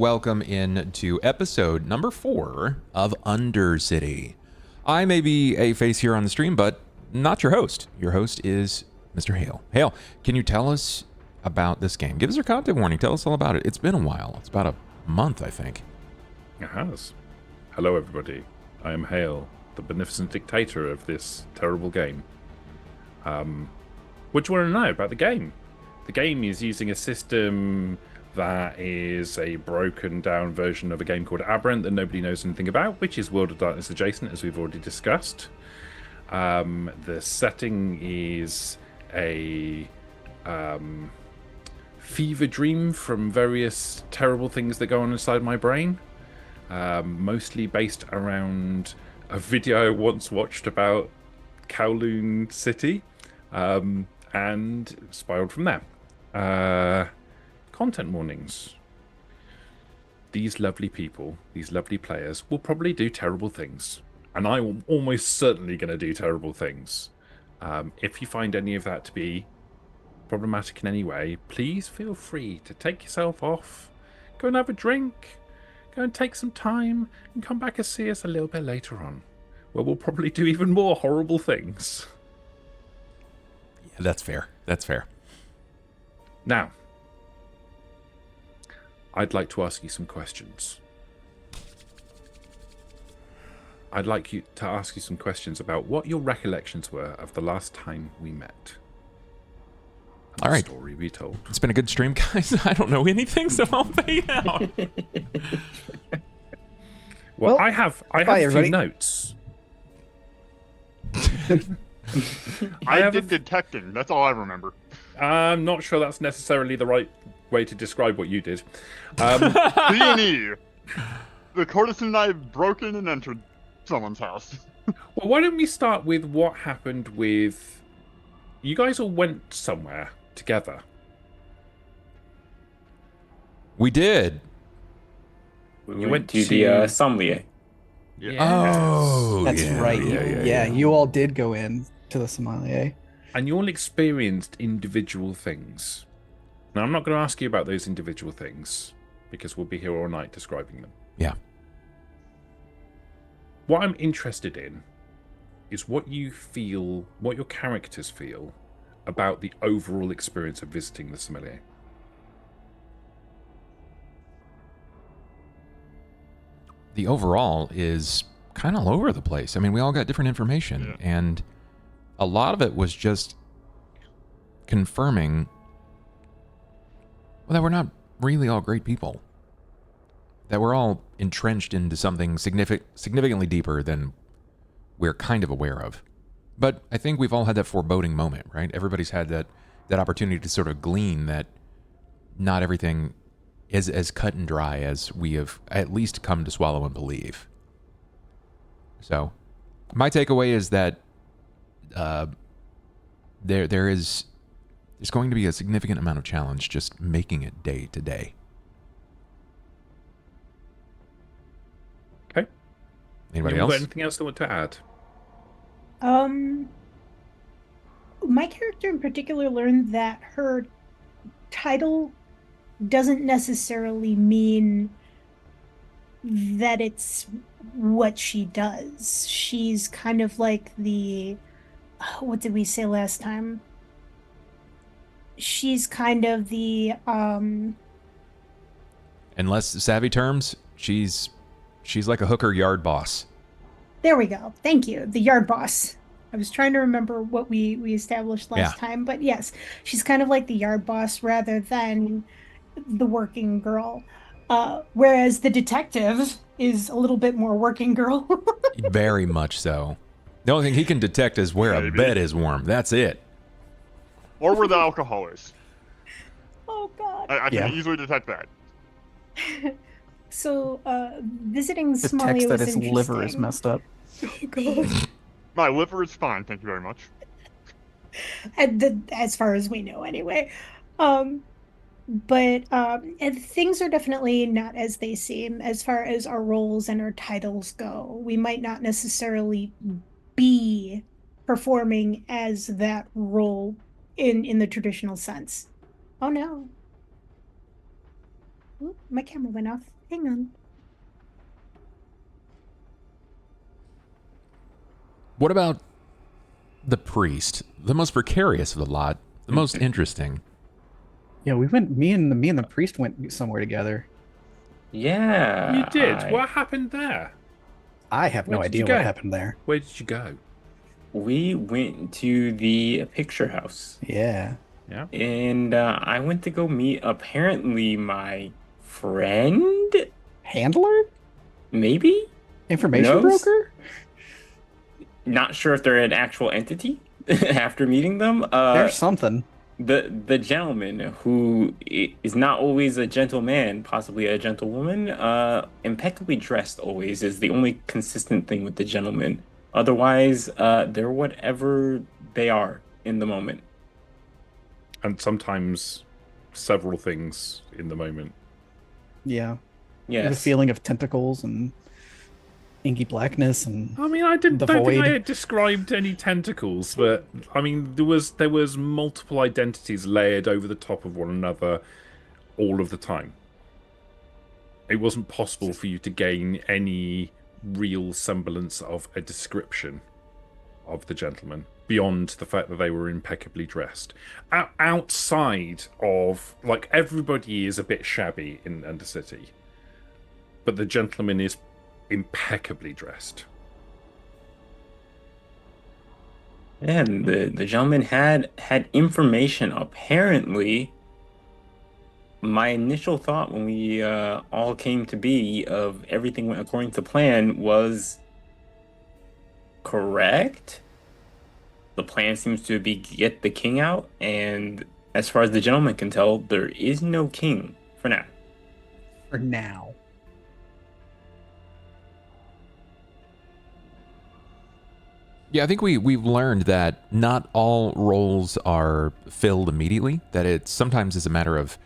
welcome in to episode number 4 of Undercity. I may be a face here on the stream, but not your host. Your host is Mr. Hale. Hale, can you tell us about this game? Give us your content warning. Tell us all about it. It's been a while. It's about a month, I think. It has. Hello, everybody. I am Hale, the beneficent dictator of this terrible game. What do you want to know about the game? The game is using a system that is a broken down version of a game called Aberrant that nobody knows anything about, which is World of Darkness adjacent, as we've already discussed. The setting is a fever dream from various terrible things that go on inside my brain, mostly based around a video I once watched about Kowloon City, and spiraled from there. Content warnings. These lovely people, these lovely players, will probably do terrible things. And I am almost certainly going to do terrible things. If you find any of that to be problematic in any way, please feel free to take yourself off, go and have a drink, go and take some time, and come back and see us a little bit later on, where we'll probably do even more horrible things. Yeah, that's fair. That's fair. Now, I'd like to ask you some questions. I'd like you to ask you some questions about what your recollections were of the last time we met. All right. Story we told. It's been a good stream, guys. I don't know anything, so I'll fade out. Well, I have a few everybody. notes. I did detecting. That's all I remember. I'm not sure that's necessarily the right way to describe what you did. D&E. The courtesan and I broke in and entered someone's house. Well, why don't we start with what happened with... You guys all went somewhere together. We did. We went to the sommelier. Yes. Oh, That's yeah, right. Yeah. You all did go in to the sommelier. And you all experienced individual things. Now, I'm not going to ask you about those individual things, because we'll be here all night describing them. Yeah. What I'm interested in is what you feel, what your characters feel about the overall experience of visiting the sommelier. The overall is kind of all over the place. I mean, we all got different information, and a lot of it was just confirming that we're not really all great people. That we're all entrenched into something significantly deeper than we're kind of aware of. But I think we've all had that foreboding moment, right? Everybody's had that opportunity to sort of glean that not everything is as cut and dry as we have at least come to swallow and believe. So, my takeaway is that there's going to be a significant amount of challenge just making it day to day. Okay. Anybody Anyone else? got anything else they want to add? My character in particular learned that her title doesn't necessarily mean that it's what she does. She's kind of like the... What did we say last time? She's kind of the... In less savvy terms, she's like a hooker yard boss. There we go. Thank you. The yard boss. I was trying to remember what we established last time, but yes, she's kind of like the yard boss rather than the working girl. Whereas the detective is a little bit more working girl. Very much so. The only thing he can detect is where a bed is warm. That's it. Or where the alcohol is. Oh, God. I can easily detect that. So, visiting The Somalia text was that his liver is interesting. messed up. Oh, God. My liver is fine, thank you very much. As far as we know, anyway. But and things are definitely not as they seem as far as our roles and our titles go. We might not necessarily be performing as that role in the traditional sense. Oh no. Oop, my camera went off. Hang on. What about the priest? The most precarious of the lot, the most interesting. Yeah, we went. Me and the priest went somewhere together. Yeah. You did. What happened there? I have no Where did you idea what go? happened there. Where did you go? We went to the picture house. Yeah. Yeah. And I went to go meet apparently my friend? Handler? Maybe? Information Knows? broker? Not sure if they're an actual entity after meeting them. There's something. The gentleman who is not always a gentleman, possibly a gentlewoman, impeccably dressed always is the only consistent thing with the gentleman. Otherwise, they're whatever they are in the moment. And sometimes several things in the moment. Yeah. There's a Yes. feeling of tentacles and inky blackness and I mean, I The don't think I void. had described any tentacles, but I mean, there was multiple identities layered over the top of one another all of the time. It wasn't possible for you to gain any real semblance of a description of the gentleman beyond the fact that they were impeccably dressed. Outside of, like, everybody is a bit shabby in Undercity, but the gentleman is impeccably dressed. And the gentleman had information. Apparently, my initial thought when we all came to be of everything went according to plan was correct. The plan seems to be get the king out, and as far as the gentleman can tell, there is no king for now. for now. Yeah, I think we've learned that not all roles are filled immediately. That it sometimes is a matter of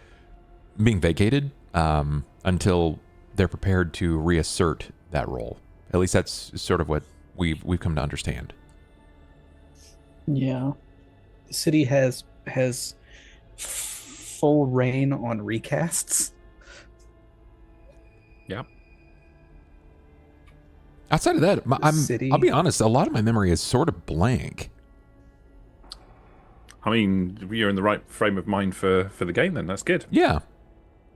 being vacated until they're prepared to reassert that role. At least that's sort of what we've come to understand. Yeah. The city has full reign on recasts. Yeah. Outside of that, City. I'll be honest, a lot of my memory is sort of blank. I mean, you're in the right frame of mind for the game then. That's good. Yeah.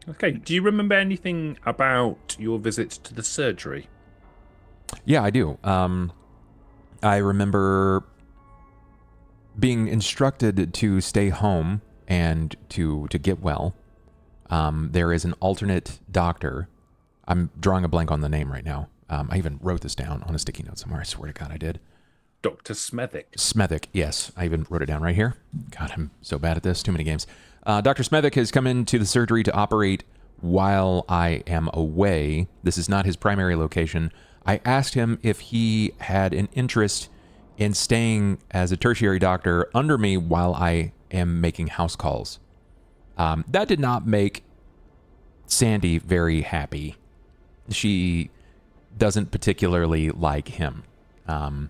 Okay. Do you remember anything about your visit to the surgery? Yeah, I do. I remember being instructed to stay home and to get well. There is an alternate doctor. I'm drawing a blank on the name right now. I even wrote this down on a sticky note somewhere. I swear to God I did. Dr. Smethwick. Smethwick, yes. I even wrote it down right here. God, I'm so bad at this. Too many games. Dr. Smethwick has come into the surgery to operate while I am away. This is not his primary location. I asked him if he had an interest in staying as a tertiary doctor under me while I am making house calls. That did not make Sandy very happy. She doesn't particularly like him. And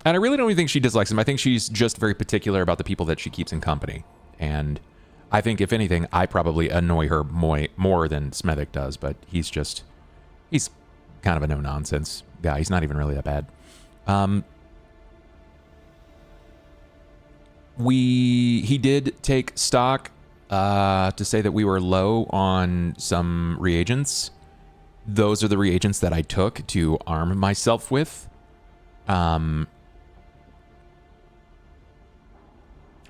I really don't even think she dislikes him. I think she's just very particular about the people that she keeps in company. And I think, if anything, I probably annoy her more than Smethwick does, but he's kind of a no-nonsense guy. He's not even really that bad. He did take stock to say that we were low on some reagents. Those are the reagents that I took to arm myself with. I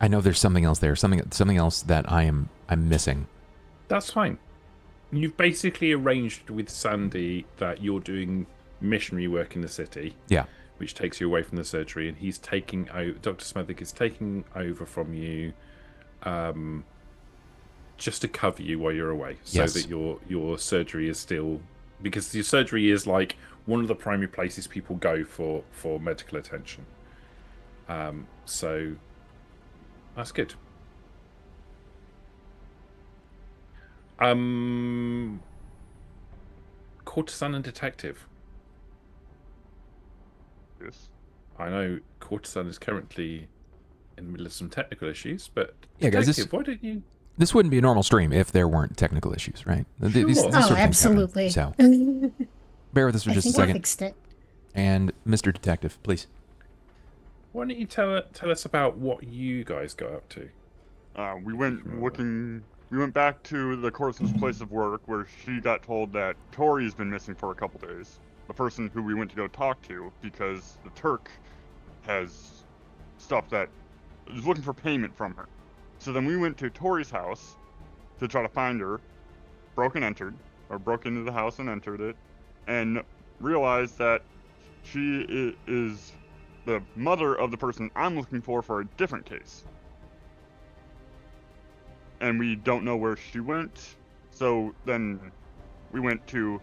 know there's something else there, something else that I'm missing. That's fine. You've basically arranged with Sandy that you're doing missionary work in the city. Yeah. Which takes you away from the surgery, and he's taking over. Dr. Smethwick is taking over from you, just to cover you while you're away, so Yes. that your surgery is still, because your surgery is like one of the primary places people go for medical attention. So that's good. Courtesan and detective. Yes. I know Courtesan is currently in the middle of some technical issues, but Yeah, guys, detective, why don't you This wouldn't be a normal stream if there weren't technical issues, right? These Sure. sort Oh, of things happen. absolutely. So bear with us for I just a think I second. fixed it. And Mr. Detective, please. Why don't you tell us about what you guys got up to? We went back to the coursel's place of work where she got told that Tori's been missing for a couple days. The person who we went to go talk to, because the Turk has stuff that is looking for payment from her. So then we went to Tori's house to try to find her, broke into the house and entered it, and realized that she is the mother of the person I'm looking for a different case. And we don't know where she went. So then we went to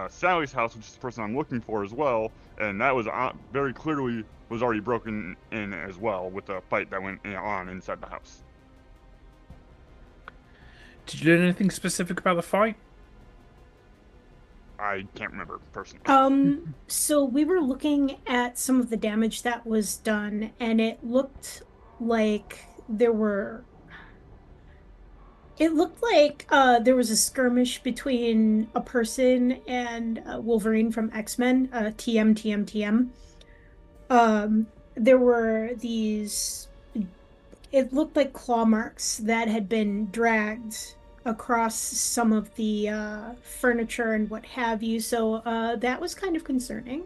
Sally's house, which is the person I'm looking for as well, and that was very clearly was already broken in as well with the fight that went on inside the house. Did you learn anything specific about the fight? I can't remember personally. So we were looking at some of the damage that was done, and it looked like there was a skirmish between a person and Wolverine from X-Men, TM. There were these, it looked like claw marks that had been dragged across some of the furniture and what have you. So that was kind of concerning.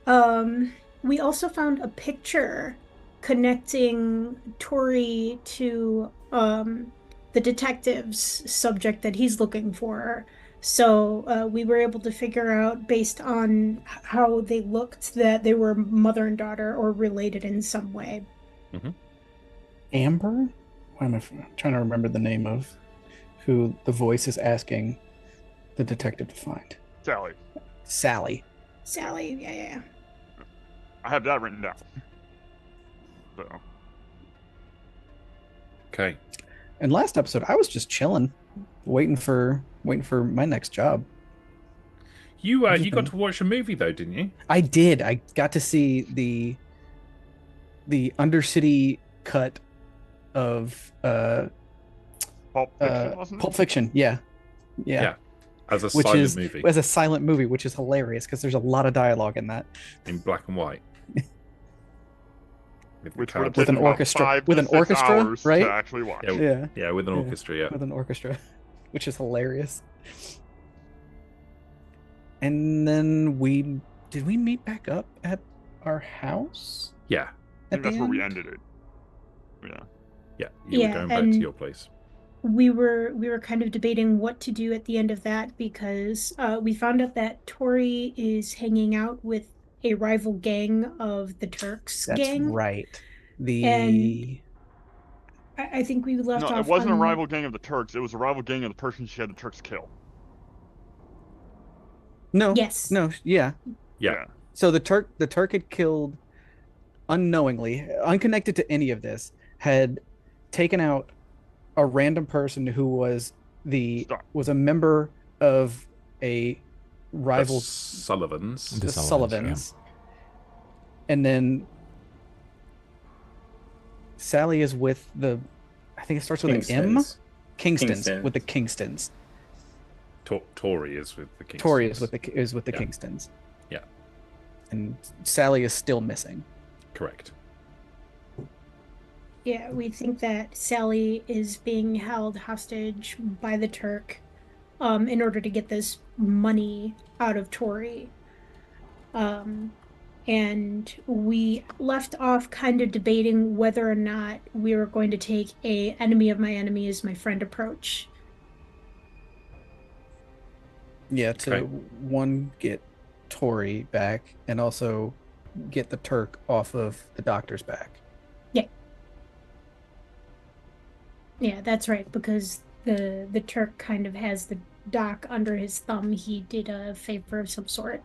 We also found a picture connecting Tori to the detective's subject that he's looking for. So we were able to figure out, based on how they looked, that they were mother and daughter or related in some way. Mm-hmm. Amber? Why am I trying to remember the name of who the voice is asking the detective to find? Sally. Sally. Sally, yeah. I have that written down. So. Okay. And last episode, I was just chilling, waiting for my next job. You got to watch a movie though, didn't you? I did. I got to see the Undercity cut of Pulp Fiction, wasn't it? Pulp Fiction. Yeah. As a Which silent is movie as a silent movie, which is hilarious because there's a lot of dialogue in that. in black and white. Which colour- would With an taken about orchestra- 5 with to an 6 orchestra, hours right? to actually watch. Yeah, with an Yeah. orchestra. Yeah. with an orchestra, which is hilarious. And then we meet back up at our house? Yeah. I think at the that's where we end? ended it. Yeah. Yeah. You were Yeah, going back to and- your place. We were kind of debating what to do at the end of that, because we found out that Tori is hanging out with a rival gang of the Turks That's gang. right. And I think we left No, off it wasn't on... a rival gang of the Turks. It was a rival gang of the person she had the Turks kill. No. Yes. No. Yeah. Yeah. So the Turk had killed unknowingly, unconnected to any of this, had taken out a random person who was Stop. a member of a rival, The Sullivans. The the Sullivans, Sullivans. And then Sally is with I think it starts with an M. Kingstons. Kingstons, with the Kingstons. Tori is with the Kingstons. Tori is with the Yeah. Kingstons. Yeah. And Sally is still missing. Correct. Yeah, we think that Sally is being held hostage by the Turk in order to get this money out of Tori. And we left off kind of debating whether or not we were going to take a enemy of my enemy is my friend approach. Yeah, to Okay. one, get Tori back, and also get the Turk off of the doctor's back. Yeah, that's right, because the Turk kind of has the doc under his thumb. He did a favor of some sort.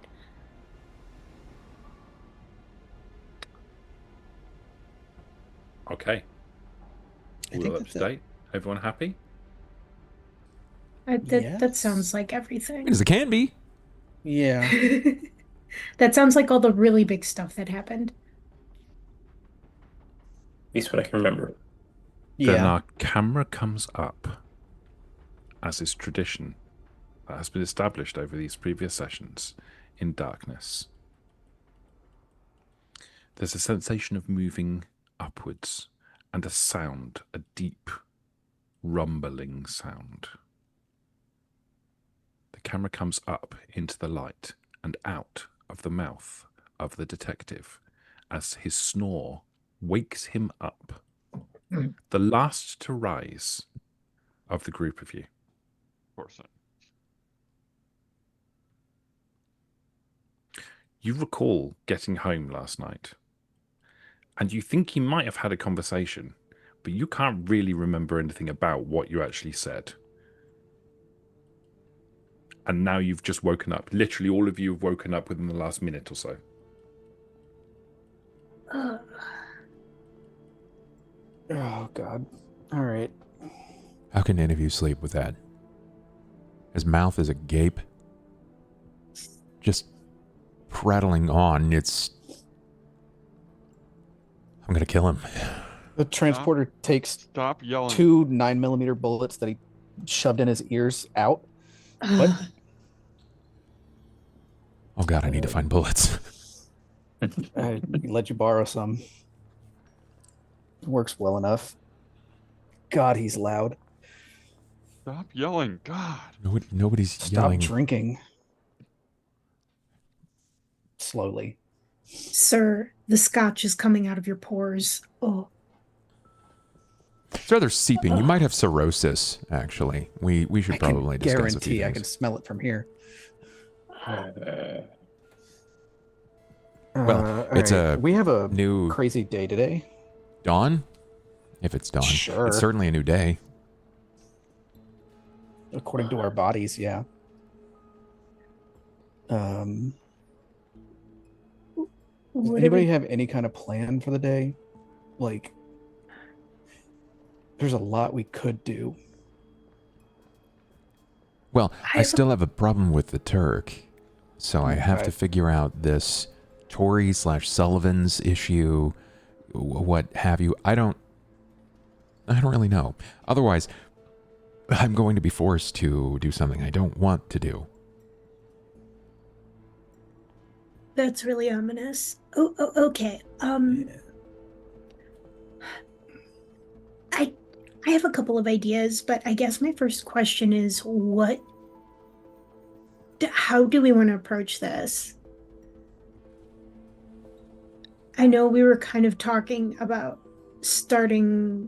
Okay. I All think up that's to it. date. Everyone happy? That Yes. sounds like everything. As it can be. Yeah. That sounds like all the really big stuff that happened. At least what I can remember. Then Yeah. our camera comes up, as is tradition that has been established over these previous sessions, in darkness. There's a sensation of moving upwards and a sound, a deep, rumbling sound. The camera comes up into the light and out of the mouth of the detective as his snore wakes him up. The last to rise of the group of you. Of course. You recall getting home last night, and you think you might have had a conversation, but you can't really remember anything about what you actually said. And now you've just woken up. Literally all of you have woken up within the last minute or so. Oh God. All right. How can any of you sleep with that? His mouth is agape. Just prattling on. I'm gonna kill him. The transporter takes Stop yelling. 2 9mm bullets that he shoved in his ears out. What? Oh God, I need to find bullets. I let you borrow some. It works well enough. God, he's loud. Stop yelling. God. Nobody's Stop yelling. drinking. Slowly. Sir, the scotch is coming out of your pores. Oh. It's rather seeping. You might have cirrhosis, actually. We should probably discuss a few guarantee I things. can smell it from here. Well, it's a we have a new crazy day today. dawn. If it's dawn, Sure. it's certainly a new day. According to our bodies, yeah. Does anybody have any kind of plan for the day? Like, there's a lot we could do. Well, I still have a problem with the Turk, so I have Okay. to figure out this Tory/Sullivan's issue, what have you. I don't really know. Otherwise, I'm going to be forced to do something I don't want to do. That's really ominous. Okay. I have a couple of ideas, but I guess my first question is how do we want to approach this? I know we were kind of talking about starting,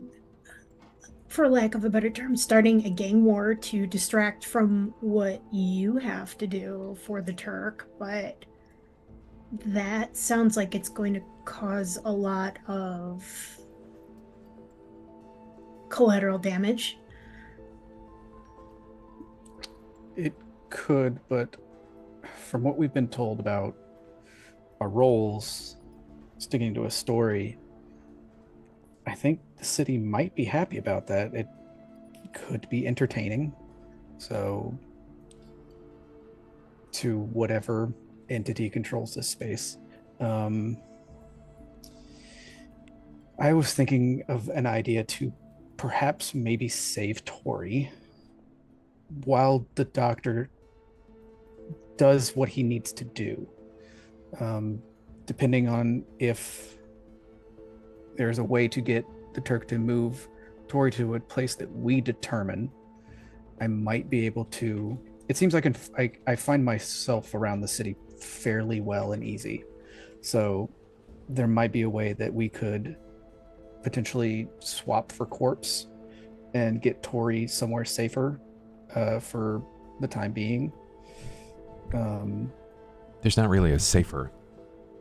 for lack of a better term, starting a gang war to distract from what you have to do for the Turk, but that sounds like it's going to cause a lot of collateral damage. It could, but from what we've been told about our roles, sticking to a story, I think the city might be happy about that. It could be entertaining. So, to whatever entity controls this space. I was thinking of an idea to perhaps maybe save Tori while the doctor does what he needs to do. Depending on if there's a way to get the Turk to move Tori to a place that we determine, I might be able to. It seems like I find myself around the city fairly well and easy. So there might be a way that we could potentially swap for corpse and get Tori somewhere safer for the time being. There's not really a safer.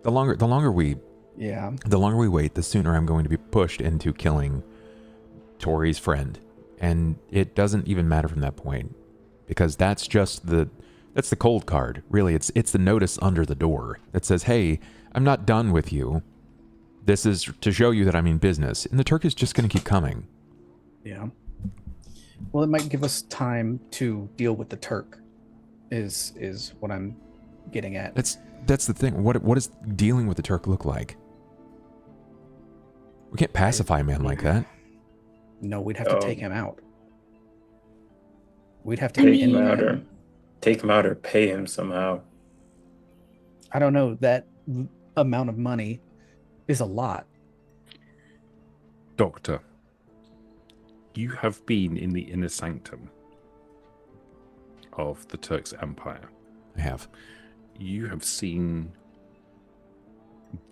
The longer we wait, the sooner I'm going to be pushed into killing Tori's friend, and it doesn't even matter from that point, because that's the cold card. Really, it's the notice under the door that says, "Hey, I'm not done with you. This is to show you that I mean business." And the Turk is just going to keep coming. Yeah. Well, it might give us time to deal with the Turk. Is what I'm getting at. That's the thing. What does dealing with the Turk look like? We can't pacify a man like that. No, we'd have to Oh. take him out. We'd have to I get Take him mean- out or take him out or pay him somehow. I don't know. That amount of money is a lot. Doctor, you have been in the inner sanctum of the Turk's empire. I have. You have seen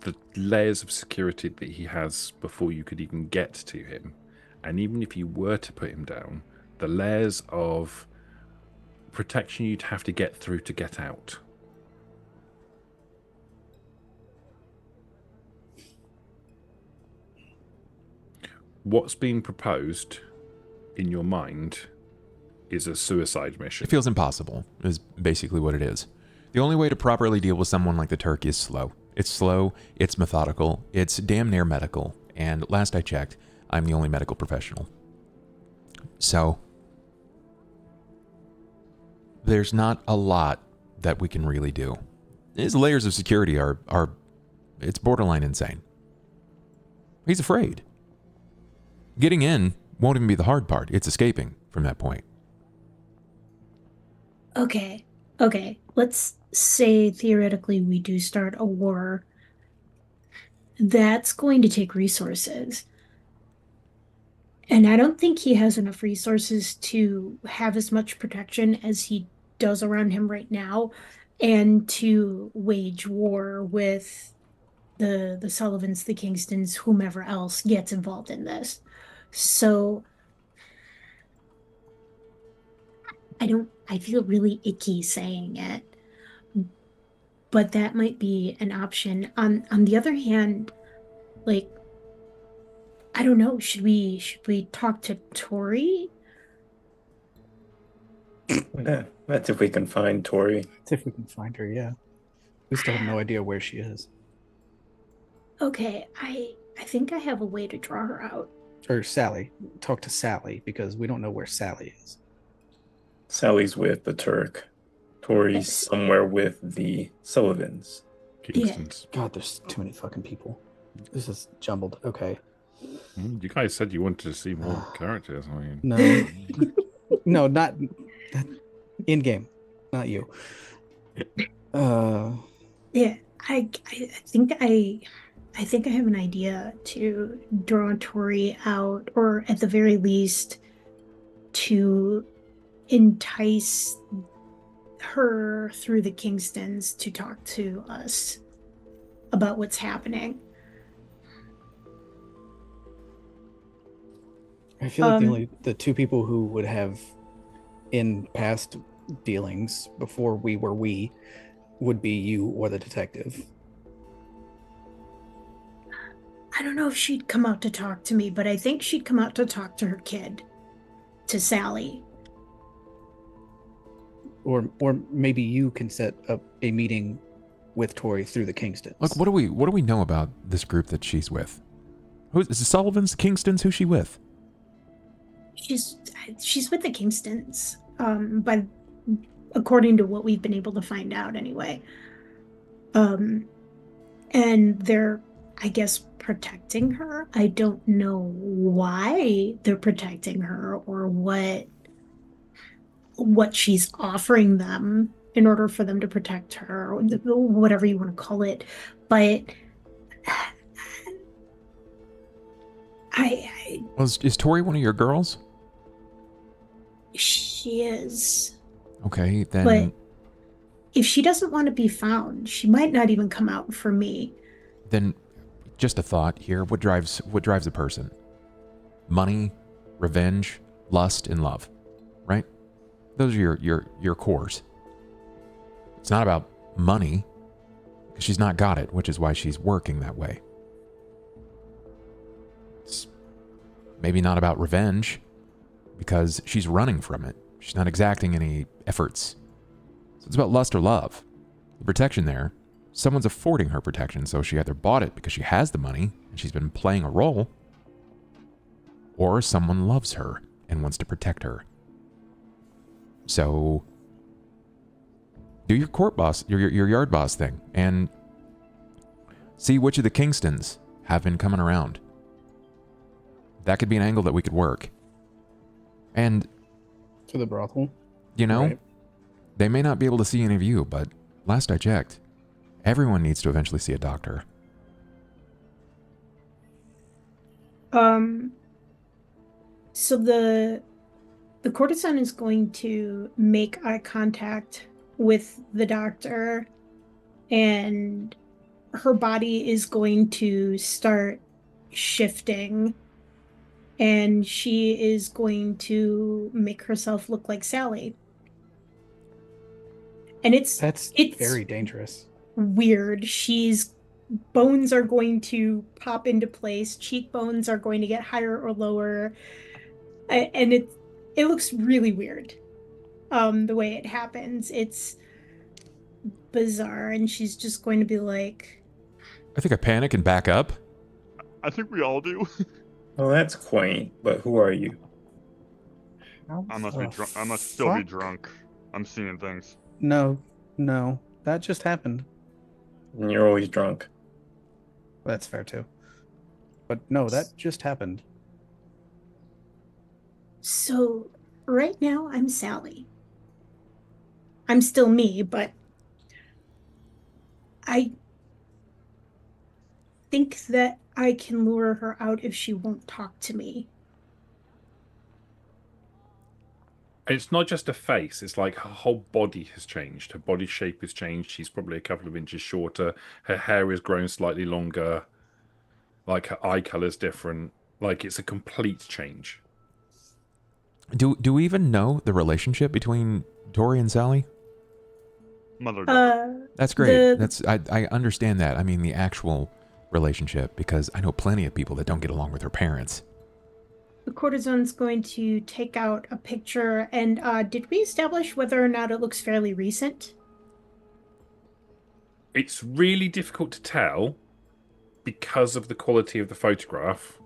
the layers of security that he has before you could even get to him. And even if you were to put him down, the layers of protection you'd have to get through to get out. What's being proposed in your mind is a suicide mission. It feels impossible, is basically what it is. The only way to properly deal with someone like the Turk is slow. It's slow, it's methodical, it's damn near medical, and last I checked, I'm the only medical professional. So, there's not a lot that we can really do. His layers of security are it's borderline insane. He's afraid. Getting in won't even be the hard part. It's escaping from that point. Okay. Let's say theoretically we do start a war. That's going to take resources. And I don't think he has enough resources to have as much protection as he does around him right now and to wage war with the Sullivans, the Kingstons, whomever else gets involved in this. So I feel really icky saying it, but that might be an option. On the other hand, like, I don't know, should we talk to Tori? That's if we can find Tori. If we can find her, yeah. We still have no idea where she is. Okay, I think I have a way to draw her out. Or Sally. Talk to Sally, because we don't know where Sally is. Sally's with the Turk. Tori's Yes. somewhere with the Sullivans. Kingston's. God, there's too many fucking people. This is jumbled. Okay. You guys said you wanted to see more characters. I mean, No. No, not in game. Not you. Yeah, I think I think I have an idea to draw Tori out, or at the very least, to entice her through the Kingstons to talk to us about what's happening. I feel like the two people who would have in past dealings before we would be you or the detective. I don't know if she'd come out to talk to me, but I think she'd come out to talk to her kid, to Sally. Or maybe you can set up a meeting with Tori through the Kingstons. Look, what do we know about this group that she's with? Is it Sullivans, the Kingstons? Who's she with? She's with the Kingstons, but according to what we've been able to find out anyway. And they're, I guess, protecting her. I don't know why they're protecting her or what she's offering them in order for them to protect her, or whatever you want to call it. But Is Tori one of your girls? she is. Okay, then. But if she doesn't want to be found, she might not even come out for me. Then, just a thought here. What drives a person? Money, revenge, lust, and love, right? Those are your cores. It's not about money, because she's not got it, which is why she's working that way. It's maybe not about revenge, because she's running from it. She's not exacting any efforts. So it's about lust or love. The protection there, someone's affording her protection, so she either bought it because she has the money and she's been playing a role, or someone loves her and wants to protect her. So do your court boss, your yard boss thing, and see which of the Kingstons have been coming around. That could be an angle that we could work. And, To the brothel. you know, Right. they may not be able to see any of you, but last I checked, everyone needs to eventually see a doctor. So the courtesan is going to make eye contact with the doctor, and her body is going to start shifting, and she is going to make herself look like Sally. And it's That's very dangerous. weird. Bones are going to pop into place, cheekbones are going to get higher or lower, and it looks really weird. The way it happens, it's bizarre, and she's just going to be like, I think I panic and back up. I think we all do. Well, that's quaint, but who are you? I must be drunk. I must still be drunk. I'm seeing things. No, that just happened. And you're always drunk. That's fair too. But no, that just happened. so right now I'm Sally. I'm still me, but I think that I can lure her out if she won't talk to me. It's not just a face, it's like her whole body has changed. Her body shape has changed. She's probably a couple of inches shorter. Her hair has grown slightly longer. Like her eye color's different. Like it's a complete change. Do we even know the relationship between Tori and Sally? Mother daughter. That's great. I understand that. I mean the actual relationship, because I know plenty of people that don't get along with their parents. The courtesan's going to take out a picture, and did we establish whether or not it looks fairly recent? It's really difficult to tell because of the quality of the photograph.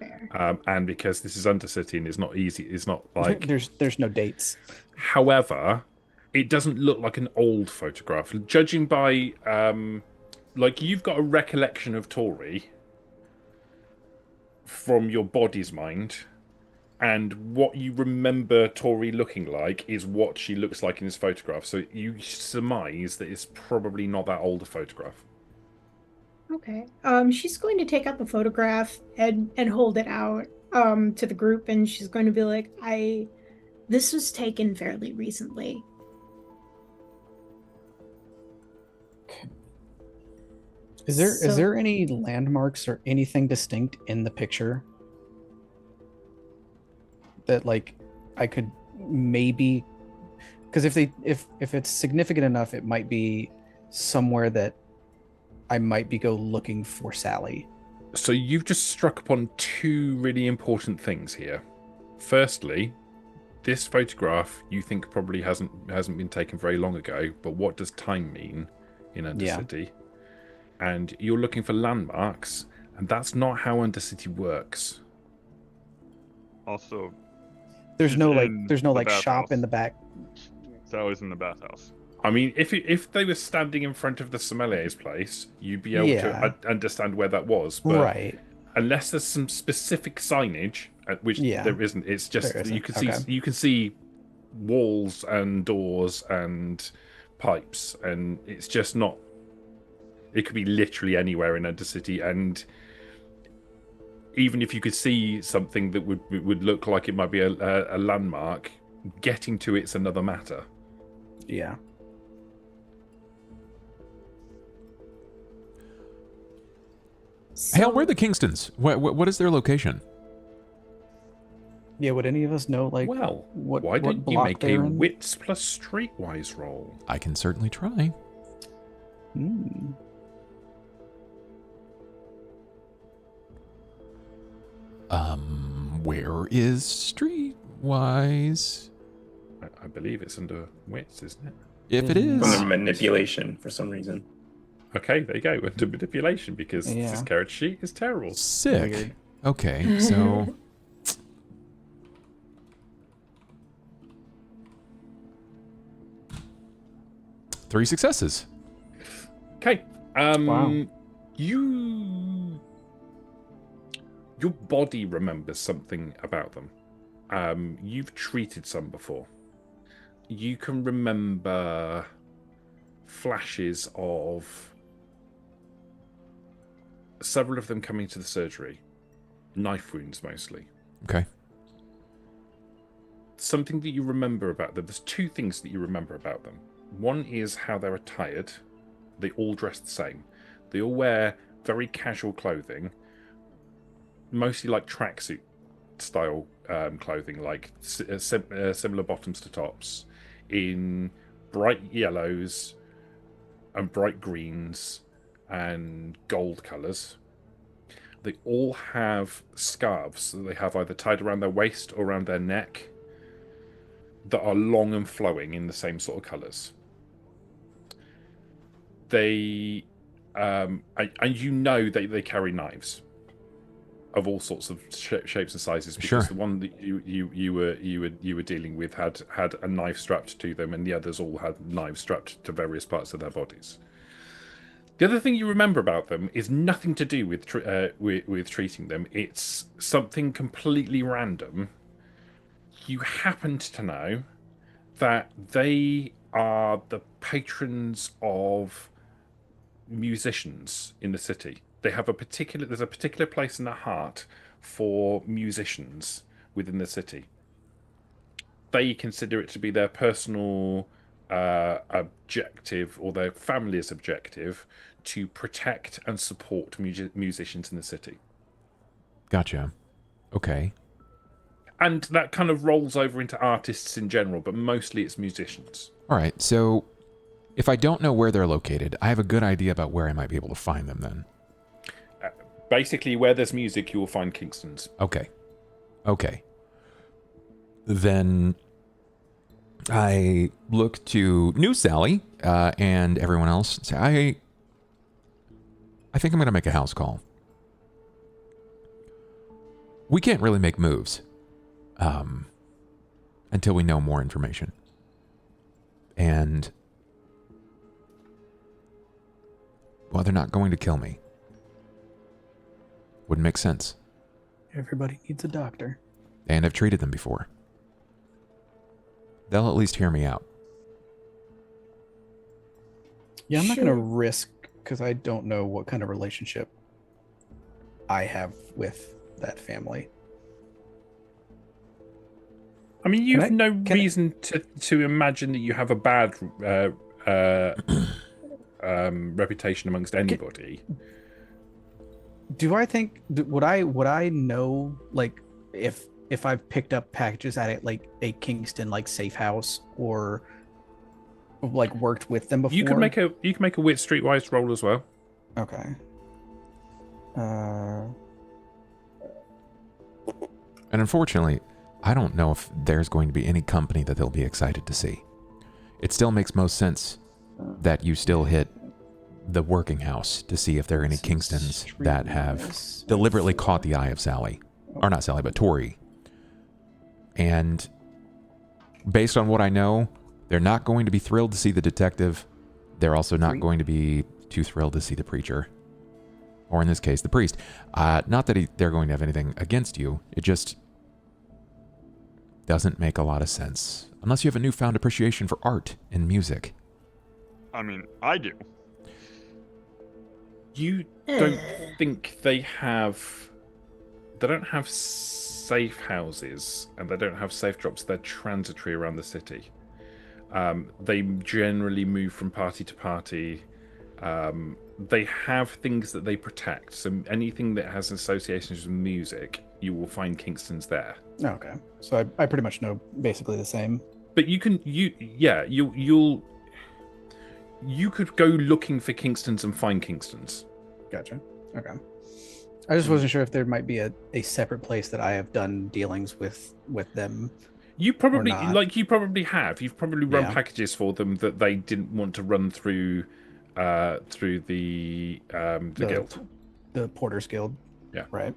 Fair. And because this is Undercity and it's not easy. It's not like... there's no dates. However, it doesn't look like an old photograph. Judging by... like, you've got a recollection of Tori from your body's mind, and what you remember Tori looking like is what she looks like in this photograph. So you surmise that it's probably not that old a photograph. Okay. She's going to take out the photograph and hold it out to the group, and she's going to be like, this was taken fairly recently. Is there any landmarks or anything distinct in the picture that like I could maybe, because if it's significant enough, it might be somewhere that I might be go looking for Sally. So you've just struck upon two really important things here. Firstly, this photograph you think probably hasn't been taken very long ago, but what does time mean in Undercity? And you're looking for landmarks, and that's not how Undercity works. Also, There's she's no in the like shop bathhouse. in the back. Sally's in the bathhouse. I mean, if they were standing in front of the sommelier's place, you'd be able to understand where that was. But Right. unless there's some specific signage, which there isn't, it's just you can see walls and doors and pipes, and it's just not. It could be literally anywhere in Undercity, and even if you could see something that would look like it might be a landmark, getting to it's another matter. Yeah. Hell, where are the Kingstons? What is their location? Yeah, would any of us know like Well, what why don't you block make a they're in? wits plus streetwise roll? I can certainly try. Hmm. Where is Streetwise? I believe it's under wits, isn't it? If it is, Under manipulation for some reason. Okay, there you go. Under manipulation, because Yeah. this character sheet is terrible. sick. Weird. Okay, so 3 successes. Okay. Wow. Your Your body remembers something about them. You've treated some before. You can remember flashes of several of them coming to the surgery. Knife wounds, mostly. Okay. Something that you remember about them. There's two things that you remember about them. One is how they're attired. They all dress the same. They all wear very casual clothing, mostly like tracksuit style clothing, like similar bottoms to tops, in bright yellows and bright greens and gold colours. They all have scarves that they have either tied around their waist or around their neck that are long and flowing in the same sort of colours. They, and you know they carry knives of all sorts of shapes and sizes, because Sure. the one that you were dealing with had a knife strapped to them, and the others all had knives strapped to various parts of their bodies. The other thing you remember about them is nothing to do with treating them. It's something completely random. You happened to know that they are the patrons of musicians in the city. There's a particular place in their heart for musicians within the city. They consider it to be their personal objective, or their family's objective, to protect and support musicians in the city. Gotcha. Okay. And that kind of rolls over into artists in general, but mostly it's musicians. All right. So if I don't know where they're located, I have a good idea about where I might be able to find them then. Basically, where there's music, you will find Kingstons. Okay. Then I look to New Sally and everyone else and say, I think I'm going to make a house call. We can't really make moves until we know more information. And, well, they're not going to kill me. Wouldn't make sense. Everybody needs a doctor. And I've treated them before. They'll at least hear me out. Yeah, I'm not going to Sure. risk, because I don't know what kind of relationship I have with that family. I mean, you've Can I- no can I- reason to imagine that you have a bad reputation amongst anybody. Do I think would I know, like, if I've picked up packages at like a Kingston like safe house, or like worked with them before? You can make a wit streetwise roll as well. Okay. And unfortunately, I don't know if there's going to be any company that they'll be excited to see. It still makes most sense that you still hit the working house to see if there are any Kingstons that have deliberately caught the eye of Sally. Or not Sally, but Tori. And based on what I know, they're not going to be thrilled to see the detective. They're also not going to be too thrilled to see the preacher. Or in this case, the priest. Not that they're going to have anything against you. It just doesn't make a lot of sense. Unless you have a newfound appreciation for art and music. I mean, I do. You don't think they don't have safe houses, and they don't have safe drops. They're transitory around the city. They generally move from party to party. They have things that they protect. So anything that has associations with music, you will find Kingstons there. Okay, so I pretty much know basically the same. But you could go looking for Kingstons and find Kingstons. Gotcha. Okay. I just wasn't sure if there might be a separate place that I have done dealings with them. You probably not. you probably have. You've probably run Yeah. packages for them that they didn't want to run through the guild. The Porters Guild. Yeah. Right.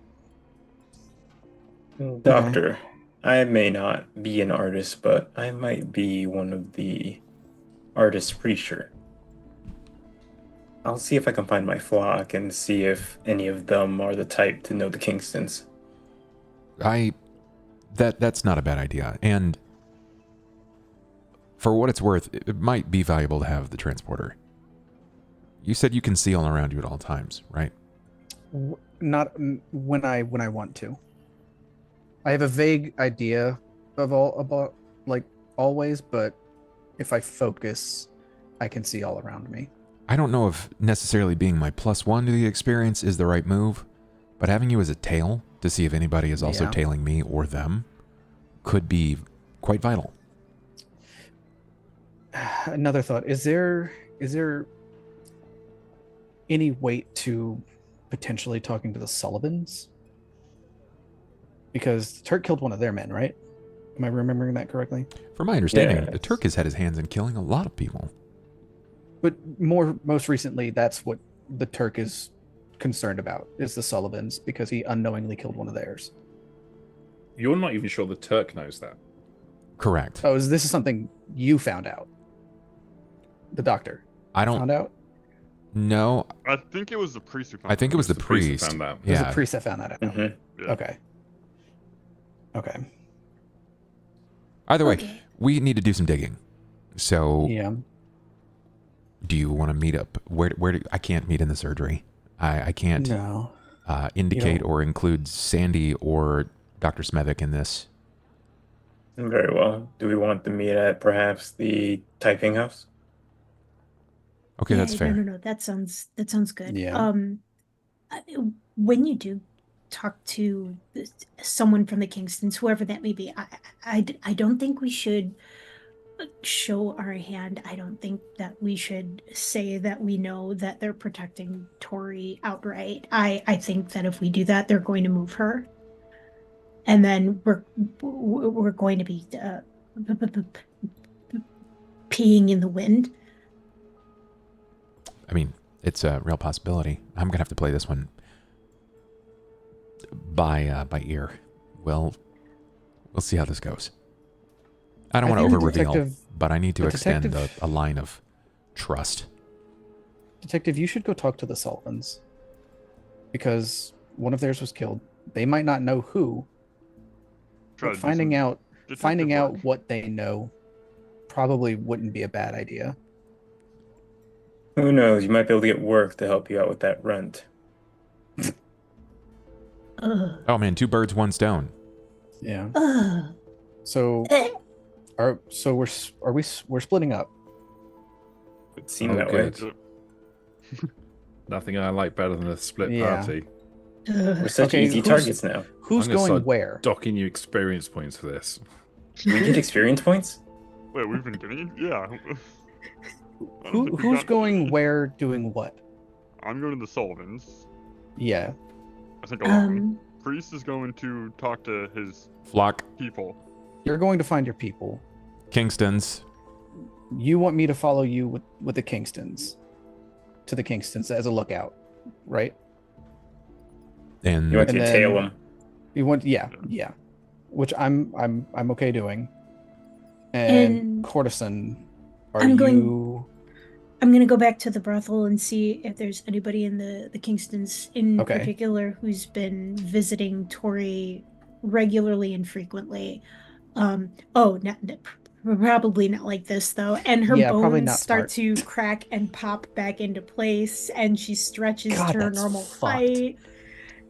Doctor, I may not be an artist, but I might be one of the artists pretty sure. I'll see if I can find my flock and see if any of them are the type to know the Kingstons. That's not a bad idea. And for what it's worth, it might be valuable to have the transporter. You said you can see all around you at all times, right? Not when I want to. I have a vague idea of about like always, but if I focus, I can see all around me. I don't know if necessarily being my +1 to the experience is the right move, but having you as a tail to see if anybody is also tailing me or them could be quite vital. Another thought: is there any weight to potentially talking to the Sullivans? Because Turk killed one of their men, right? Am I remembering that correctly? From my understanding, Yes. the Turk has had his hands in killing a lot of people. But most recently, that's what the Turk is concerned about, is the Sullivans, because he unknowingly killed one of theirs. You're not even sure the Turk knows that. Correct. Oh, this is something you found out? The doctor I don't found out? know. I think it was the priest who found I think it was the The priest priest. found that. It was Yeah. a priest that found that out. Mhm. Yeah. Okay. Okay. Either way, Okay. we need to do some digging. So, Yeah. do you want to meet up? Where do I can't meet in the surgery. I can't No. indicate don't- or include Sandy or Dr. Smethwick in this. Very well. Do we want to meet at perhaps the typing house? Okay, that's fair. No. That sounds good. Yeah. When you do talk to someone from the Kingstons, whoever that may be, I don't think we should show our hand. I don't think that we should say that we know that they're protecting Tori outright. I think that if we do that, they're going to move her, and then we're going to be peeing in the wind. I mean, it's a real possibility. I'm gonna have to play this one by ear. Well, we'll see how this goes. I don't I want to think the over-reveal, detective- but I need to the extend detective- a line of trust. Detective, you should go talk to the Sullivans. Because one of theirs was killed. They might not know who, Try but to do finding some out detective out work. what they know probably wouldn't be a bad idea. Who knows? You might be able to get work to help you out with that rent. Ugh. Oh man, 2 birds, 1 stone. Yeah. Ugh. So we're splitting up. It seemed Oh, that good. way. Nothing I like better than a split Yeah. party. Ugh. We're such Okay, easy who's- targets now. Who's I'm gonna going start where? Docking you experience points for this. We get experience points? Wait, we've been getting? Yeah. I don't think we've Who's gotten going any. where, doing what? I'm going to the Sullivans. Yeah. I think alone. Um, Priest is going to talk to his Flock, people. You're going to find your people. Kingstons. You want me to follow you with the Kingstons. To the Kingstons as a lookout, right? And You want And to then- tail them. You want yeah. Which I'm okay doing. And And Courtesan, are I'm going- you I'm gonna go back to the brothel and see if there's anybody in the Kingstons in Okay. particular who's been visiting Tori regularly and frequently. Probably not like this though. And her Yeah, probably bones not start smart. to crack and pop back into place, and she stretches God, to her that's normal fucked. height.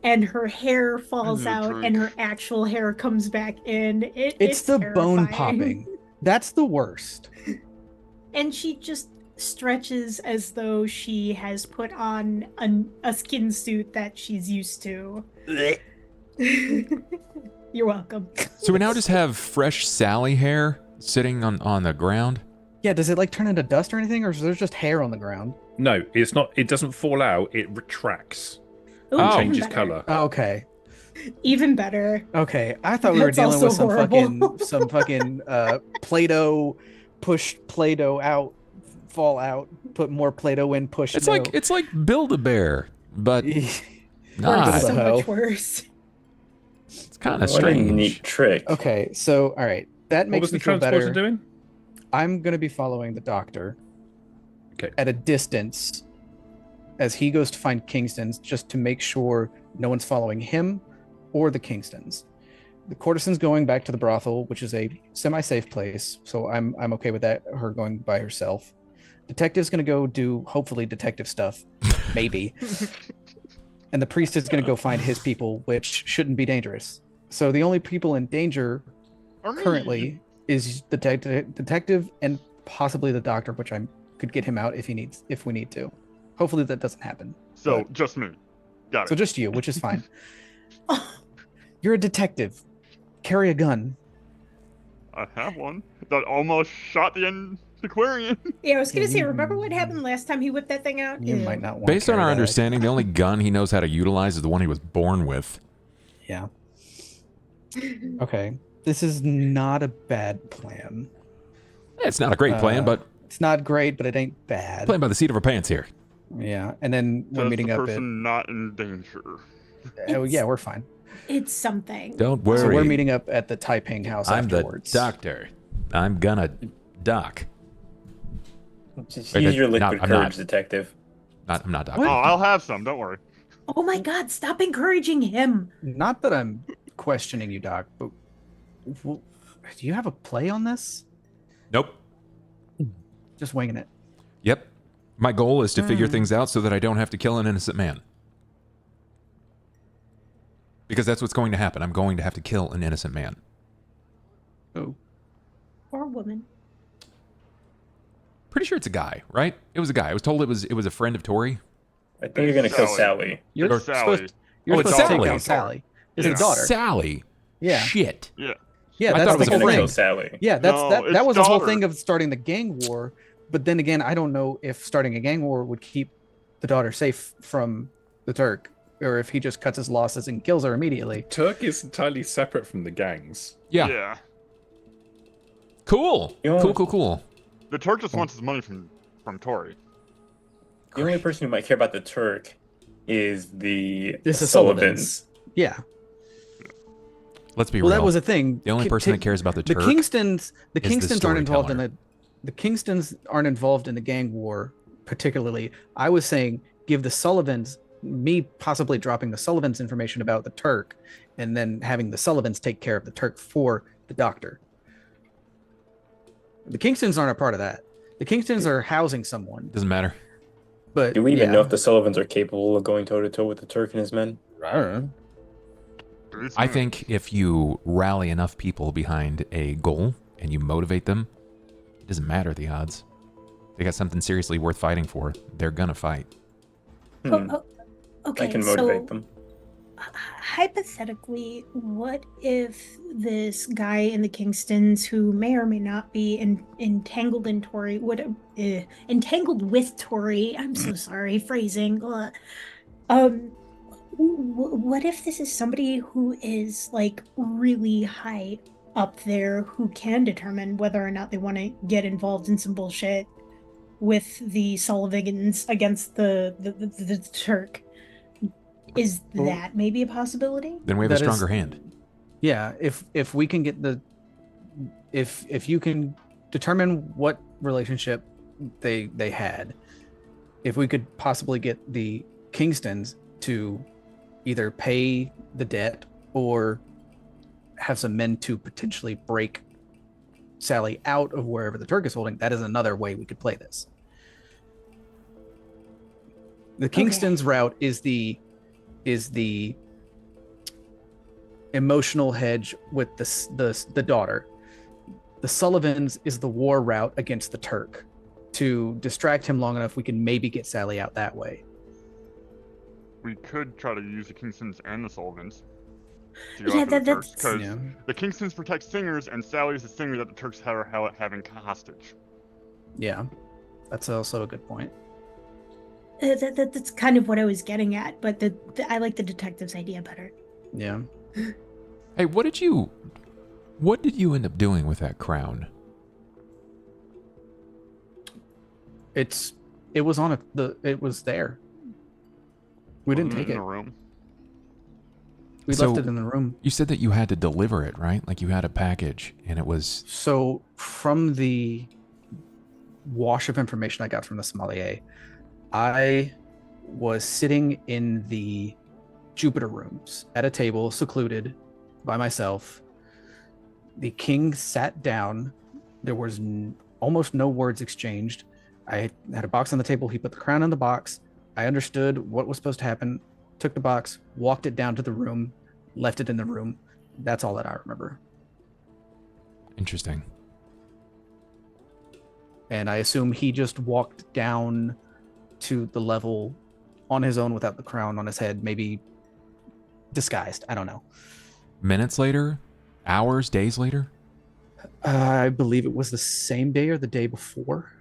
And her hair falls need a out, drink. and her actual hair comes back in. It's the bone terrifying. popping. That's the worst. And she just stretches as though she has put on a skin suit that she's used to. You're welcome. so we now just have fresh Sally hair sitting on the ground. Yeah, does it like turn into dust or anything, or is there just hair on the ground? No, it's not. It doesn't fall out. It retracts. Ooh, Oh. even Changes better. color. Oh, okay. Even better. Okay. I thought we were That's dealing with also horrible. some fucking Play-Doh, push Play-Doh out, fall out, put more Play-Doh in, push It's no. like Build-A-Bear, but Worse, not. so hell? much worse. It's kind of What a neat strange. trick. Okay, so all right. That What makes was the me feel transporter better. doing? I'm gonna be following the doctor. Okay. At a distance as he goes to find Kingstons, just to make sure no one's following him or the Kingstons. the courtesan's going back to the brothel, which is a semi-safe place, so I'm okay with that. Her going by herself. Detective's gonna go do hopefully detective stuff, maybe. And the priest is gonna go find his people, which shouldn't be dangerous. So the only people in danger currently is the detective and possibly the doctor, which I could get him out if we need to. Hopefully that doesn't happen. So But- just me. Got so it. just you, which is fine. You're a detective. Carry a gun. I have one that almost shot the Antiquarian. Yeah, I was gonna say, remember what happened last time he whipped that thing out? You Ew. might not want. Based to on carry our that. understanding, the only gun he knows how to utilize is the one he was born with. Yeah. Okay. This is not a bad plan. It's not a great plan, but It's not great, but it ain't bad. playing by the seat of our pants here. Yeah, and then we're Does meeting the up person not in danger? at. Oh yeah, we're fine. It's something. Don't worry. So we're meeting up at the Taiping house I'm afterwards. the doctor. I'm gonna doc. Just Wait, use your no, liquid I'm courage, not. detective. I'm not doc. Oh, I'll have some. Don't worry. Oh my God! Stop encouraging him. Not that I'm questioning you, Doc, but do you have a play on this? Nope. Just winging it. Yep. My goal is to figure things out so that I don't have to kill an innocent man. Because that's what's going to happen. I'm going to have to kill an innocent man. Oh. Or woman. Pretty sure it's a guy, right? It was a guy. I was told it was a friend of Tori. I think you're gonna kill Sally. Sally. You're It's Sally. supposed, you're Oh, it's supposed to Sally. take out Sally. Is Yeah. it a daughter? Sally. Yeah. Shit. Yeah. Yeah, I that's thought it the was a whole Gonna thing. kill Sally. Yeah, that's No, that it's was the whole daughter. thing of starting the gang war. But then again, I don't know if starting a gang war would keep the daughter safe from the Turk, or if he just cuts his losses and kills her immediately. Turk is entirely separate from the gangs. Yeah. Yeah. Cool. You know- Cool. The Turk just wants his money from Tori. The only person who might care about the Turk is the This is Sullivans. Yeah. Let's be Well, real. that was a thing. the only Ki- person ti- that cares about the the Turk. Kingstons. The is the Kingstons aren't involved in storyteller. the Kingstons aren't involved in the gang war particularly. I was saying give the Sullivans, me possibly dropping the Sullivans information about the Turk, and then having the Sullivans take care of the Turk for the doctor. The Kingstons aren't a part of that. The Kingstons are housing someone, Doesn't matter. but Do we even yeah. know if the Sullivans are capable of going toe to toe with the Turk and his men? I don't know. I think if you rally enough people behind a goal and you motivate them, it doesn't matter the odds. They got something seriously worth fighting for. They're gonna fight. Okay, I can motivate so them. hypothetically, what if this guy in the Kingstons, who may or may not be entangled in Tori, entangled with Tori? I'm so sorry, phrasing. What if this is somebody who is like really high up there, who can determine whether or not they want to get involved in some bullshit with the Sullivans against the Turk? Is that maybe a possibility? Then we have a That is- stronger hand. Yeah, if we can get the if you can determine what relationship they had, if we could possibly get the Kingstons to either pay the debt or have some men to potentially break Sally out of wherever the Turk is holding, that is another way we could play this. The Kingstons route is the emotional hedge with the daughter. The Sullivans is the war route against the Turk. To distract him long enough, we can maybe get Sally out that way. We could try to use the Kingstons and the Sullivans to Yeah, after the Turks, that's- because Yeah. the Kingstons protect singers, and Sally's the singer that the Turks are having hostage. Yeah, that's also a good point. That's kind of what I was getting at, but I like the detective's idea better. Yeah. Hey, what did you end up doing with that crown? It was on it was there. We didn't take in it. the room. We So- left it in the room. You said that you had to deliver it, right? Like you had a package and it was So from the wash of information I got from the sommelier, I was sitting in the Jupiter rooms at a table, secluded, by myself. The king sat down. There was almost no words exchanged. I had a box on the table. He put the crown in the box. I understood what was supposed to happen, took the box, walked it down to the room, left it in the room. That's all that I remember. Interesting. And I assume he just walked down to the level on his own without the crown on his head, maybe disguised. I don't know. Minutes later? Hours? Days later? I believe it was the same day or the day before.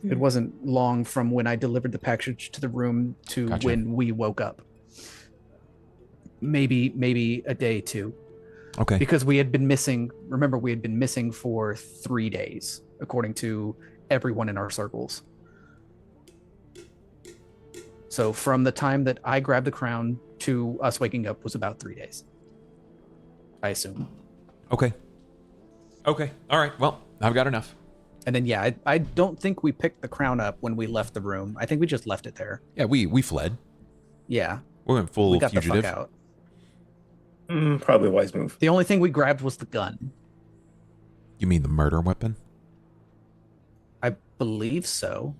It wasn't long from when I delivered the package to the room to Gotcha. when we woke up. Maybe a day too. Okay. Because we had been missing, remember, we had been missing for 3 days, according to everyone in our circles. So from the time that I grabbed the crown to us waking up was about 3 days, I assume. Okay. Okay. All right. Well, I've got enough. And then, yeah, I don't think we picked the crown up when we left the room. I think we just left it there. Yeah, we fled. Yeah. We went full We got fugitive. the fuck out. Probably a wise move. The only thing we grabbed was the gun. You mean the murder weapon? I believe so.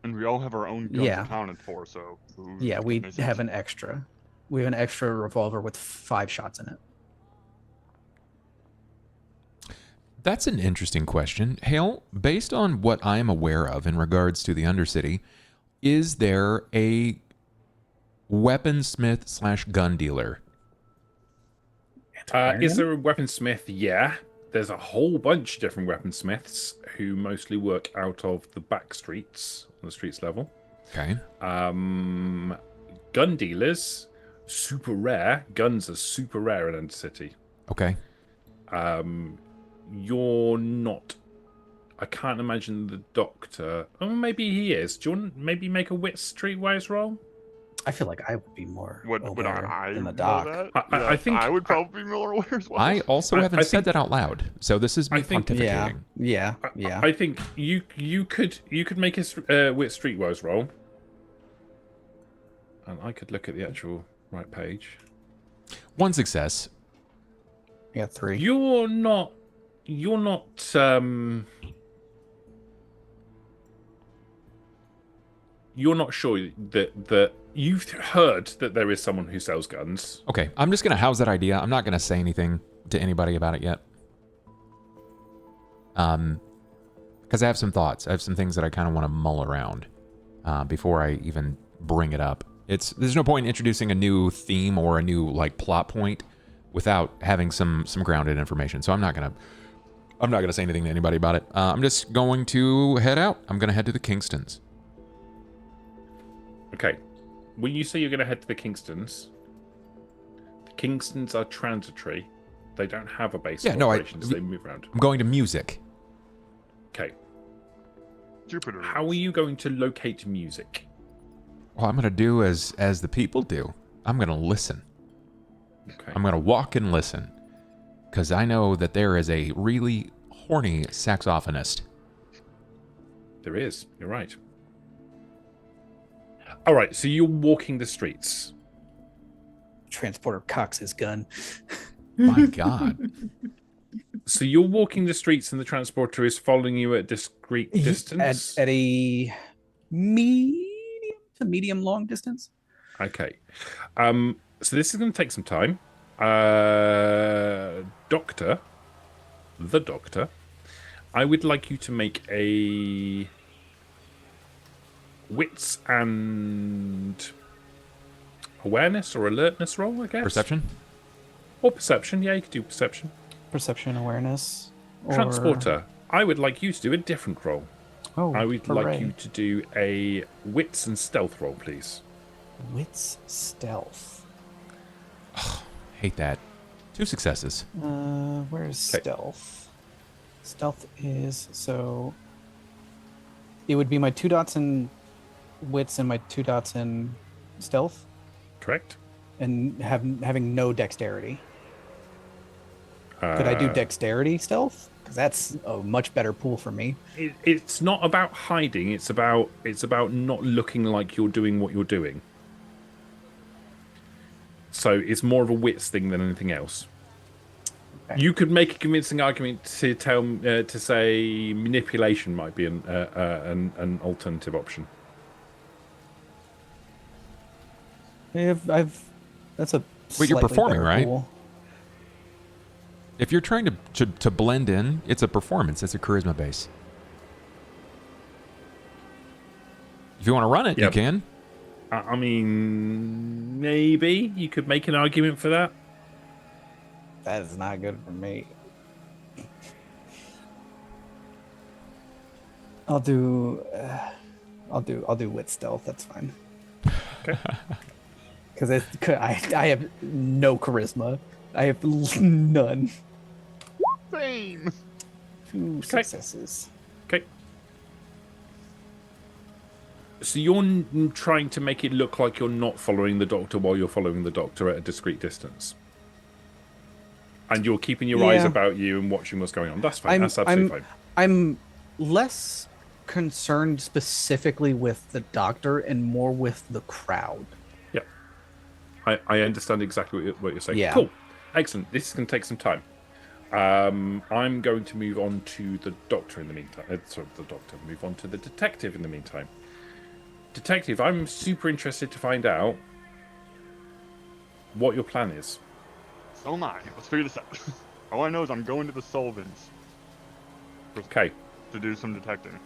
And we all have our own guns Yeah. accounted for, so... Yeah, we makes sense. have an extra. We have an extra revolver with 5 shots in it. That's an interesting question. Hale, based on what I am aware of in regards to the Undercity, is there a weaponsmith / gun dealer? Is there a weaponsmith? Yeah. There's a whole bunch of different weaponsmiths who mostly work out of the back streets, on the streets level. Okay. Gun dealers, super rare. Guns are super rare in Undercity. Okay. You're not. I can't imagine the doctor. Oh, maybe he is. Do you want to maybe make a wit streetwise roll? I feel like I would be more Would aware I than the know doc. that? I think I would probably be more aware as well. I also haven't I said think- that out loud, so this is me I think- pontificating. Yeah. I think you could make a wit streetwise roll, and I could look at the actual right page. One success. I got 3. You're not. You're not. You're not sure that you've heard that there is someone who sells guns. Okay, I'm just gonna house that idea. I'm not gonna say anything to anybody about it yet. Because I have some thoughts. I have some things that I kind of want to mull around before I even bring it up. There's no point in introducing a new theme or a new plot point without having some grounded information. So I'm not gonna say anything to anybody about it. I'm just going to head out. I'm gonna head to the Kingstons. Okay. When you say you're going to head to the Kingstons are transitory. They don't have a base of operations. They move around. I'm going to music. Okay. Jupiter. How are you going to locate music? Well, I'm gonna do as the people do. I'm gonna listen. Okay. I'm gonna walk and listen, because I know that there is a really horny saxophonist. There is. You're right. All right. So you're walking the streets. Transporter cocks his gun. My God. So you're walking the streets, and the transporter is following you at discreet distance. At a medium to medium long distance. Okay. So this is going to take some time. Doctor, I would like you to make a wits and awareness or alertness roll, I guess. Perception? Or perception. Yeah, you could do perception. Perception, awareness. Or... Transporter, I would like you to do a different roll. Oh, I would hooray. like you to do a wits and stealth roll, please. Wits stealth. Hate that. 2 successes. Where's Okay. stealth? Stealth is so. It would be my 2 dots in wits and my 2 dots in stealth, Correct? and having no dexterity. Could I do dexterity stealth? Because that's a much better pool for me. It's not about hiding. It's about not looking like you're doing what you're doing. So it's more of a wits thing than anything else. Okay. You could make a convincing argument to to say manipulation might be an alternative option. That's a. But you're slightly performing, better right? pool. If you're trying to blend in, it's a performance. It's a charisma base. If you want to run it, you Yep. can. I mean, maybe you could make an argument for that. That is not good for me. I'll do wit stealth. That's fine. Okay. Because I have no charisma. I have none. Same. 2 successes. Okay. So you're trying to make it look like you're not following the doctor while you're following the doctor at a discreet distance. And you're keeping your eyes Yeah. about you and watching what's going on. That's fine. That's absolutely fine. I'm less concerned specifically with the doctor and more with the crowd. Yeah. I understand exactly what you're saying. Yeah. Cool. Excellent. This is going to take some time. I'm going to move on to the doctor in the meantime. Move on to the detective in the meantime. Detective, I'm super interested to find out what your plan is. So am I. Let's figure this out. All I know is I'm going to the Sullivans Okay. to do some detecting.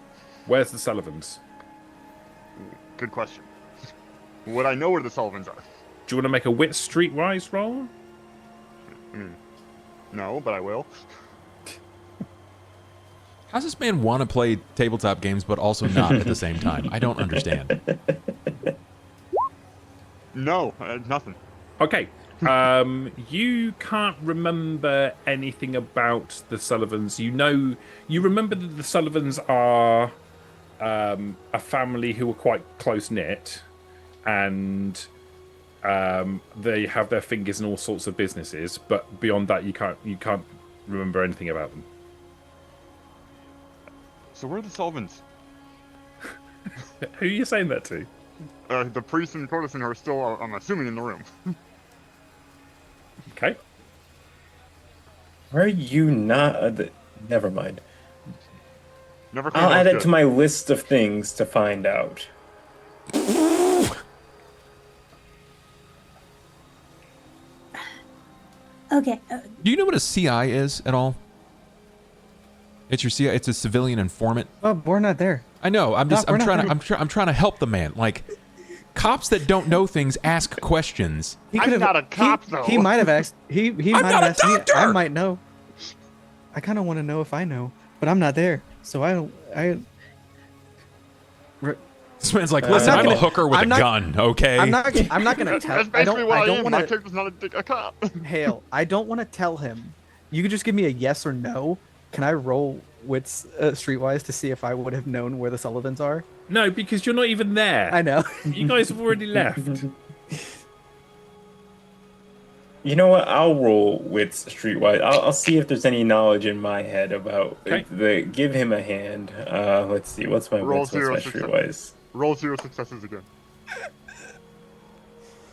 Where's the Sullivans? Good question. Would I know where the Sullivans are? Do you want to make a wit streetwise roll? I mean, no, but I will. How's this man want to play tabletop games but also not at the same time? I don't understand. No, nothing. Okay. You can't remember anything about the Sullivans. You remember that the Sullivans are a family who are quite close knit, and they have their fingers in all sorts of businesses. But beyond that, you can't remember anything about them. So where are the Sullivans? Who are you saying that to? The priest and courtesan are still, I'm assuming, in the room. Okay. Are you not? Never mind. Never I'll add it good. to my list of things to find out. Okay. Do you know what a CI is at all? It's your CI. It's a civilian informant. Oh, we're not there. I know. I'm we're not I'm trying to help the man. Like, cops that don't know things ask questions. He I'm could've- not a cop, he, though. He might have asked. He might not have a asked me. doctor! I might know. I kind of want to know if I know, but I'm not there, so I don't. This man's like, listen, I'm a hooker with a gun. Okay. I'm not gonna tell. That's I basically don't. what I I don't am. want My to. character's not a cop. Hale, I don't want to tell him. You could just give me a yes or no. Can I roll wits streetwise to see if I would have known where the Sullivans are? No, because you're not even there. I know. You guys have already left. You know what? I'll roll with Streetwise. I'll see if there's any knowledge in my head about Okay. Give him a hand. Let's see. What's my Roll wits? What's 0 my success. Streetwise? Roll 0 successes again.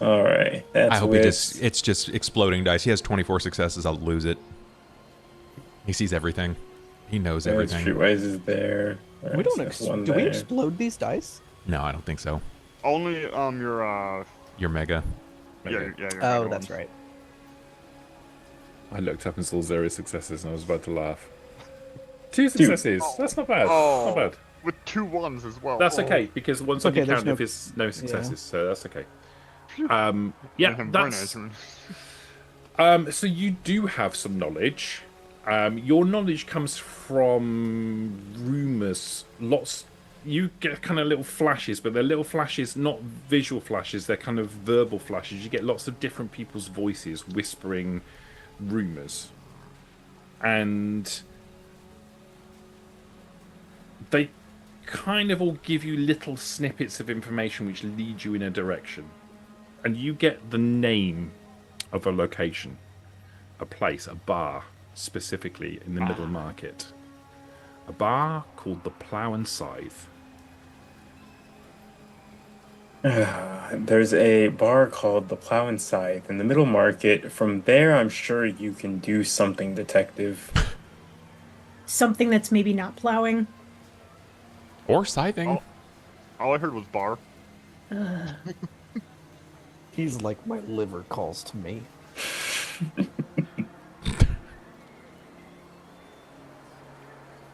All right. That's I hope wits. it's just exploding dice. He has 24 successes. I'll lose it. He sees everything. He knows everything. Streetwise is there. All We right, don't. so one Do we there. explode these dice? No, I don't think so. Only You're mega. Okay. your Oh, mega that's ones. right. I looked up and saw 0 successes and I was about to laugh. 2 successes. That's not bad. Oh. Not bad. With 2 1s as well. That's okay because one's on Okay, your there's count no- if it's no successes, so that's okay. Phew. Yeah, Let him burn that's. it. So you do have some knowledge. Your knowledge comes from rumors. Lots. You get kind of little flashes, but they're little flashes, not visual flashes. They're kind of verbal flashes. You get lots of different people's voices whispering rumors, and they kind of all give you little snippets of information which lead you in a direction, and you get the name of a location, a place, a bar, specifically in the Middle Market. A bar called the Plough and Scythe. There's a bar called the Plow and Scythe in the Middle Market. From there, I'm sure you can do something, detective. Something that's maybe not plowing. Or scything. All I heard was bar. Ugh. He's like my liver calls to me.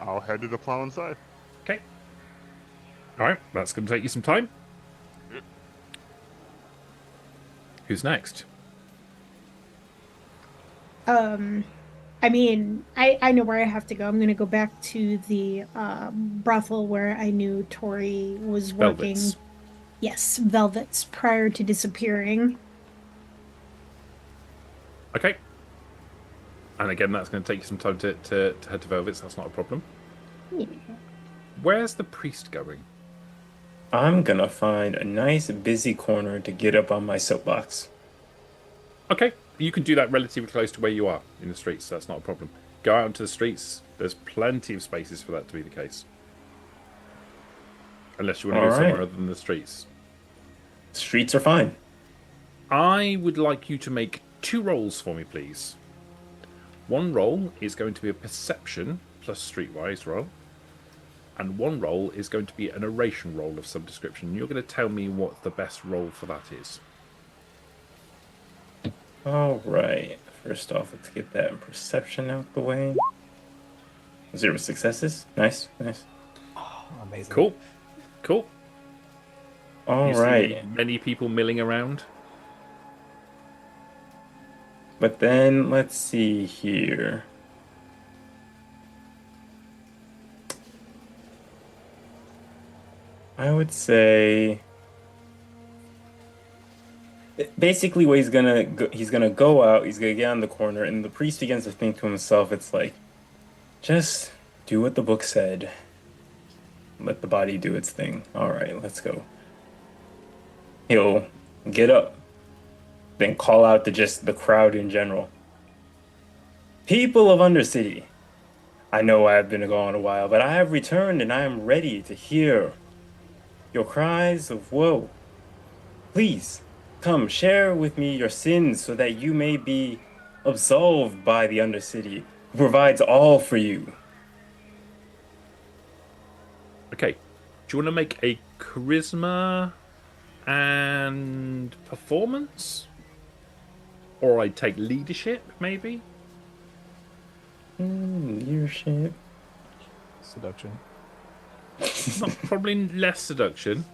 I'll head to the plow inside. Okay. All right, that's going to take you some time. Yep. Who's next? I mean, I know where I have to go. I'm going to go back to the brothel where I knew Tori was working. Velvets. Yes, Velvets prior to disappearing. Okay. And again, that's going to take you some time to head to Velvets. That's not a problem. Yeah. Where's the priest going? I'm gonna find a nice busy corner to get up on my soapbox. Okay, you can do that relatively close to where you are in the streets. So that's not a problem. Go out into the streets. There's plenty of spaces for that to be the case. Unless you want to go All right. somewhere other than the streets. Streets are fine. I would like you to make 2 rolls for me, please. One roll is going to be a perception plus streetwise roll. And one roll is going to be an oration roll of some description. You're going to tell me what the best roll for that is. All right. First off, let's get that perception out the way. 0 successes. Nice, nice. Oh, amazing. Cool. Cool. All You see right. many people milling around. But then let's see here. I would say basically what he's gonna go out, he's gonna get on the corner, and the priest begins to think to himself, it's like, just do what the book said. Let the body do its thing. All right, let's go. He'll get up, then call out to just the crowd in general. People of Undercity, I know I have been gone a while, but I have returned and I am ready to hear your cries of woe. Please, come share with me your sins so that you may be absolved by the Undercity, who provides all for you. Okay. Do you want to make a charisma and performance? Or I'd take leadership, maybe? Leadership. Seduction. Not probably less seduction.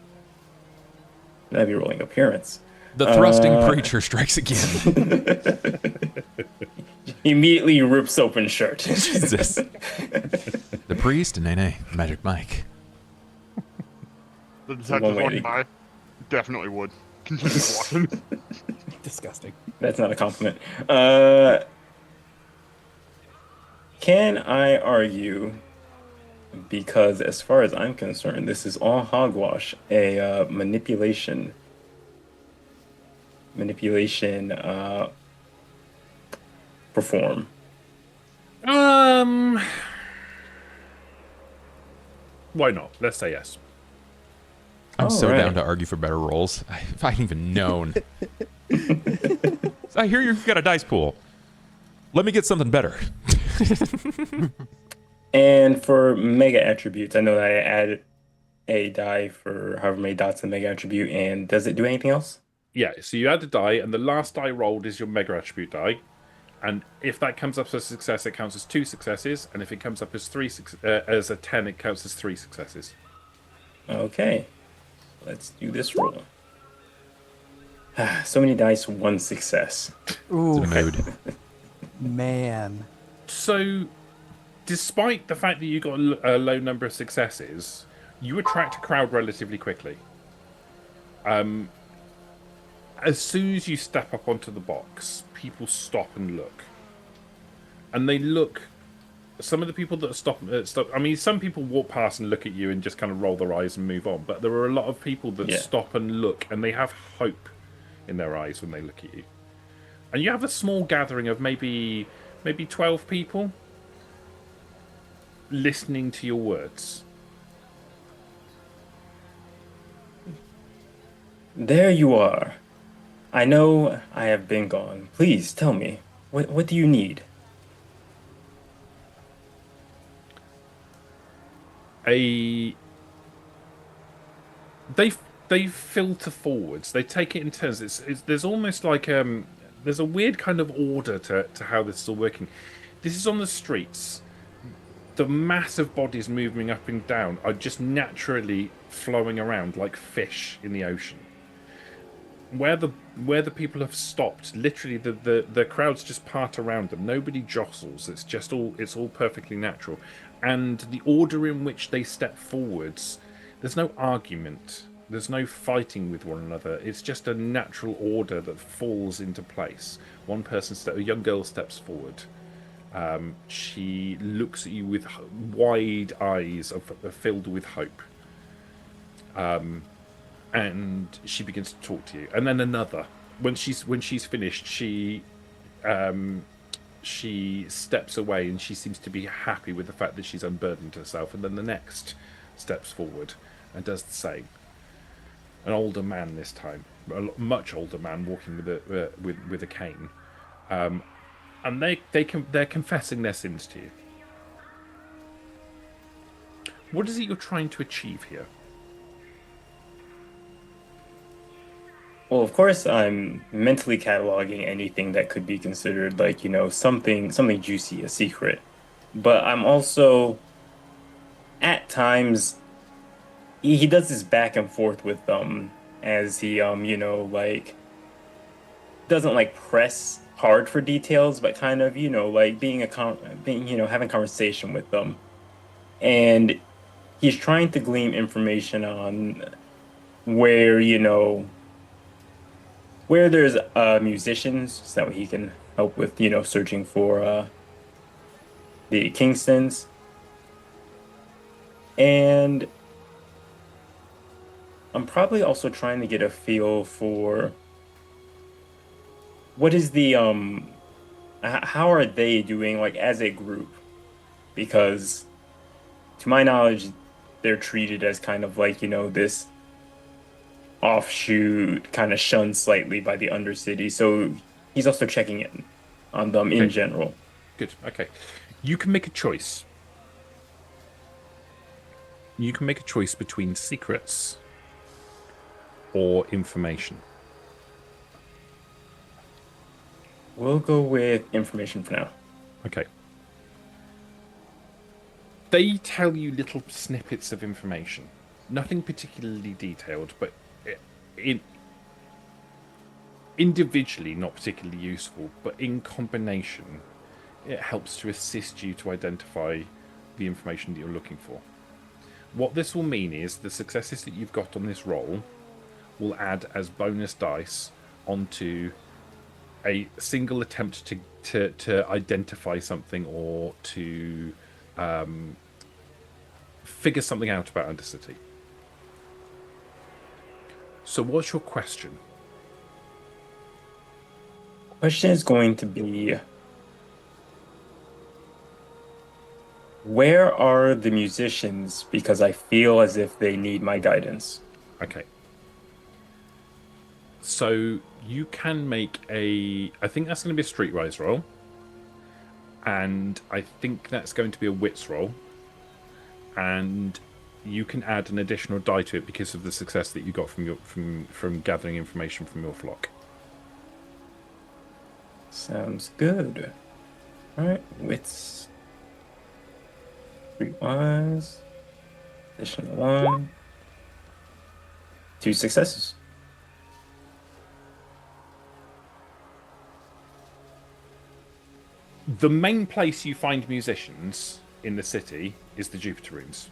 That'd be rolling appearance. The thrusting preacher strikes again. Immediately rips open shirt. Jesus. The priest and Nene, Magic Mike. The one detective's way walking to- by. Definitely would. Continue walking. Disgusting. That's not a compliment. Can I argue, because as far as I'm concerned, this is all hogwash, a manipulation perform. Why not? Let's say yes. I'm so Alright. down to argue for better rolls. If I hadn't even known. I hear you've got a dice pool. Let me get something better. And for mega attributes, I know that I added a die for however many dots in mega attribute, and does it do anything else? Yeah, so you add a die, and the last die rolled is your mega attribute die. And if that comes up as a success, it counts as 2 successes. And if it comes up as as a 10, it counts as 3 successes. Okay, let's do this roll. So many dice, 1 success. Ooh, It's a mood. man. So, despite the fact that you got a low number of successes, you attract a crowd relatively quickly. As soon as you step up onto the box, people stop and look. And they look. Some of the people that stop. I mean, some people walk past and look at you and just kind of roll their eyes and move on. But there are a lot of people that Yeah. stop and look, and they have hope in their eyes when they look at you. And you have a small gathering of maybe 12 people listening to your words. There you are. I know I have been gone. Please tell me, what do you need? A they they filter forwards. They take it in turns. There's almost like there's a weird kind of order to how this is all working. This is on the streets. The massive bodies moving up and down are just naturally flowing around like fish in the ocean. Where the people have stopped, literally the crowds just part around them. Nobody jostles. It's all perfectly natural. And the order in which they step forwards, there's no argument. There's no fighting with one another. It's just a natural order that falls into place. A young girl steps forward. She looks at you with wide eyes filled with hope. And she begins to talk to you. And then another. When she's finished, she steps away and she seems to be happy with the fact that she's unburdened herself. And then the next steps forward and does the same. An older man this time, much older man, walking with a cane. And they're confessing their sins to you. What is it you're trying to achieve here? Well, of course, I'm mentally cataloging anything that could be considered like, something juicy, a secret. But I'm also, at times, he does this back and forth with them as he, like, doesn't like press hard for details, but kind of, like having conversation with them. And he's trying to glean information on where, where there's musicians, so that he can help with, searching for the Kingstons. And I'm probably also trying to get a feel for what is the how are they doing like as a group? Because to my knowledge, they're treated as kind of like, this offshoot, kind of shunned slightly by the Undercity. So he's also checking in on them in general. Good. Okay. You can make a choice. You can make a choice between secrets or information. We'll go with information for now. Okay. They tell you little snippets of information. Nothing particularly detailed, but individually not particularly useful, but in combination, it helps to assist you to identify the information that you're looking for. What this will mean is the successes that you've got on this roll will add as bonus dice onto a single attempt to identify something or to figure something out about Undercity. So what's your question? Question is going to be, where are the musicians? Because I feel as if they need my guidance. Okay. So you can make I think that's going to be a streetwise roll. And I think that's going to be a wits roll. And you can add an additional die to it because of the success that you got from gathering information from your flock. Sounds good. All right, wits. Streetwise. Additional 1. 2 successes. The main place you find musicians in the city is the Jupiter Rooms.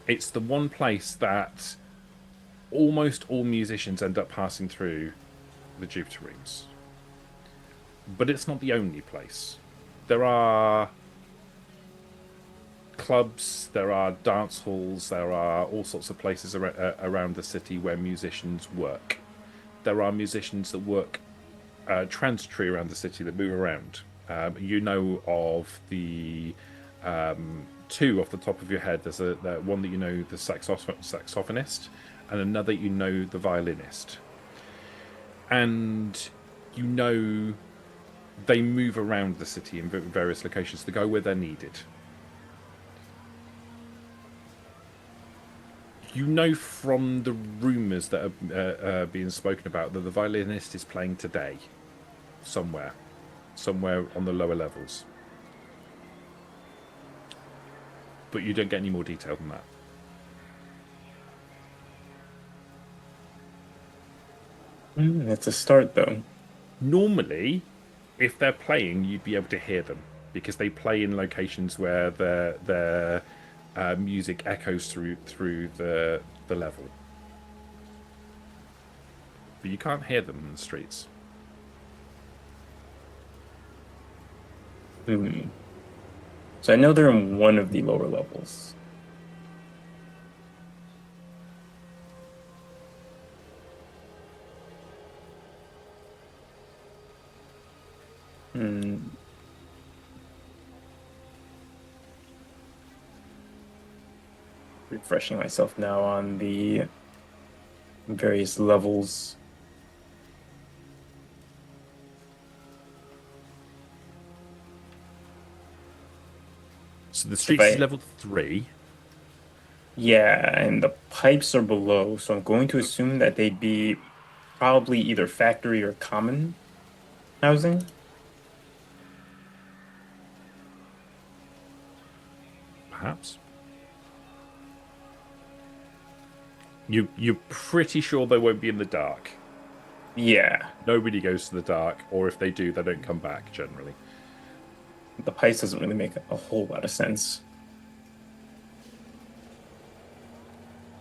It's the one place that almost all musicians end up passing through the Jupiter Rooms. But it's not the only place. There are clubs, there are dance halls, there are all sorts of places around the city where musicians work. There are musicians that work transitory around the city that move around. You know of the 2 off the top of your head. There's the one that you know, the saxophonist, and another you know the violinist. And you know they move around the city in various locations to go where they're needed. You know from the rumours that are being spoken about that the violinist is playing today, somewhere on the lower levels. But you don't get any more detail than that. It's a start, though. Normally, if they're playing, you'd be able to hear them because they play in locations where their music echoes through the level. But you can't hear them in the streets. So I know they're in one of the lower levels. Refreshing myself now on the various levels. So the streets is level 3. Yeah, and the pipes are below, so I'm going to assume that they'd be probably either factory or common housing. Perhaps. You're pretty sure they won't be in the dark. Yeah. Nobody goes to the dark, or if they do, they don't come back generally. The pipes doesn't really make a whole lot of sense.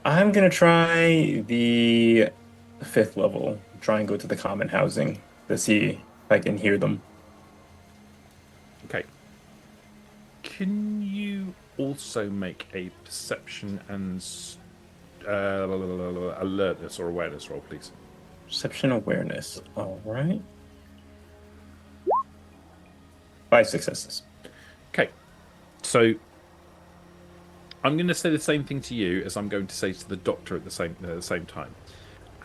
I'm gonna try the 5th level. Try and go to the common housing to see if I can hear them. Okay. Can you also make a perception and alertness or awareness roll, please? Perception awareness. All right. 5 successes. Okay. So I'm going to say the same thing to you as I'm going to say to the doctor at the same time.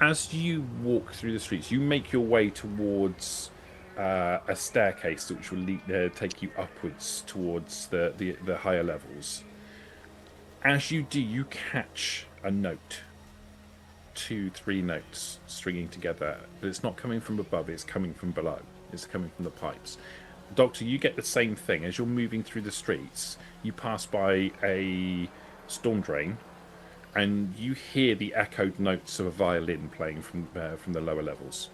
As you walk through the streets, you make your way towards a staircase which will take you upwards towards the higher levels. As you do, you catch a note. 2, 3 notes stringing together, but it's not coming from above, it's coming from below. It's coming from the pipes. Doctor, you get the same thing. As you're moving through the streets, you pass by a storm drain, and you hear the echoed notes of a violin playing from the lower levels,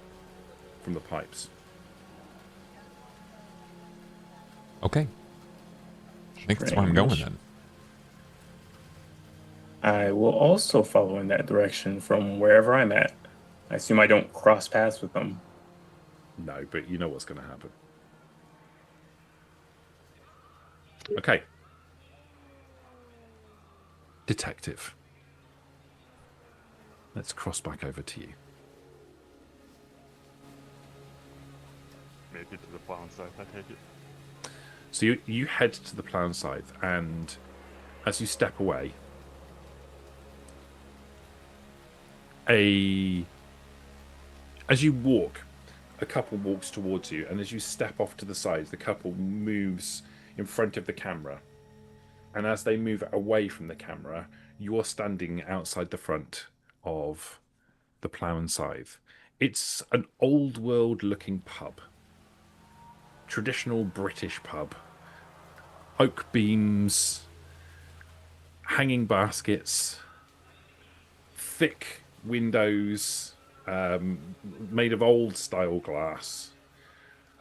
from the pipes. Okay. I think that's where I'm going then. I will also follow in that direction from wherever I'm at. I assume I don't cross paths with them. No, but you know what's going to happen. Okay. Detective. Let's cross back over to you. Make it to the plow side, I take it. So you head to the plow side, and as you step away, as you walk, a couple walks towards you, and as you step off to the side, the couple moves in front of the camera. And as they move away from the camera, you're standing outside the front of the Plough and Scythe. It's an old world looking pub. Traditional British pub. Oak beams, hanging baskets, thick windows, made of old style glass.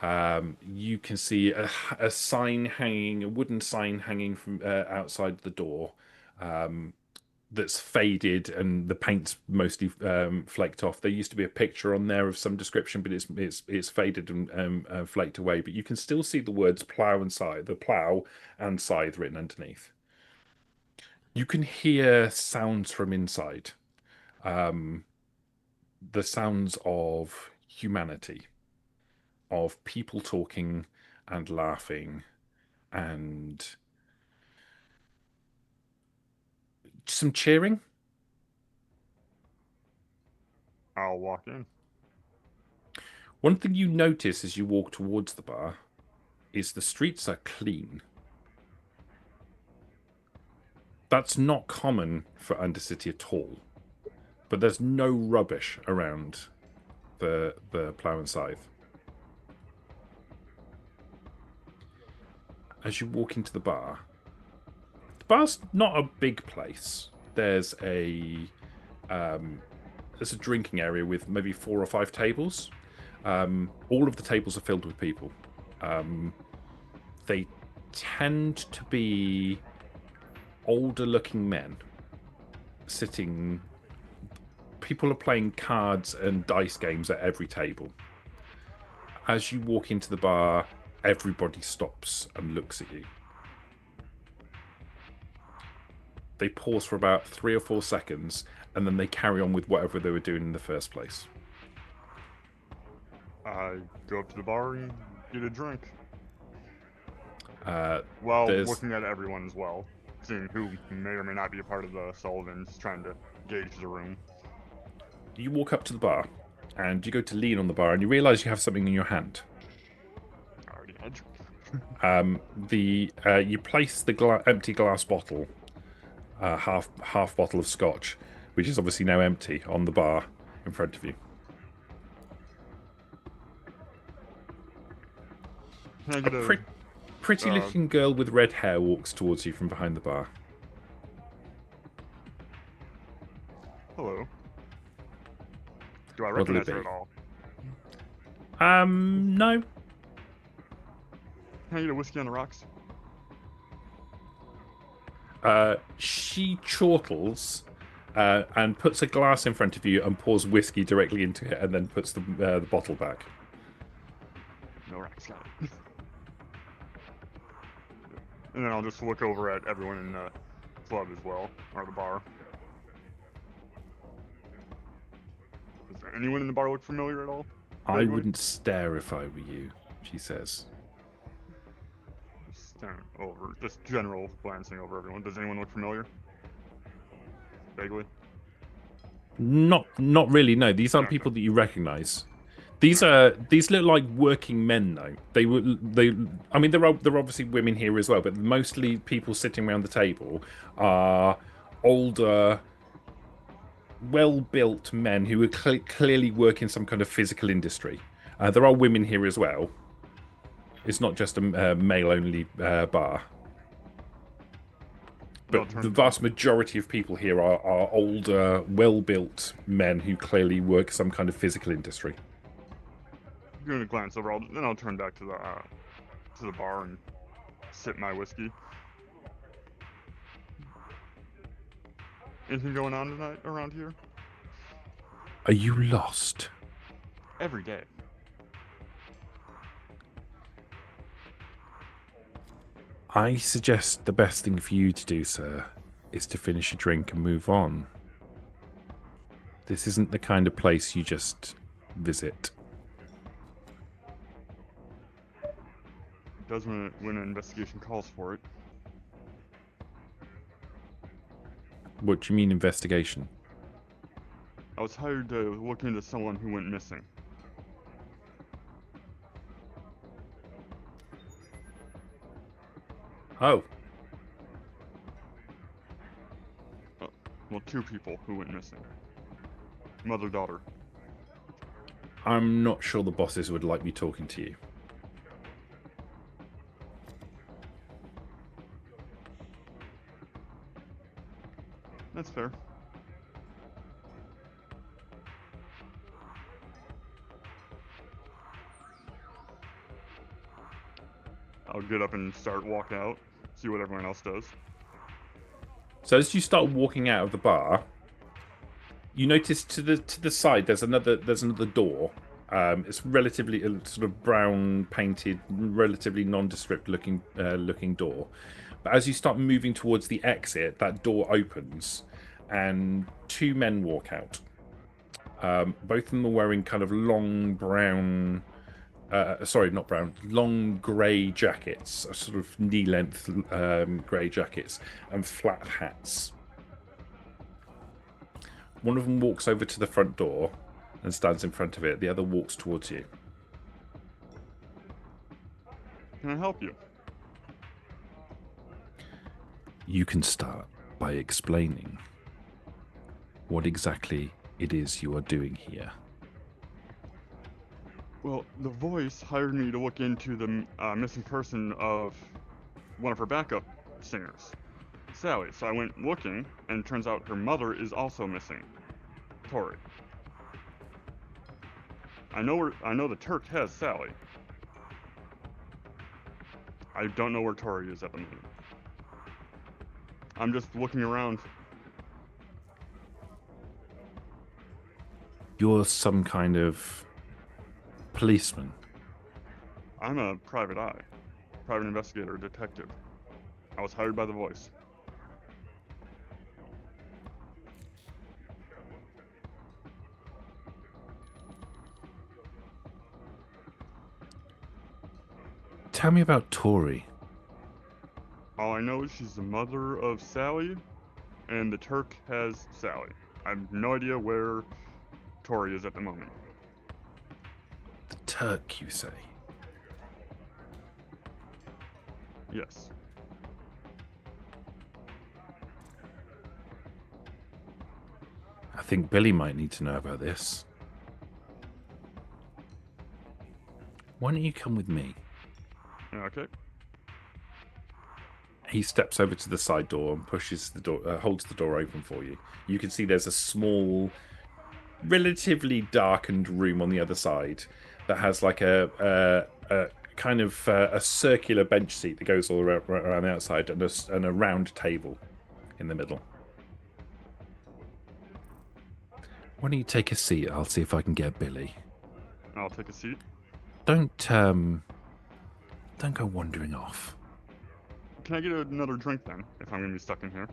You can see a sign hanging, a wooden sign hanging from outside the door, that's faded and the paint's mostly flaked off. There used to be a picture on there of some description, but it's faded and flaked away. But you can still see the words plough and scythe, the plough and scythe written underneath. You can hear sounds from inside. The sounds of humanity, of people talking and laughing and some cheering. I'll walk in. One thing you notice as you walk towards the bar is the streets are clean. That's not common for Undercity at all. But there's no rubbish around the plough and scythe. As you walk into the bar's not a big place. There's a drinking area with maybe 4 or 5 tables. All of the tables are filled with people. They tend to be older-looking men sitting. People are playing cards and dice games at every table. As you walk into the bar, everybody stops and looks at you. They pause for about 3 or 4 seconds, and then they carry on with whatever they were doing in the first place. I go up to the bar and get a drink. While looking at everyone as well, seeing who may or may not be a part of the Sullivans, trying to gauge the room. You walk up to the bar, and you go to lean on the bar, and you realise you have something in your hand. I already had drink. You place the empty glass bottle, half bottle of scotch, which is obviously now empty, on the bar in front of you. Can I get A pretty looking girl with red hair walks towards you from behind the bar. Hello. Do I What'll it recognize her be? at all? No. Can I get a whiskey on the rocks? She chortles and puts a glass in front of you and pours whiskey directly into it, and then puts the bottle back. No rocks, got it. And then I'll just look over at everyone in the club as well, or the bar. Does anyone in the bar look familiar at all? I Vaguely? wouldn't stare if I were you, she says. Just staring over, just general glancing over everyone. Does anyone look familiar? Vaguely. Not really. No, these aren't Okay. people that you recognise. These look like working men though. I mean, there are obviously women here as well, but mostly people sitting around the table are older, well-built men who are clearly work in some kind of physical industry. There are women here as well. It's not just a male-only bar. But the vast majority of people here are older, well-built men who clearly work some kind of physical industry. I'm gonna glance over, then I'll turn back to the bar and sip my whiskey. Anything going on tonight around here? Are you lost? Every day. I suggest the best thing for you to do, sir, is to finish your drink and move on. This isn't the kind of place you just visit. It does when an investigation calls for it. What do you mean investigation? I was hired to look into someone who went missing. Oh. Well, 2 people who went missing. Mother-daughter. I'm not sure the bosses would like me talking to you. That's fair. I'll get up and start walking out, see what everyone else does. So as you start walking out of the bar, you notice to the side there's another door. It's relatively sort of brown painted, relatively nondescript looking door. But as you start moving towards the exit, that door opens, and 2 men walk out. Both of them are wearing kind of long brown. Long grey jackets, sort of knee-length grey jackets, and flat hats. One of them walks over to the front door, and stands in front of it. The other walks towards you. Can I help you? You can start by explaining what exactly it is you are doing here. Well, the voice hired me to look into the missing person of one of her backup singers, Sally. So I went looking, and it turns out her mother is also missing, Tori. I know the Turk has Sally. I don't know where Tori is at the moment. I'm just looking around. You're some kind of policeman. I'm a private eye, private investigator, detective. I was hired by the voice. Tell me about Tori. All I know is she's the mother of Sally, and the Turk has Sally. I have no idea where Tori is at the moment. The Turk, you say? Yes. I think Billy might need to know about this. Why don't you come with me? Okay. He steps over to the side door and pushes the door, holds the door open for you. You can see there's a small, relatively darkened room on the other side that has like a kind of a circular bench seat that goes all around the outside and a round table in the middle. Why don't you take a seat? I'll see if I can get Billy. I'll take a seat. Don't go wandering off. Can I get another drink then, if I'm gonna be stuck in here?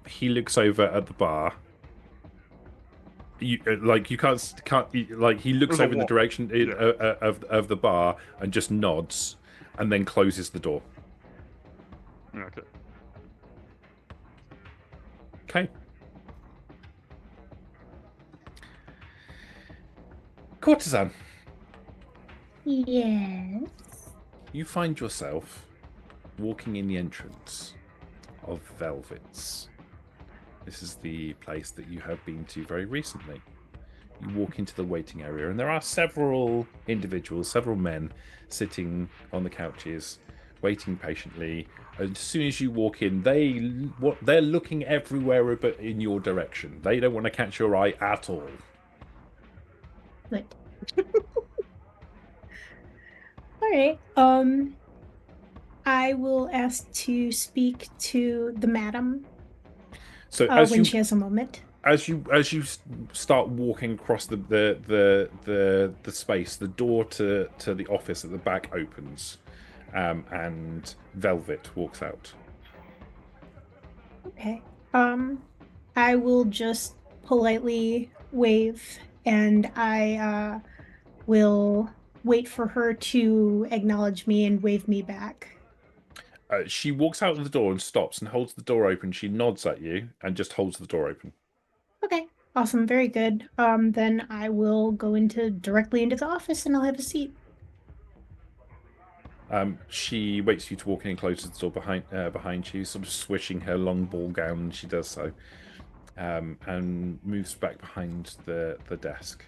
He looks over at the bar. You can't he looks There's a over the wall. direction of the bar and just nods, and then closes the door. Okay. Okay. Courtesan, Yes. you find yourself walking in the entrance of Velvet's. This is the place that you have been to very recently. You walk into the waiting area, and there are several individuals, several men, sitting on the couches, waiting patiently. As soon as you walk in, they're looking everywhere but in your direction. They don't want to catch your eye at all. Good. All right. I will ask to speak to the madam So when she has a moment. as you start walking across the space, the door to the office at the back opens, and Velvet walks out. Okay. I will just politely wave, and I will wait for her to acknowledge me and wave me back. She walks out of the door and stops and holds the door open. She nods at you and just holds the door open. Okay. Awesome. Very good. Then I will go directly into the office, and I'll have a seat. She waits for you to walk in and closes the door behind you, sort of swishing her long ball gown. She does so, and moves back behind the desk.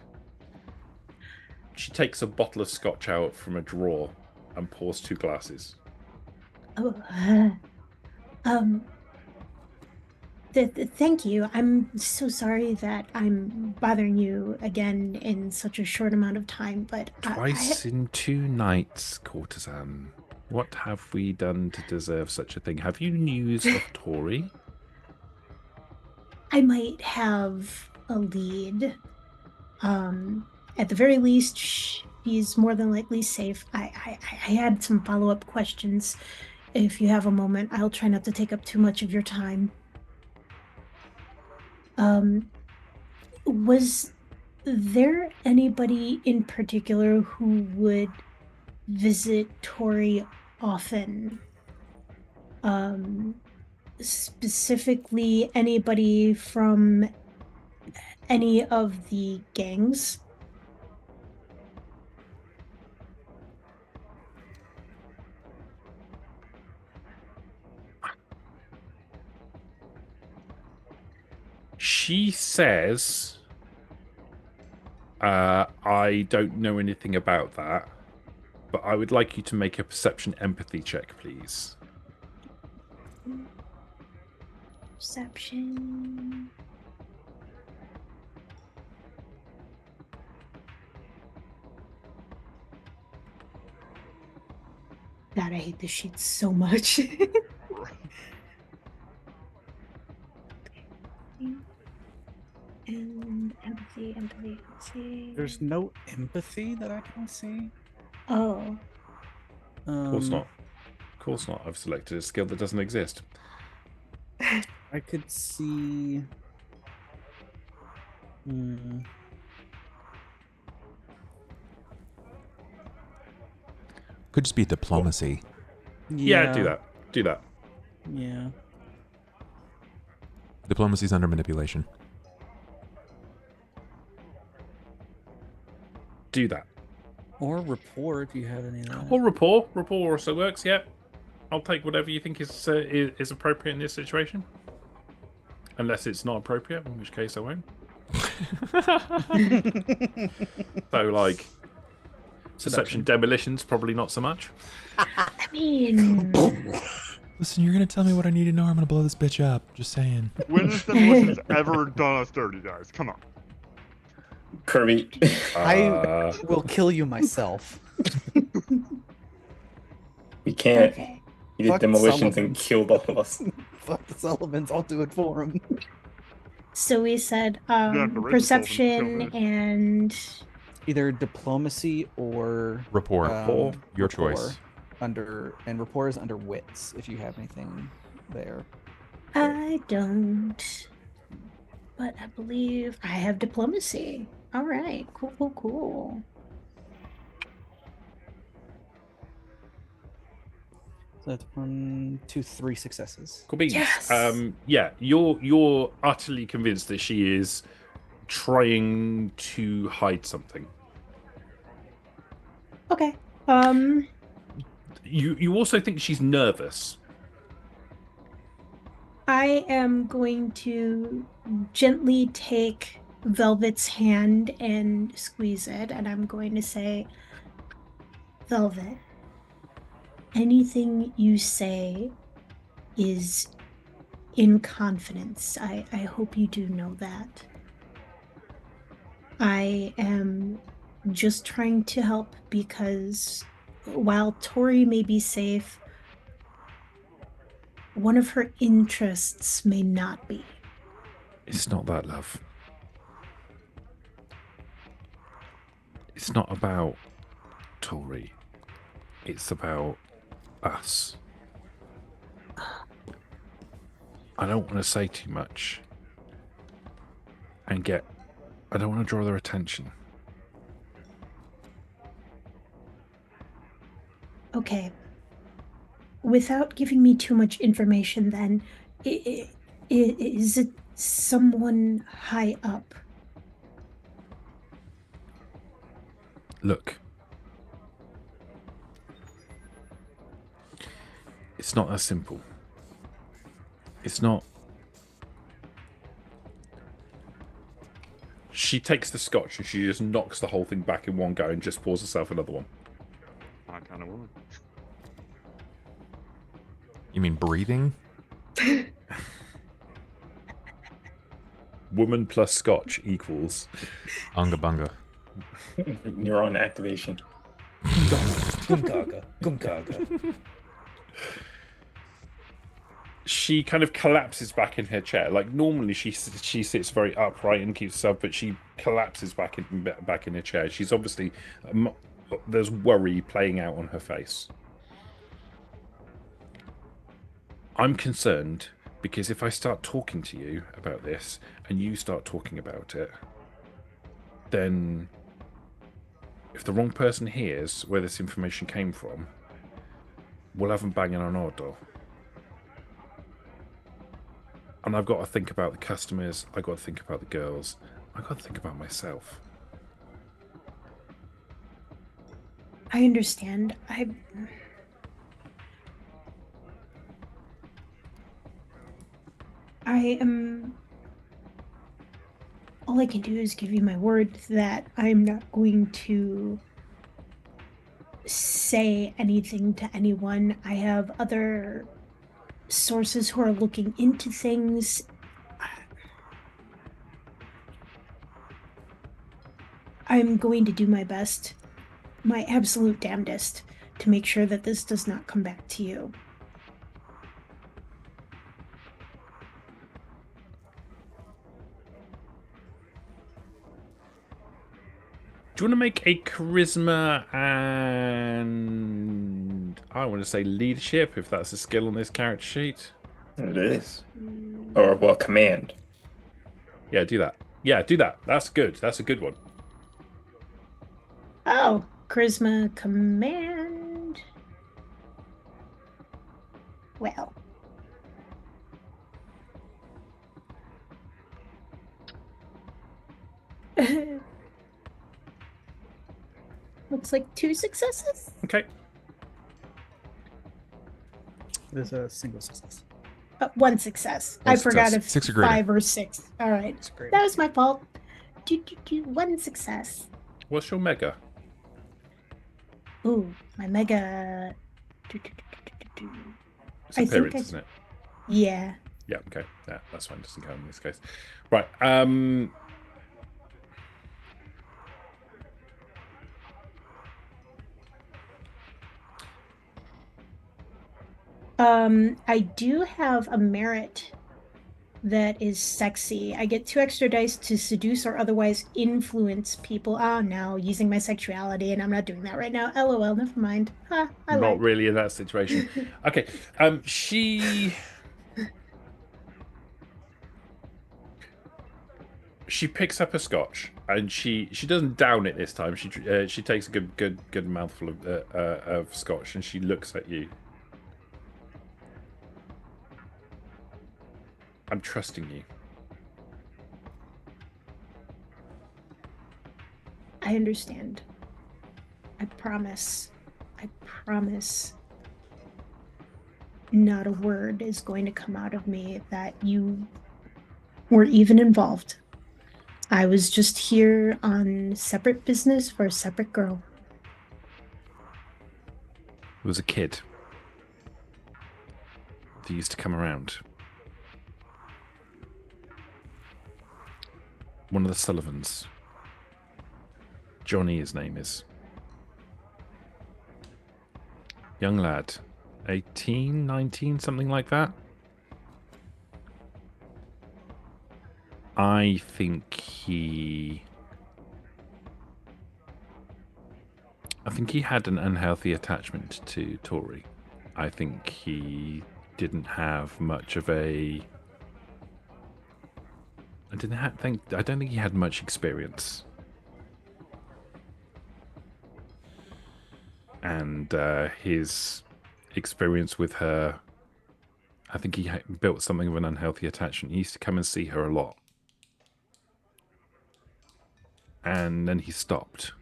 She takes a bottle of scotch out from a drawer and pours 2 glasses. Oh, thank you. I'm so sorry that I'm bothering you again in such a short amount of time, but Twice in 2 nights, courtesan. What have we done to deserve such a thing? Have you news of Tori? I might have a lead. At the very least, she's more than likely safe. I had some follow-up questions. If you have a moment, I'll try not to take up too much of your time. Was there anybody in particular who would visit Tori often? Specifically anybody from any of the gangs? She says, I don't know anything about that, but I would like you to make a perception empathy check, please. Perception. God, I hate this sheet so much. And empathy. There's no empathy that I can see. Oh, Of course not. Of course not. I've selected a skill that doesn't exist. I could see. Could just be diplomacy. Yeah, do that. Do that. Yeah. Diplomacy's under manipulation. Do that. Or rapport if you have any of that. Or rapport. Rapport also works, yeah. I'll take whatever you think is appropriate in this situation. Unless it's not appropriate, in which case I won't. So, like, Perception demolitions, probably not so much. I mean, Listen, you're gonna tell me what I need to know. I'm gonna blow this bitch up. Just saying. When has demolitions ever done us dirty, guys? Come on. Kirby. I will kill you myself. We can't. okay. He did Fuck demolitions Sullivan. and killed all of us. Fuck the Sullivans, I'll do it for him. So we said have to raise the perception Sullivan. and Either diplomacy or Rapport. Your rapport choice. and rapport is under wits if you have anything there. I don't. But I believe I have diplomacy. All right. Cool. So that's 1, 2, 3 successes. Cool beans. Yes. Yeah, you're utterly convinced that she is trying to hide something. Okay. You also think she's nervous. I am going to gently take Velvet's hand and squeeze it, and I'm going to say, Velvet, anything you say is in confidence. I hope you do know that. I am just trying to help because while Tori may be safe, one of her interests may not be. It's not that, love. It's not about Tori. It's about us. I don't want to say too much and I don't want to draw their attention. Okay. Without giving me too much information, then, is it someone high up? Look. It's not that simple. It's not. She takes the scotch and she just knocks the whole thing back in one go and just pours herself another one. I kind of woman. You mean breathing? Woman plus scotch equals. Unga bunga. Neuron activation. Gumgaga. She kind of collapses back in her chair. Like normally she sits very upright and keeps herself, but she collapses back in her chair. She's obviously there's worry playing out on her face. I'm concerned because if I start talking to you about this and you start talking about it, then if the wrong person hears where this information came from, we'll have them banging on our door. And I've got to think about the customers. I've got to think about the girls. I've got to think about myself. I understand. I am. All I can do is give you my word that I'm not going to say anything to anyone. I have other sources who are looking into things. I'm going to do my best, my absolute damnedest, to make sure that this does not come back to you. Do you want to make a charisma and I want to say leadership, if that's a skill on this character sheet? It is. Or, well, command. Yeah, do that. Yeah, do that. That's good. That's a good one. Oh, charisma command. Well. Looks like 2 successes. Okay. There's a single success. 1 success. One I forgot success. if 6 or greater. 5 or 6. All right. That's great. That was my fault. 1 success. What's your mega? Ooh, my mega. It's I appearance, think isn't it? Yeah. Yeah, okay. Yeah, that's fine. Doesn't count in this case. Right. I do have a merit that is sexy. I get 2 extra dice to seduce or otherwise influence people. Oh no, using my sexuality, and I'm not doing that right now. LOL, never mind. I Not lied. really in that situation. Okay. She picks up a scotch and she doesn't down it this time. She takes a good mouthful of scotch and she looks at you. I'm trusting you. I understand. I promise. Not a word is going to come out of me that you were even involved. I was just here on separate business for a separate girl. There was a kid that used to come around. One of the Sullivans. Johnny, his name is. Young lad. 18, 19, something like that. I think he had an unhealthy attachment to Tori. I think he didn't have much of a... I don't think he had much experience. And his experience with her, I think he built something of an unhealthy attachment. He used to come and see her a lot. And then he stopped.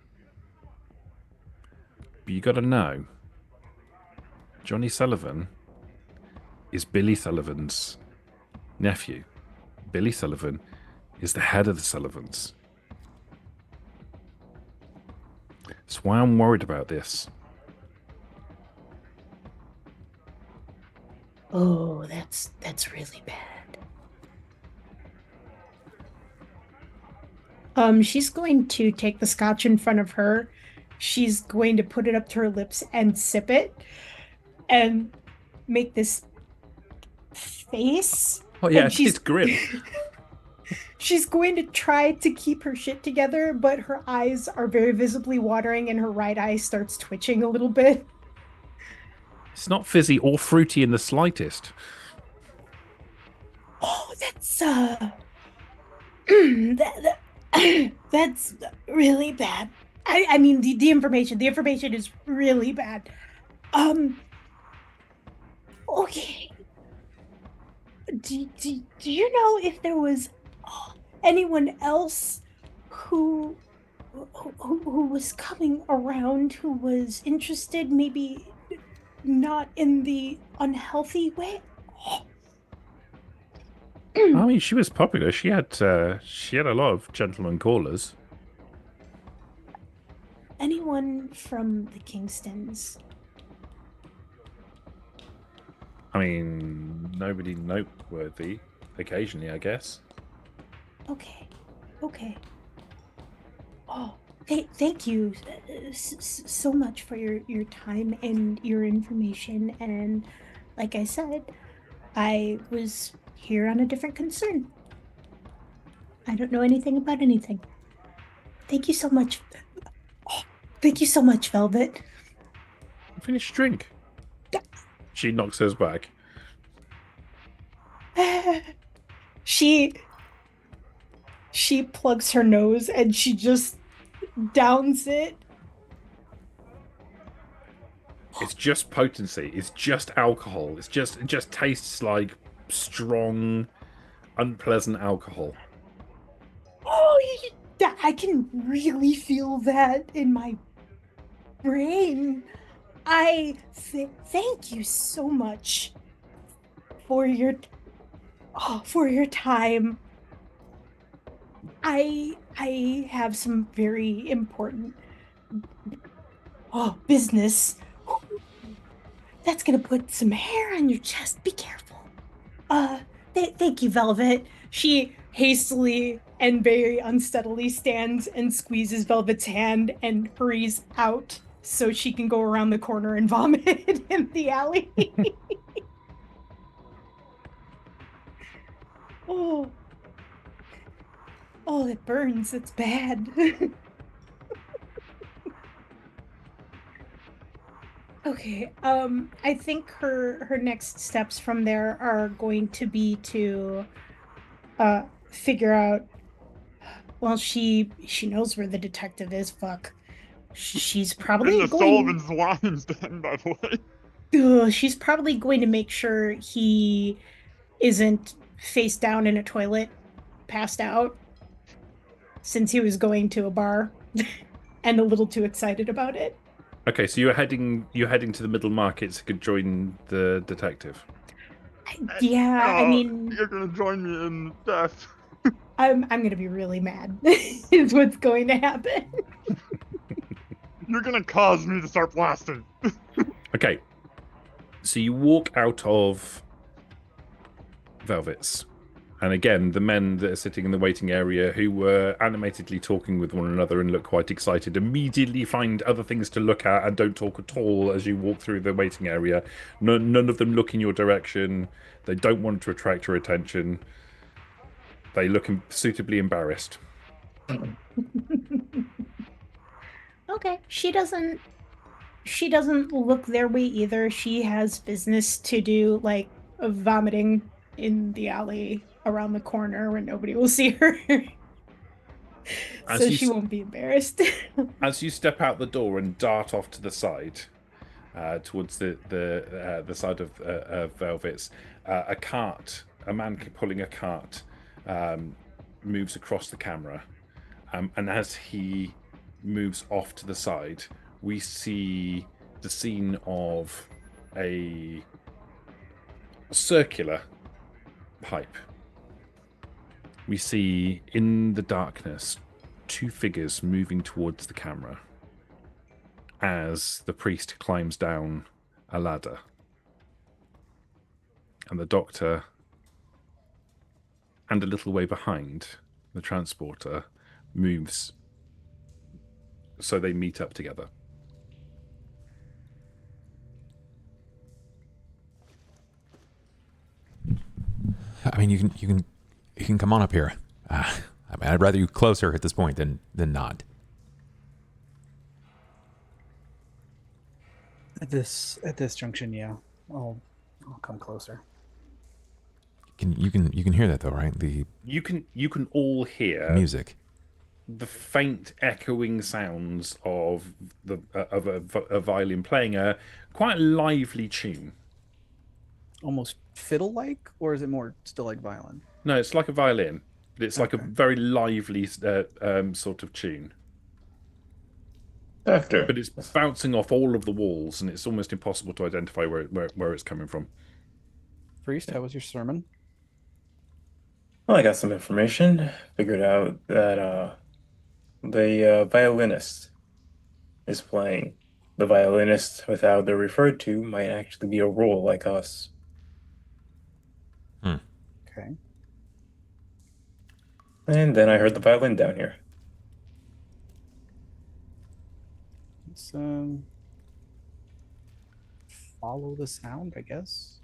But you gotta know, Johnny Sullivan is Billy Sullivan's nephew. Billy Sullivan is the head of the Sullivans. That's why I'm worried about this. Oh, that's really bad. She's going to take the scotch in front of her. She's going to put it up to her lips and sip it and make this face. Oh yeah, And it's grim. She's going to try to keep her shit together, but her eyes are very visibly watering and her right eye starts twitching a little bit. It's not fizzy or fruity in the slightest. Oh, that's that's really bad. I mean the information is really bad. Okay. Do you know if there was anyone else who who was coming around who was interested, maybe not in the unhealthy way? I mean, she was popular. She had a lot of gentlemen callers. Anyone from the Kingstons? I mean, nobody noteworthy. Occasionally, I guess. Okay. Oh, thank you so much for your time and your information. And like I said, I was here on a different concern. I don't know anything about anything. Thank you so much. Oh, thank you so much, Velvet. Finish your drink. She knocks hers back. She plugs her nose and she just downs it. It's just potency. It's just alcohol. It just tastes like strong, unpleasant alcohol. Oh, I can really feel that in my brain. Thank you so much for your time. I have some very important business. That's gonna put some hair on your chest. Be careful. Thank you, Velvet. She hastily and very unsteadily stands and squeezes Velvet's hand and hurries out so she can go around the corner and vomit in the alley. Oh, it burns. It's bad. Okay. I think her next steps from there are going to be to figure out. Well, she knows where the detective is. Fuck. She's In probably the going. Sullivan's lines, then, by the way. She's probably going to make sure he isn't face down in a toilet, passed out, since he was going to a bar and a little too excited about it. Okay, so you're heading to the middle market to join the detective. Yeah, I mean, You're gonna join me in death. I'm gonna be really mad. Is what's going to happen. You're gonna cause me to start blasting. Okay, so you walk out of Velvet's. And again, the men that are sitting in the waiting area who were animatedly talking with one another and look quite excited immediately find other things to look at and don't talk at all as you walk through the waiting area. None of them look in your direction. They don't want to attract your attention. They look suitably embarrassed. Okay, she doesn't look their way either. She has business to do, like vomiting in the alley around the corner where nobody will see her. So she won't be embarrassed. As you step out the door and dart off to the side, towards the side of Velvet's, a man pulling a cart, moves across the camera, and as he moves off to the side, we see the scene of a circular pipe. We see in the darkness two figures moving towards the camera as the priest climbs down a ladder. And the doctor, and a little way behind, the transporter moves so they meet up together. I mean, you can come on up here. I mean, I'd rather you closer at this point than not. At this junction, yeah, I'll come closer. You can hear that though, right? The You can all hear music, the faint echoing sounds of a violin playing a quite lively tune. almost fiddle-like, or is it more still like violin? No, it's like a violin, but it's like a Okay. very lively sort of tune. Doctor. But it's bouncing off all of the walls, and it's almost impossible to identify where it's coming from. Priest, how was your sermon? Well, I got some information. Figured out that the violinist is playing. The violinist, without they're referred to, might actually be a role like us. Okay. And then I heard the violin down here. Let's follow the sound, I guess.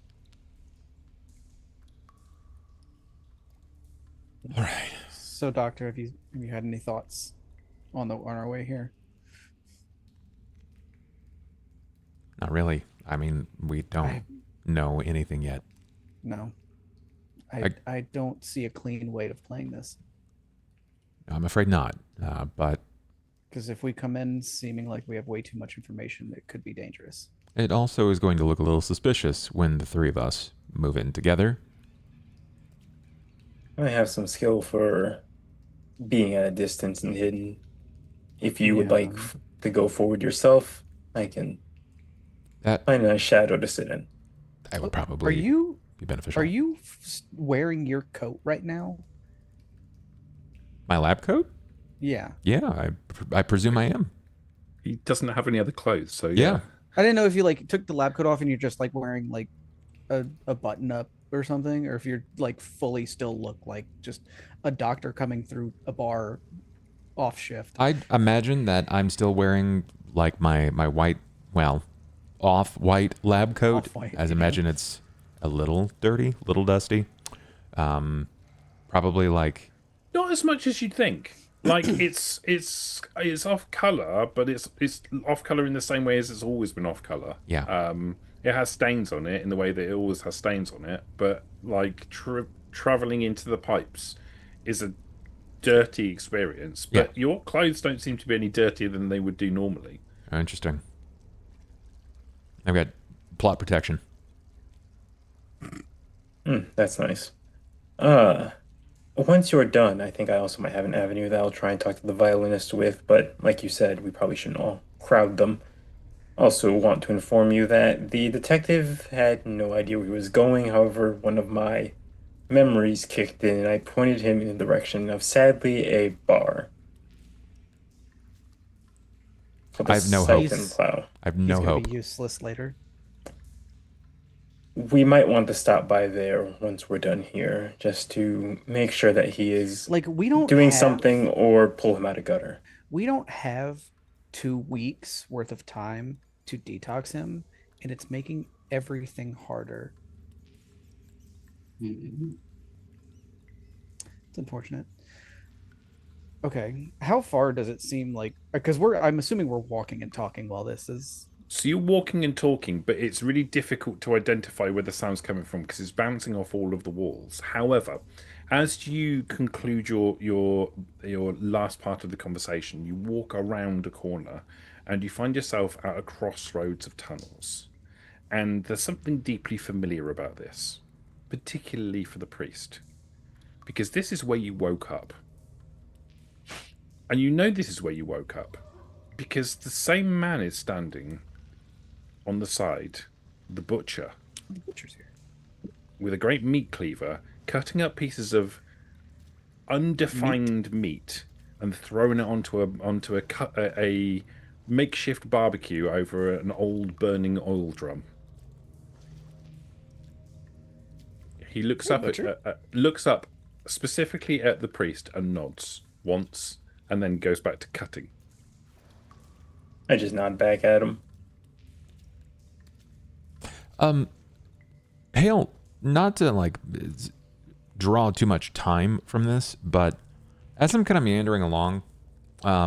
All right. So, Doctor, have you had any thoughts on our way here? Not really. I mean, we don't I- know anything yet. No. I- I don't see a clean way of playing this. I'm afraid not. But Because if we come in seeming like we have way too much information, it could be dangerous. it also is going to look a little suspicious when the three of us move in together. I have some skill for being at a distance and hidden. If you would like Yeah. to go forward yourself, I can That find a shadow to sit in. would Are probably you be beneficial. are you wearing your coat right now? My lab coat? Yeah. Yeah, I presume I am. He doesn't have any other clothes, so Yeah. I didn't know if you like took the lab coat off and you're just like wearing like a button up or something, or if you're like fully still look like just a doctor coming through a bar off shift. I imagine that I'm still wearing like my white, well, off-white lab coat. Off-white, As yeah. imagine it's a little dirty, a little dusty. Probably like Not as much as you'd think. Like it's off color, but it's off color in the same way as it's always been off color. yeah. It has stains on it in the way that it always has stains on it, but like traveling into the pipes is a dirty experience. But your clothes don't seem to be any dirtier than they would do normally. Interesting. I've got plot protection. That's nice. Once you're done, I think I also might have an avenue that I'll try and talk to the violinist with, but like you said, we probably shouldn't all crowd them. Also want to inform you that the detective had no idea where he was going. However, one of my memories kicked in and I pointed him in the direction of, sadly, a bar. I have no hope. Siphon plow. I have He's no gonna hope. be useless later. We might want to stop by there once we're done here, just to make sure that he is Like we don't doing have- something or pull him out of gutter. We don't have 2 weeks worth of time to detox him, and it's making everything harder. It's unfortunate. Okay, how far does it seem like? Because I'm assuming we're walking and talking while this is. So you're walking and talking, but it's really difficult to identify where the sound's coming from because it's bouncing off all of the walls. However, as you conclude your last part of the conversation, you walk around a corner and you find yourself at a crossroads of tunnels. And there's something deeply familiar about this, particularly for the priest, because this is where you woke up. And you know this is where you woke up because the same man is standing on the side, the butcher, The butcher's here. with a great meat cleaver, cutting up pieces of undefined meat and throwing it onto a makeshift barbecue over an old burning oil drum. He looks Hey, up butcher. looks up specifically at the priest and nods once, and then goes back to cutting. I just nod back at him. Hale, not to like draw too much time from this, but as I'm kind of meandering along, I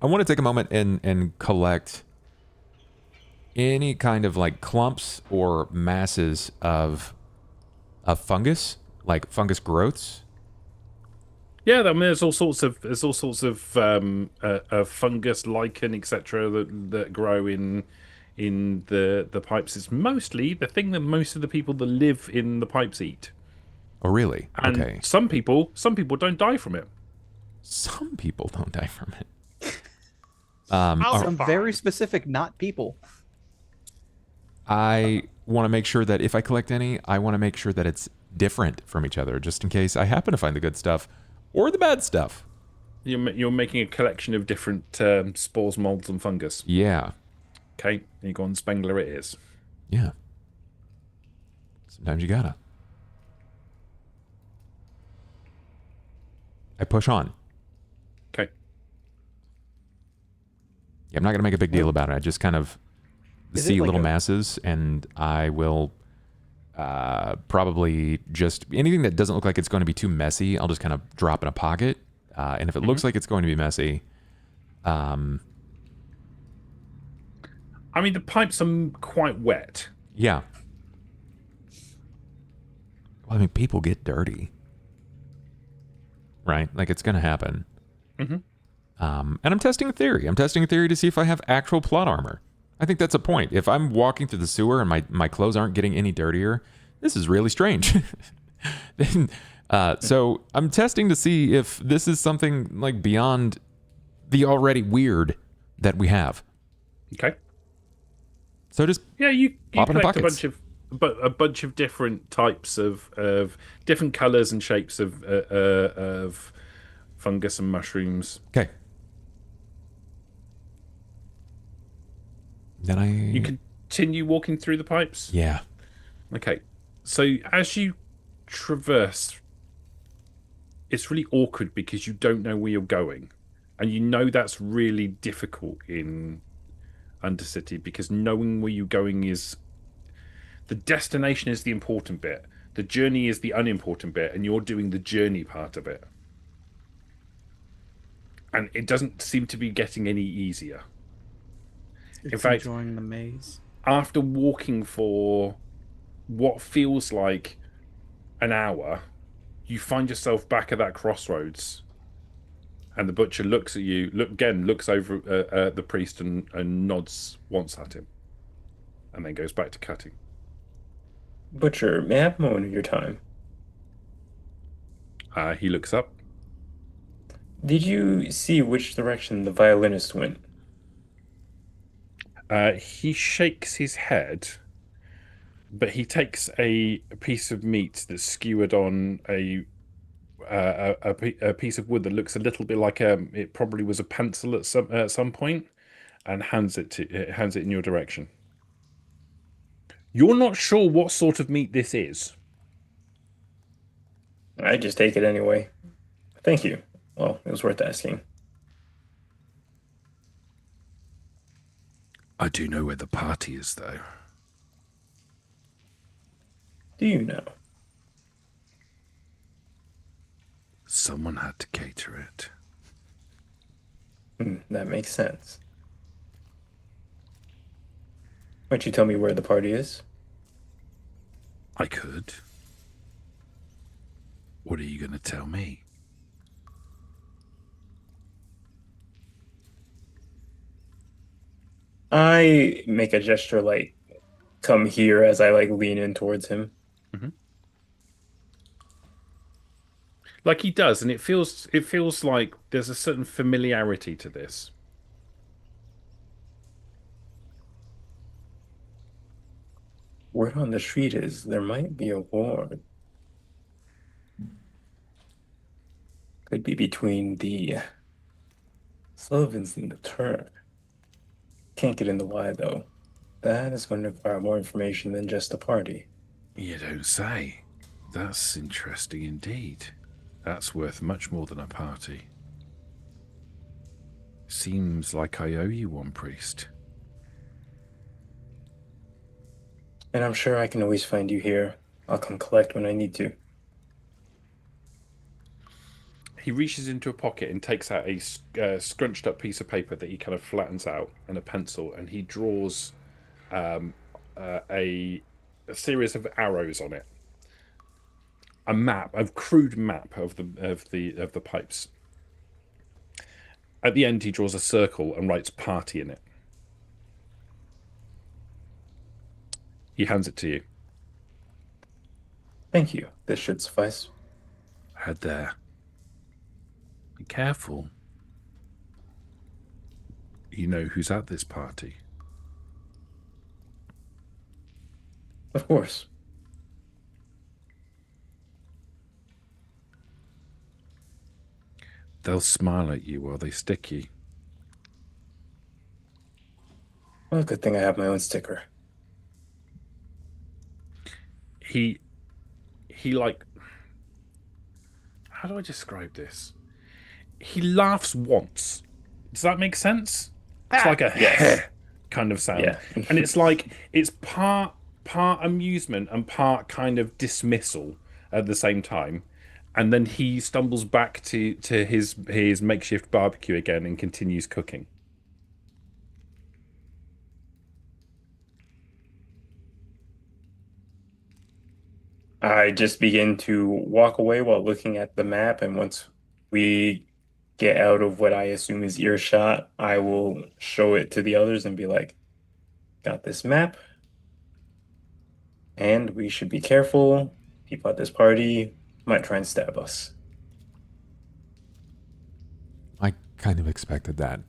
want to take a moment and collect any kind of like clumps or masses of fungus, like fungus growths. Yeah, I mean, there's all sorts of fungus, lichen, etc. that grow in in the pipes is mostly the thing that most of the people that live in the pipes eat. Oh, really? And Okay. some people don't die from it. Some people don't die from it. I'll are- Some fine. very specific, not people. I want to make sure that if I collect any, I want to make sure that it's different from each other, just in case I happen to find the good stuff or the bad stuff. You're making a collection of different spores, molds, and fungus. Yeah. Okay, you go on Spengler it is. Yeah. Sometimes you gotta. I push on. Okay. Yeah, I'm not gonna make a big deal about it. I just kind of Is it see like little a- masses, and I will probably just anything that doesn't look like it's going to be too messy. I'll just kind of drop in a pocket, and if it looks like it's going to be messy, I mean, the pipes are quite wet. yeah. Well, I mean, people get dirty, right? Like it's gonna happen. Mhm. And I'm testing a theory. I'm testing a theory to see if I have actual plot armor. I think that's a point. If I'm walking through the sewer and my clothes aren't getting any dirtier, this is really strange. Then, so I'm testing to see if this is something like beyond the already weird that we have. Okay. So just Yeah, you Pop in the collect buckets. a bunch of different types of different colors and shapes of fungus and mushrooms. okay. Then I You continue walking through the pipes. yeah. Okay. So as you traverse, it's really awkward because you don't know where you're going. And you know that's really difficult in Undercity because knowing where you're going is the destination is the important bit. The journey is the unimportant bit, and you're doing the journey part of it. And it doesn't seem to be getting any easier. It's fact- enjoying the maze. After walking for what feels like an hour, you find yourself back at that crossroads. And the butcher looks at you, looks over the priest and nods once at him. And then goes back to cutting. Butcher, may I have a moment of your time? He looks up. Did you see which direction the violinist went? He shakes his head, but he takes a piece of meat that's skewered on a piece of wood that looks a little bit like it probably was a pencil at some point, and hands it in your direction. You're not sure what sort of meat this is. I just take it anyway. Thank you. Well, it was worth asking. I do know where the party is, though. Do you know? Someone had to cater it. That makes sense. Why don't you tell me where the party is? I could. What are you going to tell me? I make a gesture like come here as I like lean in towards him. Like he does, and it feels like there's a certain familiarity to this. Word on the street is there might be a war. Could be between the Slovens and the Turk. Can't get into why though. That is going to require more information than just a party. You don't say. That's interesting indeed. That's worth much more than a party. Seems like I owe you one, priest. And I'm sure I can always find you here. I'll come collect when I need to. He reaches into a pocket and takes out a scrunched up piece of paper that he kind of flattens out and a pencil, and he draws a series of arrows on it. A crude map of the pipes. At the end, he draws a circle and writes "party" in it. He hands it to you. Thank you. This should suffice. Head there. Be careful. You know who's at this party. Of course. They'll smile at you while they stick you. Well, good thing I have my own sticker. He like, how do I describe this? He laughs once. Does that make sense? It's like a Yes. kind of sound. Yeah. And it's like it's part amusement and part kind of dismissal at the same time. And then he stumbles back to his makeshift barbecue again and continues cooking. I just begin to walk away while looking at the map, and once we get out of what I assume is earshot, I will show it to the others and be like, got this map, and we should be careful. People at this party might try and stab us. I kind of expected that.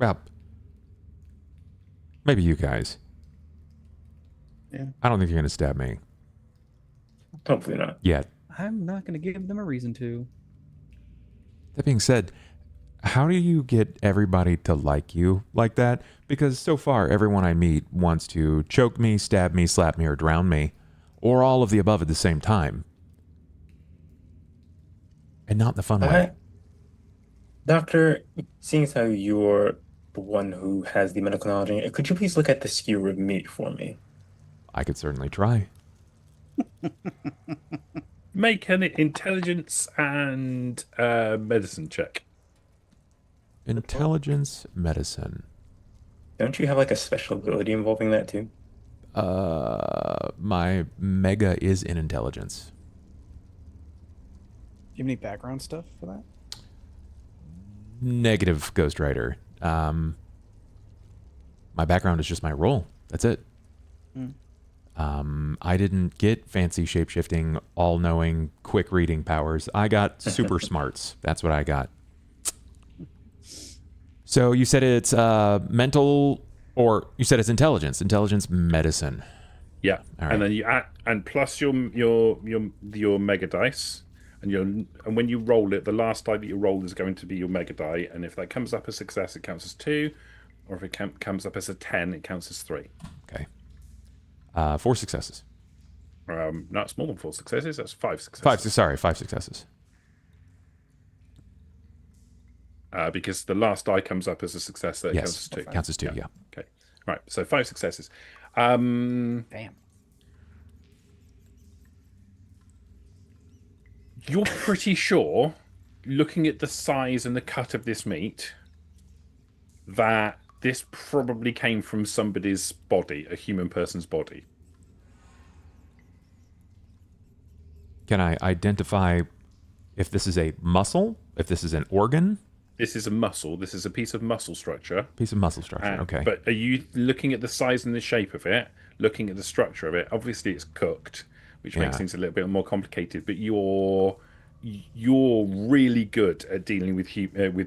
Well, maybe you guys. Yeah. I don't think you're going to stab me Hopefully not. yet. I'm not going to give them a reason to. That being said, how do you get everybody to like you like that? Because so far, everyone I meet wants to choke me, stab me, slap me, or drown me, or all of the above at the same time. And not the fun way. Doctor, seeing as how you're the one who has the medical knowledge, could you please look at the skewer of meat for me? I could certainly try. Make an intelligence and medicine check. Intelligence, medicine. Don't you have like a special ability involving that too? My mega is in intelligence. Do you have any background stuff for that? Negative, Ghost Rider. My background is just my role. That's it. I didn't get fancy shapeshifting, all-knowing, quick-reading powers. I got super smarts. That's what I got. So you said it's mental, or you said it's intelligence. Intelligence, medicine. Yeah, All right. and then you add, and plus your mega dice, and when you roll it, the last die that you roll is going to be your mega die, and if that comes up as success, it counts as 2, or if it comes up as a 10, it counts as 3. Okay. 4 successes. No, it's more than 4 successes. That's 5 successes. 5 successes. Because the last die comes up as a success, that Yes, counts as 2. counts as 2, yeah. Okay. Right. So 5 successes. Damn. You're pretty sure, looking at the size and the cut of this meat, that this probably came from somebody's body, a human person's body. Can I identify if this is a muscle, if this is an organ? This is a muscle. This is a piece of muscle structure. Piece of muscle structure, okay. But are you looking at the size and the shape of it, looking at the structure of it? Obviously, it's cooked, which makes Yeah. things a little bit more complicated. But you're really good at dealing with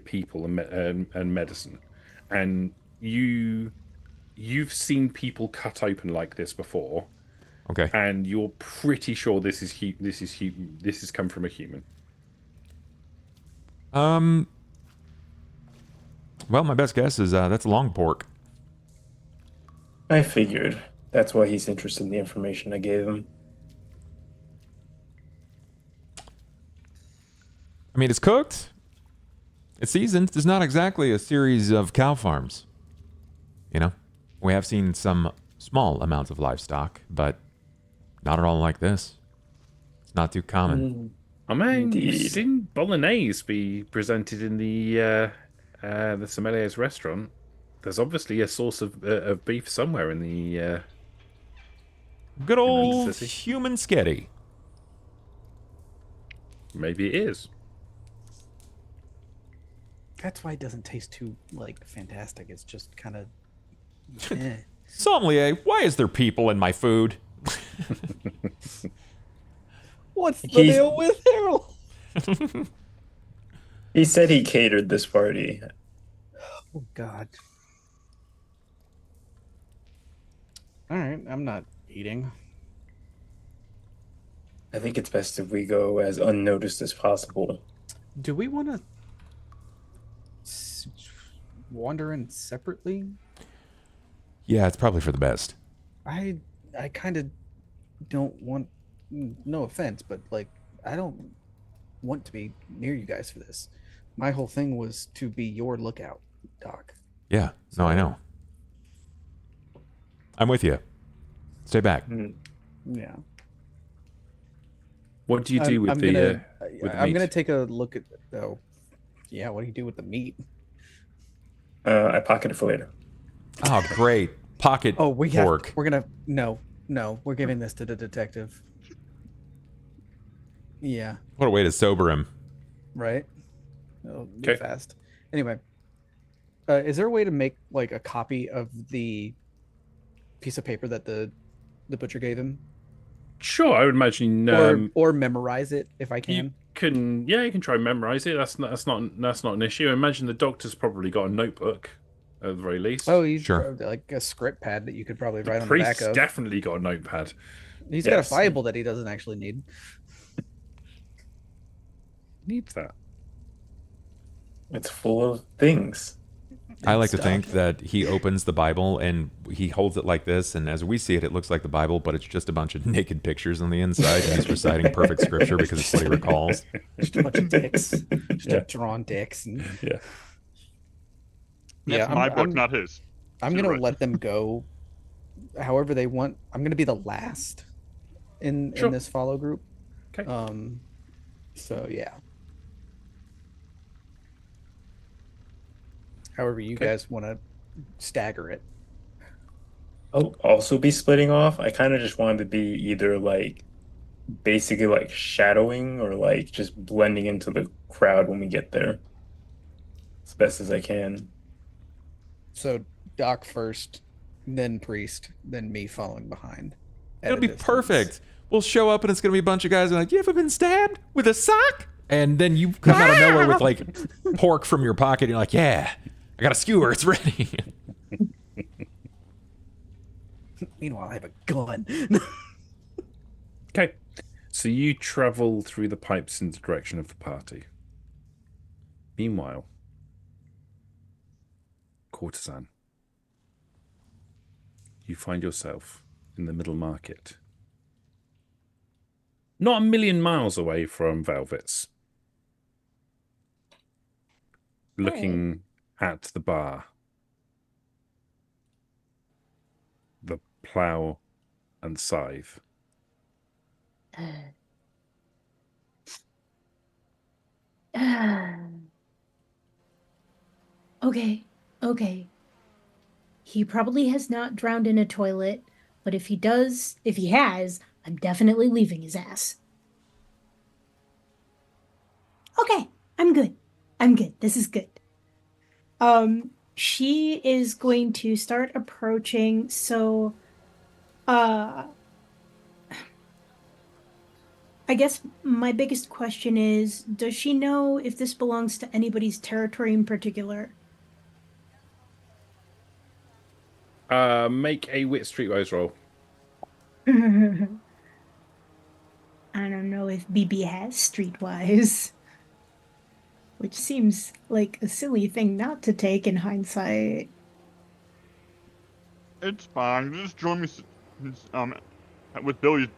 people and medicine, and you've seen people cut open like this before, Okay. and you're pretty sure this is come from a human. Well, my best guess is that's long pork. I figured. That's why he's interested in the information I gave him. I mean, it's cooked. It's seasoned. There's not exactly a series of cow farms. You know, we have seen some small amounts of livestock, but not at all like this. It's not too common. I mean, you've Indeed. seen bolognese be presented in the sommelier's restaurant. There's obviously a source of beef somewhere in the. Good old Undercity. human sketty. Maybe it is. That's why it doesn't taste too like fantastic. It's just kind of. Eh. Sommelier, why is there people in my food? What's the He's- deal with Harold? He said he catered this party. Oh God. All right, I'm not eating. I think it's best if we go as unnoticed as possible. Do we want to wander in separately? Yeah, it's probably for the best. I kind of don't want. No offense, but like I don't want to be near you guys for this. My whole thing was to be your lookout, Doc. Yeah, no, I know. I'm with you. Stay back. Yeah. What do you do with the I'm gonna meat? take a look at. Oh, yeah. What do you do with the meat? I pocket it for later. Oh, great. Pocket Oh, we pork. have. We're gonna. No. We're giving this to the detective. Yeah. What a way to sober him. Right. Oh, Okay. fast. Anyway, is there a way to make like a copy of the piece of paper that the butcher gave him, Sure, I would imagine. or memorize it if I You can? you can try and memorize it. That's not an issue. I imagine the doctor's probably got a notebook at the very least. Oh, he's Sure. like a script pad that you could probably write the on the back priest's of. definitely got a notepad. He's got Yes. a Bible that he doesn't actually need. Needs that. It's full of things. I like to Stuff. think that he opens the Bible and he holds it like this, and as we see it, it looks like the Bible, but it's just a bunch of naked pictures on the inside, and he's reciting perfect scripture because it's what he recalls. Just a bunch of dicks, just Yeah. drawn dicks. And... Yeah. That's my book, not his. I'm You're gonna right. let them go, however they want. I'm gonna be the last in Sure. this follow group. Okay. So yeah. However you Okay. guys want to stagger it. I'll also be splitting off. I kind of just wanted to be either like basically like shadowing or like just blending into the crowd when we get there as best as I can. So Doc first, then Priest, then me following behind. at It'll a be distance. perfect. We'll show up and it's going to be a bunch of guys like, you ever been stabbed with a sock? And then you come out of nowhere with like pork from your pocket. And you're like, yeah, I got a skewer. It's ready. Meanwhile, I have a gun. Okay. So you travel through the pipes in the direction of the party. Meanwhile, courtesan, you find yourself in the middle market. Not a million miles away from Velvet's. Looking at the bar. The plough and scythe. Okay. He probably has not drowned in a toilet, but if he does, if he has, I'm definitely leaving his ass. Okay, I'm good. This is good. She is going to start approaching, so I guess my biggest question is, does she know if this belongs to anybody's territory in particular? Make a wit streetwise roll. I don't know if BB has streetwise, which seems like a silly thing not to take in hindsight. It's fine. Just join me with Billy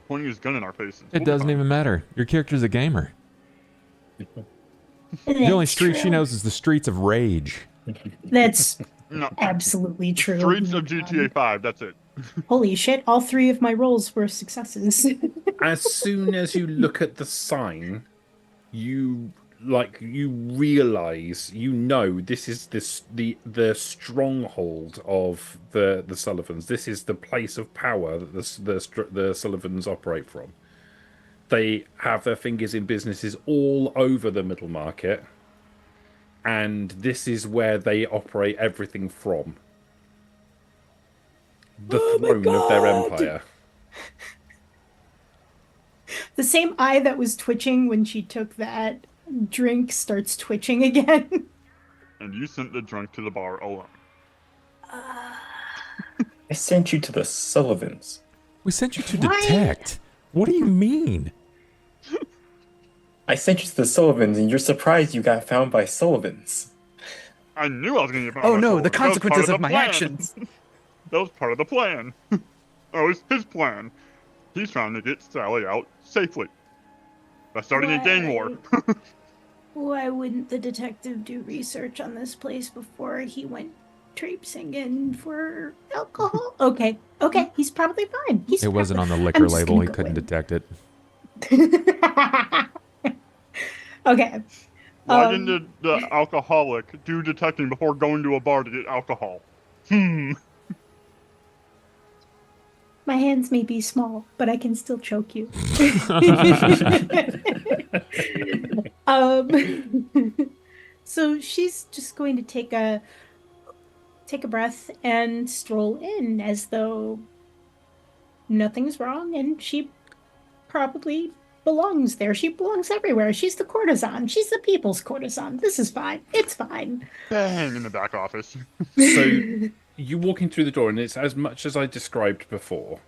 pointing his gun in our faces. It doesn't even matter. Your character's a gamer. The only street she knows is the streets of rage. That's No. absolutely true. Streets of GTA 5, that's it. Holy shit, all three of my rolls were successes. As soon as you look at the sign, you realize, this is the stronghold of the Sullivans. This is the place of power that the Sullivans operate from. They have their fingers in businesses all over the middle market, and this is where they operate everything from. the Oh my throne of their God. empire. The same eye that was twitching when she took that drink starts twitching again. And you sent the drunk to the bar alone. I sent you to the Sullivans. We sent you to Why? detect. What do you mean? I sent you to the Sullivans, and you're surprised you got found by Sullivans. I knew I was going to get found Oh by no, Sullivan. the That was part consequences the of my plan. actions. That was part of the plan. That was his plan. He's trying to get Sally out safely. By starting a gang war. Why wouldn't the detective do research on this place before he went traipsing in for alcohol? Okay, he's probably fine. It wasn't on the I'm liquor just label. gonna He go couldn't in. detect it. Okay. Why didn't the alcoholic do detecting before going to a bar to get alcohol? My hands may be small, but I can still choke you. So she's just going to take a breath and stroll in as though nothing's wrong, and she probably belongs there. She belongs everywhere. She's the courtesan. She's the people's courtesan. This is fine. It's fine. Bang in the back office. So you walk in through the door, and it's as much as I described before.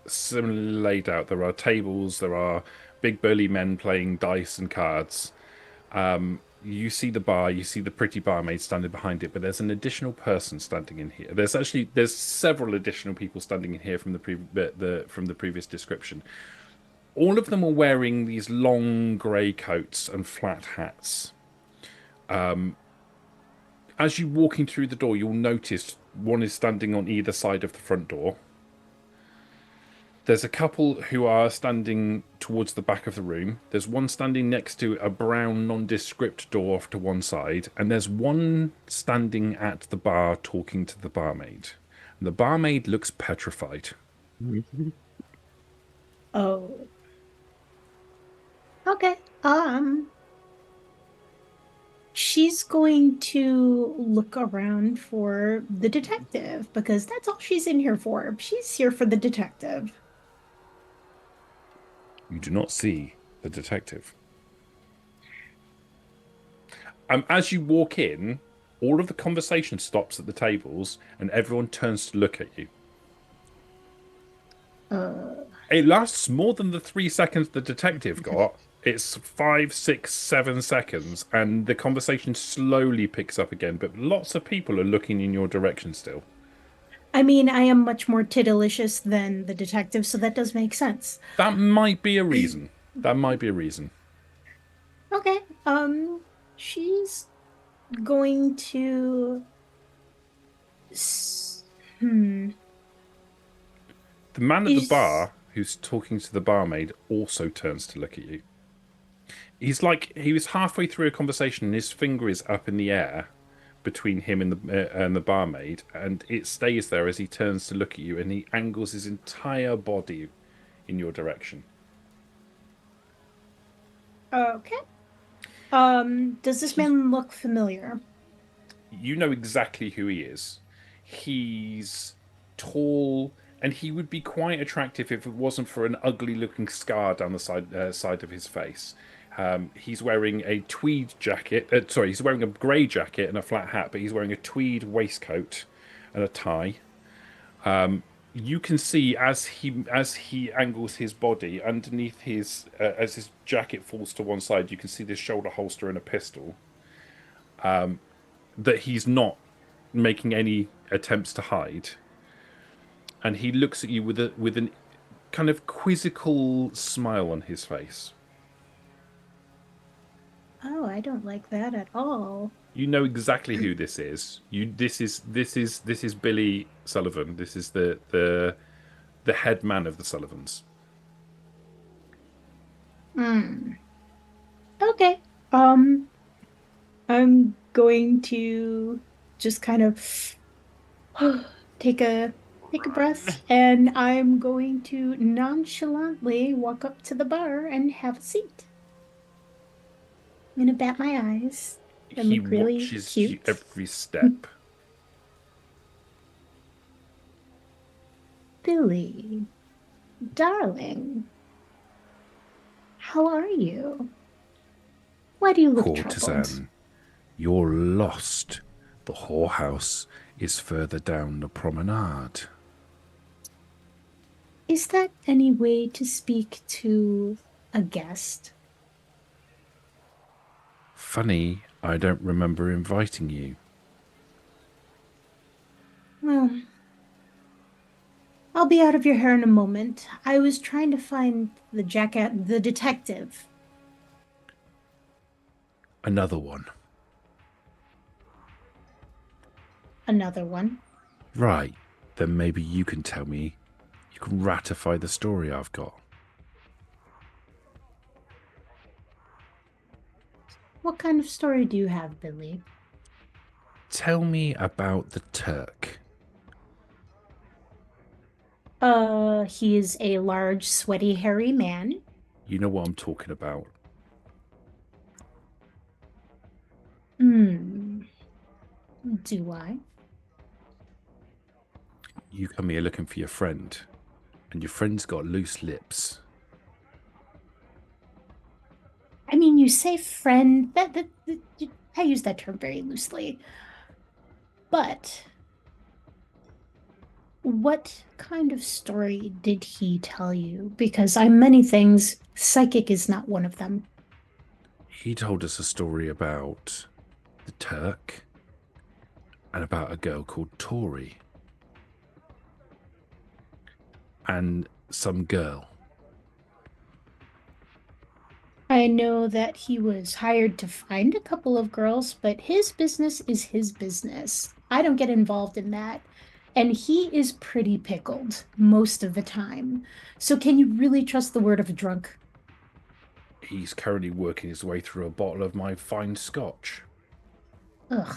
Similarly laid out. There are tables. There are big burly men playing dice and cards. You see the bar. You see the pretty barmaid standing behind it. But there's an additional person standing in here. There's several additional people standing in here from the previous description. All of them are wearing these long grey coats and flat hats. As you walking through the door, you'll notice one is standing on either side of the front door. There's a couple who are standing towards the back of the room. There's one standing next to a brown nondescript door off to one side. And there's one standing at the bar talking to the barmaid. And the barmaid looks petrified. Oh. Okay. She's going to look around for the detective because that's all she's in here for. She's here for the detective. You do not see the detective. As you walk in, all of the conversation stops at the tables and everyone turns to look at you. It lasts more than the 3 seconds the detective got. It's 5, 6, 7 seconds, and the conversation slowly picks up again, but lots of people are looking in your direction still. I mean, I am much more tiddlicious than the detective, so that does make sense. That might be a reason. Okay. She's going to. The man at the Is- bar who's talking to the barmaid also turns to look at you. He was halfway through a conversation and his finger is up in the air between him and the barmaid, and it stays there as he turns to look at you, and he angles his entire body in your direction. Okay. Does this man look familiar? You know exactly who he is. He's tall, and he would be quite attractive if it wasn't for an ugly-looking scar down the side of his face. He's wearing a tweed jacket. He's wearing a grey jacket and a flat hat, but he's wearing a tweed waistcoat and a tie. You can see as he angles his body underneath as his jacket falls to one side, you can see this shoulder holster and a pistol. That he's not making any attempts to hide, and he looks at you with an kind of quizzical smile on his face. Oh, I don't like that at all. You know exactly who this is. This is Billy Sullivan. This is the head man of the Sullivans. Okay. I'm going to just kind of take a breath, and I'm going to nonchalantly walk up to the bar and have a seat. I'm gonna bat my eyes and He look really watches cute. you every step. Billy, darling, how are you? Why do you look troubled? Courtesan, you're lost. The whorehouse is further down the promenade. Is that any way to speak to a guest? Funny, I don't remember inviting you. Well, I'll be out of your hair in a moment. I was trying to find the the detective. Another one. Another one. Right, then maybe you can tell me. You can ratify the story I've got. What kind of story do you have, Billy? Tell me about the Turk. He is a large, sweaty, hairy man. You know what I'm talking about. Hmm. Do I? You come here looking for your friend, and your friend's got loose lips. I mean, you say friend. I use that term very loosely. But what kind of story did he tell you? Because I'm many things. Psychic is not one of them. He told us a story about the Turk and about a girl called Tori. And some girl. I know that he was hired to find a couple of girls, but his business is his business. I don't get involved in that. And he is pretty pickled most of the time. So can you really trust the word of a drunk? He's currently working his way through a bottle of my fine scotch. Ugh,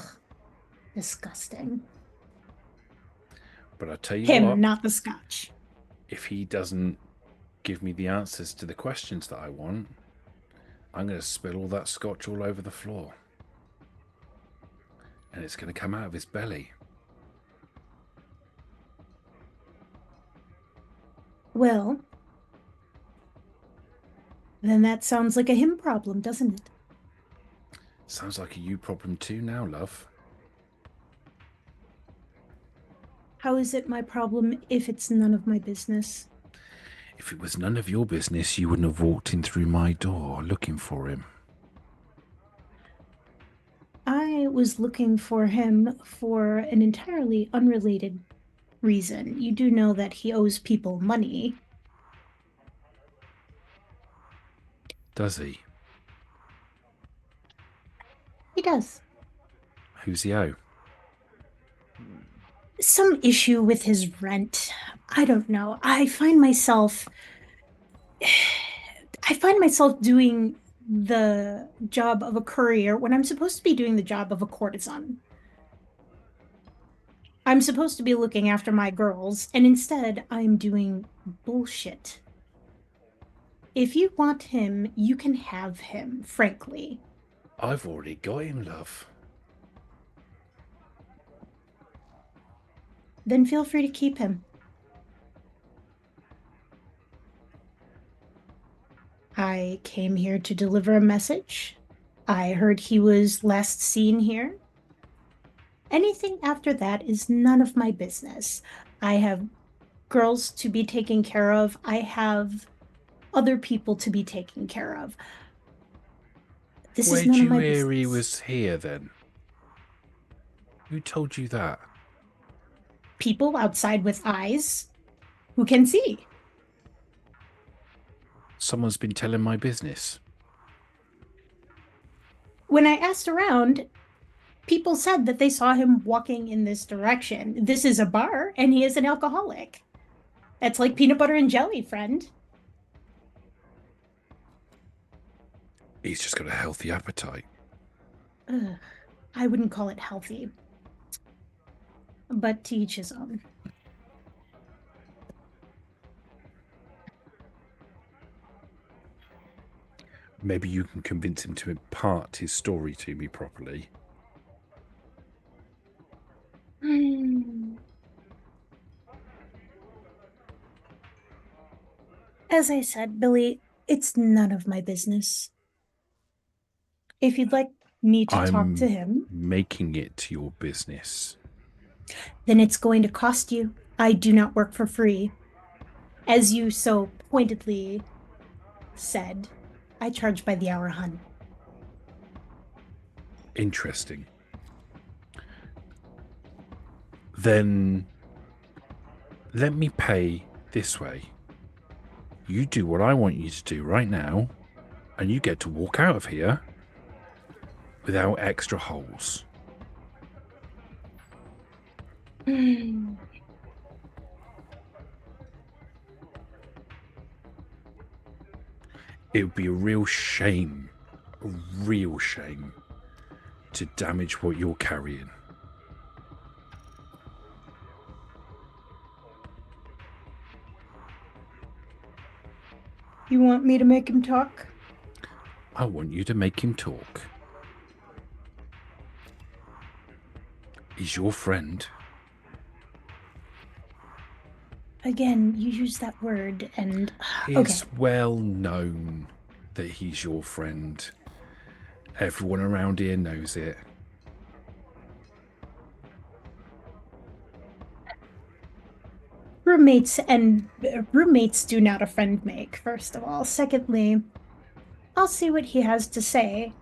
disgusting. But I tell you Him, what, not the scotch. if he doesn't give me the answers to the questions that I want, I'm going to spill all that scotch all over the floor. And it's going to come out of his belly. Well, then that sounds like a him problem, doesn't it? Sounds like a you problem too now, love. How is it my problem if it's none of my business? If it was none of your business, you wouldn't have walked in through my door looking for him. I was looking for him for an entirely unrelated reason. You do know that he owes people money. Does he? He does. Who's he owe? Some issue with his rent. I don't know. I find myself doing the job of a courier when I'm supposed to be doing the job of a courtesan. I'm supposed to be looking after my girls, and instead I'm doing bullshit. If you want him, you can have him, frankly. I've already got him, love. Then feel free to keep him. I came here to deliver a message. I heard he was last seen here. Anything after that is none of my business. I have girls to be taken care of. I have other people to be taken care of. This is Where'd none of you my hear business. he was here then? Who told you that? People outside with eyes who can see. Someone's been telling my business. When I asked around, people said that they saw him walking in this direction. This is a bar, and he is an alcoholic. That's like peanut butter and jelly, friend. He's just got a healthy appetite. Ugh, I wouldn't call it healthy. But to each his own. Maybe you can convince him to impart his story to me properly. As I said, Billy, it's none of my business. If you'd like me to talk to him, making it your business. then it's going to cost you. I do not work for free. As you so pointedly said, I charge by the hour, hun. Interesting. Then let me pay this way. You do what I want you to do right now, and you get to walk out of here without extra holes. It would be a real shame to damage what you're carrying. You want me to make him talk? I want you to make him talk. He's your friend. Again, you use that word and It's well known that he's your friend. Everyone around here knows it. Roommates do not a friend make, first of all. Secondly, I'll see what he has to say.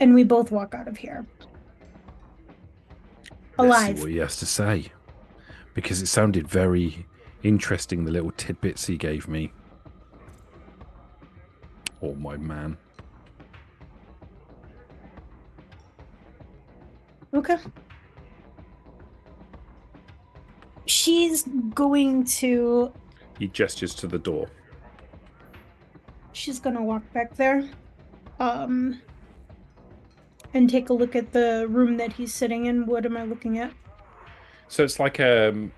And we both walk out of here. Let's Alive. see what he has to say. Because it sounded very interesting, the little tidbits he gave me. Oh, my man. Okay. She's going to... He gestures to the door. She's gonna walk back there. And take a look at the room that he's sitting in. What am I looking at? So it's like an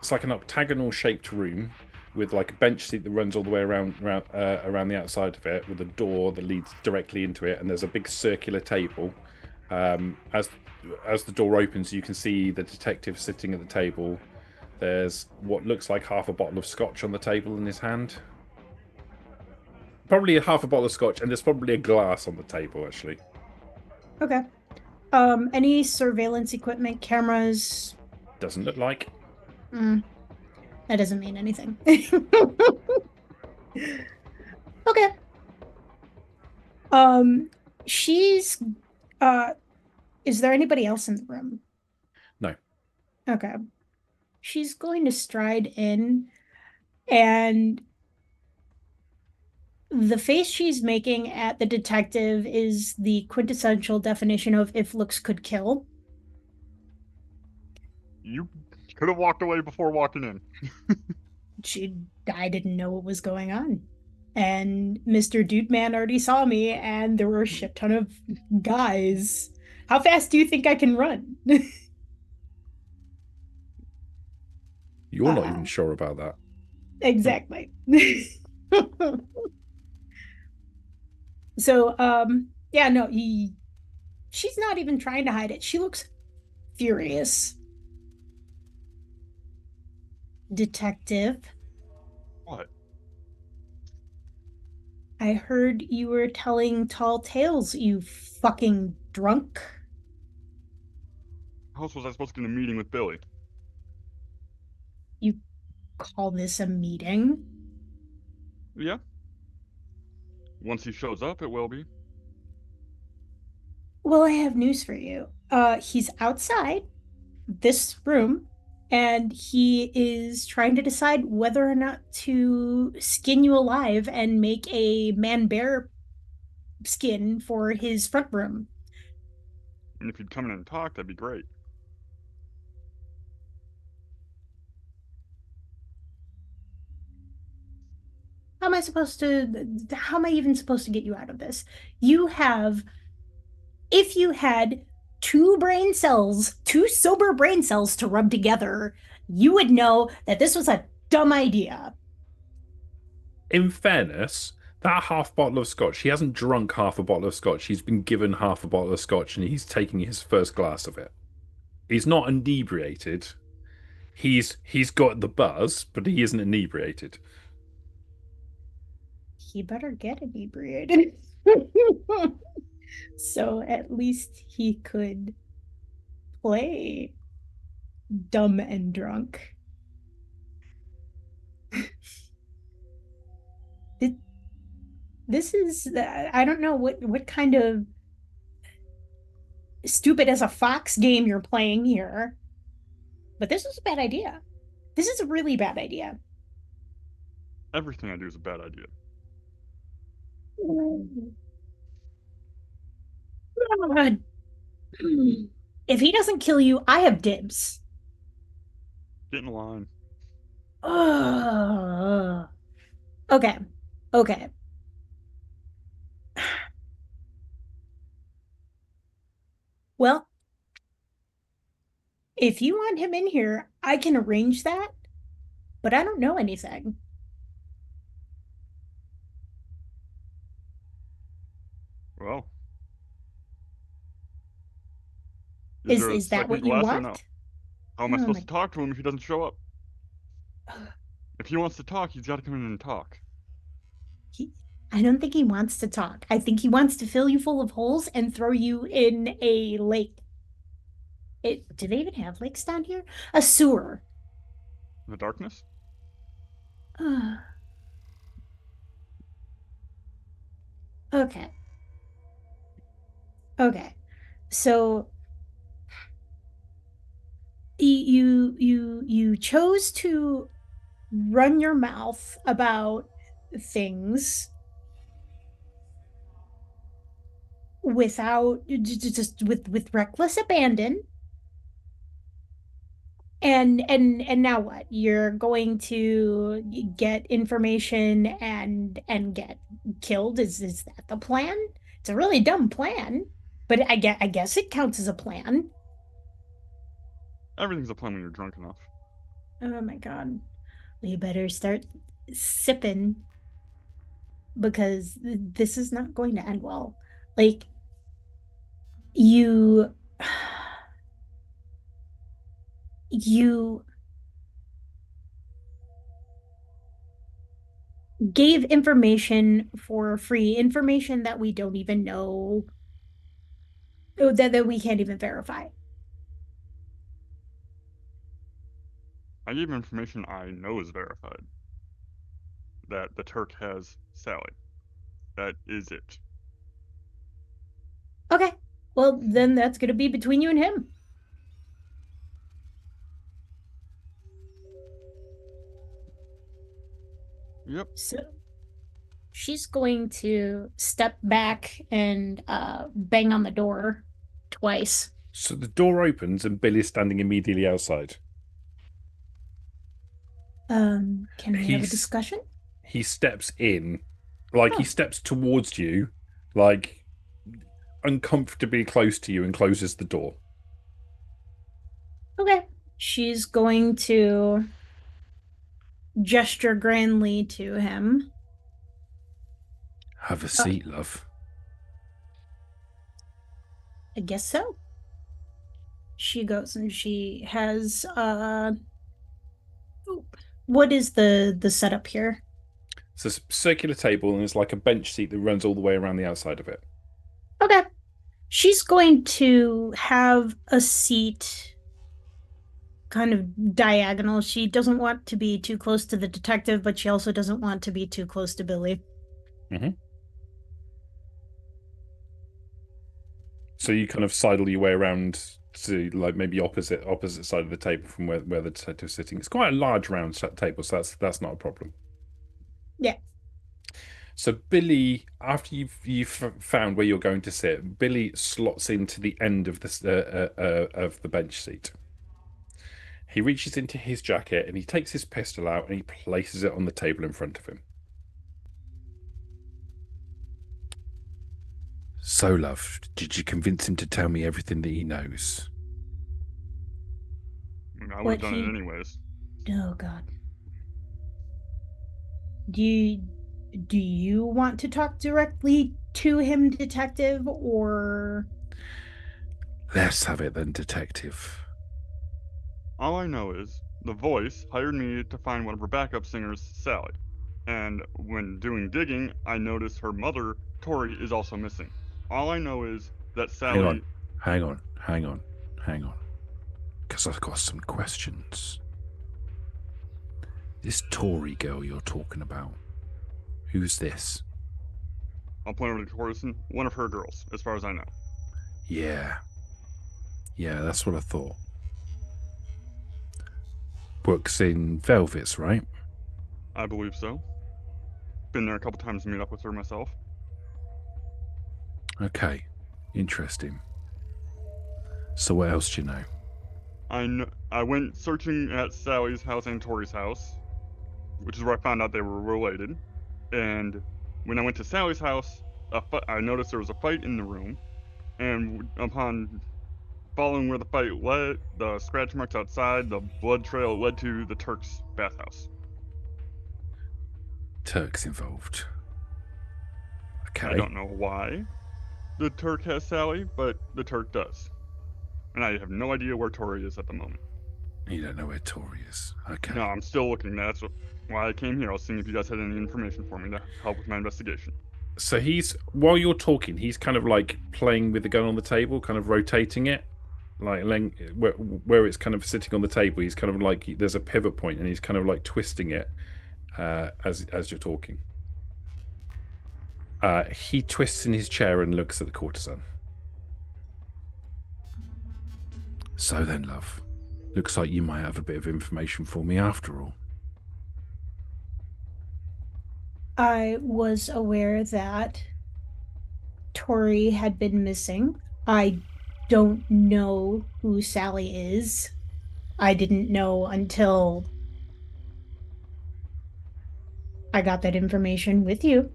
octagonal shaped room with like a bench seat that runs all the way around the outside of it, with a door that leads directly into it, and there's a big circular table. As the door opens, you can see the detective sitting at the table. There's what looks like half a bottle of scotch on the table in his hand. Probably half a bottle of scotch, and there's probably a glass on the table, actually. Okay. Any surveillance equipment, cameras? Doesn't look like. That doesn't mean anything. Okay. She's is there anybody else in the room? No. Okay. She's going to stride in, and the face she's making at the detective is the quintessential definition of if looks could kill. You could have walked away before walking in. I didn't know what was going on. And Mr. Dude Man already saw me, and there were a shit ton of guys. How fast do you think I can run? You're not even sure about that. Exactly. So, yeah, no, she's not even trying to hide it. She looks furious. Detective, What? I heard you were telling tall tales, you fucking drunk. How else was I supposed to get in a meeting with Billy? You call this a meeting? Yeah. Once he shows up, it will be. Well, I have news for you. He's outside this room, and he is trying to decide whether or not to skin you alive and make a man-bear skin for his front room. And if you'd come in and talk, that'd be great. How am I even supposed to get you out of this? If you had two sober brain cells to rub together, you would know that this was a dumb idea. In fairness, that half bottle of scotch, he hasn't drunk half a bottle of scotch. He's been given half a bottle of scotch and he's taking his first glass of it. He's not inebriated. He's got the buzz, but he isn't inebriated. he better get inebriated. So at least he could play dumb and drunk. This is, I don't know what kind of stupid as a fox game you're playing here, but this is a bad idea. This is a really bad idea. Everything I do is a bad idea. God. If he doesn't kill you, I have dibs. Get in line. Ugh. Okay. Okay. Well, if you want him in here, I can arrange that, but I don't know anything. Well, Is there a is that what second you glass or want? no? How am I Oh supposed my- to talk to him if he doesn't show up? If he wants to talk, he's got to come in and talk. I don't think he wants to talk. I think he wants to fill you full of holes and throw you in a lake. Do they even have lakes down here? A sewer. In the darkness? Okay. Okay. So you chose to run your mouth about things without just with reckless abandon. And now what? You're going to get information and get killed? Is that the plan? It's a really dumb plan, but I guess it counts as a plan. Everything's a plan when you're drunk enough. Oh my God. We better start sipping because this is not going to end well. Like you you gave information for free, information that we don't even know, that we can't even verify. I gave him information I know is verified. That the Turk has Sally. That is it. Okay. Well, then that's going to be between you and him. Yep. So she's going to step back and bang on the door twice. So the door opens and Billy's standing immediately outside. Can we have a He's- discussion? He steps in, like he Oh. steps towards you, like uncomfortably close to you, and closes the door. Okay. She's going to gesture grandly to him. Have a seat, love. I guess so. She goes and she has what is the setup here? It's a circular table, and it's like a bench seat that runs all the way around the outside of it. Okay. She's going to have a seat kind of diagonal. She doesn't want to be too close to the detective, but she also doesn't want to be too close to Billy. So you kind of sidle your way around to like maybe opposite side of the table from where the detective's sitting. It's quite a large round table, so that's not a problem. Yeah. So Billy, after you've found where you're going to sit, Billy slots into the end of the bench seat. He reaches into his jacket and he takes his pistol out and he places it on the table in front of him. So, love, did you convince him to tell me everything that he knows? I mean, I would What have done he- it anyways. Oh God. Do you want to talk directly to him, detective, or Let's have it then, detective. All I know is the voice hired me to find one of her backup singers, Sally. And when doing digging, I noticed her mother, Tori, is also missing. All I know is that Sally. Hang on. Because I've got some questions. This Tory girl you're talking about, who's this? I'll point over to Torison, one of her girls, as far as I know. Yeah, that's what I thought. Works in Velvets, right? I believe so. Been there a couple times to meet up with her myself. Okay, interesting. So what else do you know? I went searching at Sally's house and Tori's house, which is where I found out they were related. And when I went to Sally's house, I noticed there was a fight in the room. And upon following where the fight led, the scratch marks outside, the blood trail led to the Turk's bathhouse. Turk's involved. Okay. I don't know why the Turk has Sally, but the Turk does. And I have no idea where Tori is at the moment. You don't know where Tori is. Okay. No, I'm still looking. That's why I came here. I was seeing if you guys had any information for me to help with my investigation. So while you're talking, he's kind of like playing with the gun on the table, kind of rotating it, like where it's kind of sitting on the table. He's kind of like there's a pivot point, and he's kind of like twisting it as you're talking. He twists in his chair and looks at the courtesan. So then, love, looks like you might have a bit of information for me after all. I was aware that Tori had been missing. I don't know who Sally is. I didn't know until I got that information with you.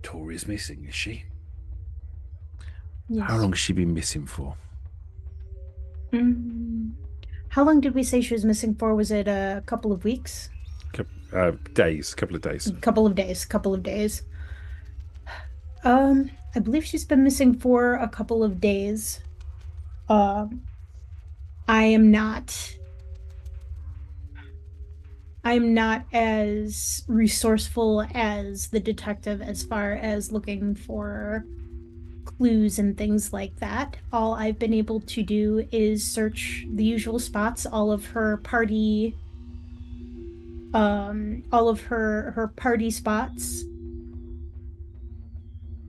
Tori's missing, is she? Yes. How long has she been missing for? How long did we say she was missing for? Was it a couple of weeks? Days, couple of days. Couple of days. I believe she's been missing for a couple of days. I am not as resourceful as the detective as far as looking for clues and things like that. All I've been able to do is search the usual spots, all of her party spots.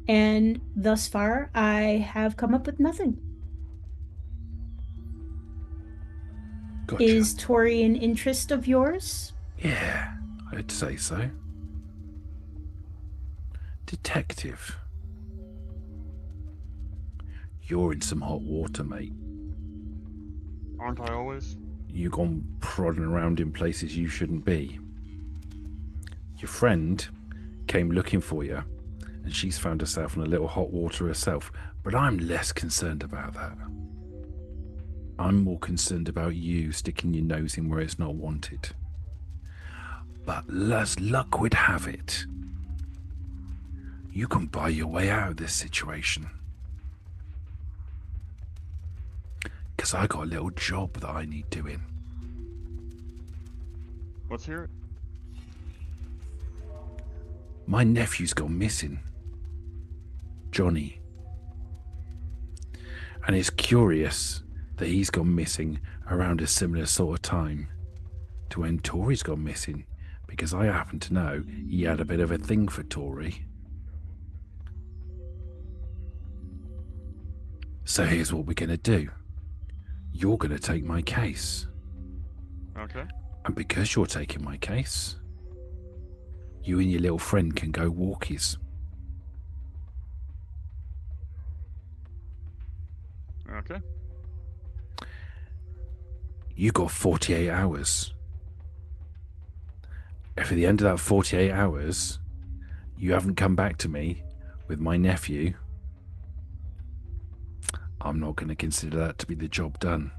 And thus far, I have come up with nothing. Gotcha. Is Tori an interest of yours? Yeah, I'd say so. Detective. You're in some hot water, mate. Aren't I always? You've gone prodding around in places you shouldn't be. Your friend came looking for you, and she's found herself in a little hot water herself, but I'm less concerned about that. I'm more concerned about you sticking your nose in where it's not wanted. But as luck would have it, you can buy your way out of this situation. Because I got a little job that I need doing. Let's hear it. My nephew's gone missing. Johnny. And it's curious that he's gone missing around a similar sort of time to when Tori's gone missing, because I happen to know he had a bit of a thing for Tori. So here's what we're going to do. You're going to take my case. Okay. And because you're taking my case, you and your little friend can go walkies. Okay. You got 48 hours. If at the end of that 48 hours, you haven't come back to me with my nephew, I'm not going to consider that to be the job done.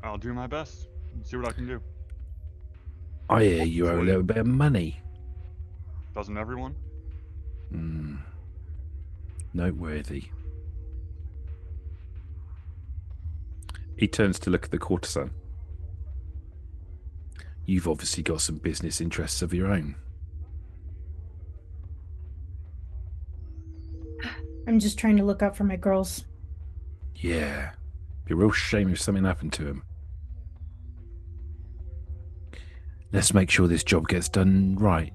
I'll do my best. See what I can do. I hear you owe a little bit of money. Doesn't everyone? Noteworthy. He turns to look at the courtesan. You've obviously got some business interests of your own. I'm just trying to look out for my girls. Yeah. Be a real shame if something happened to him. Let's make sure this job gets done right.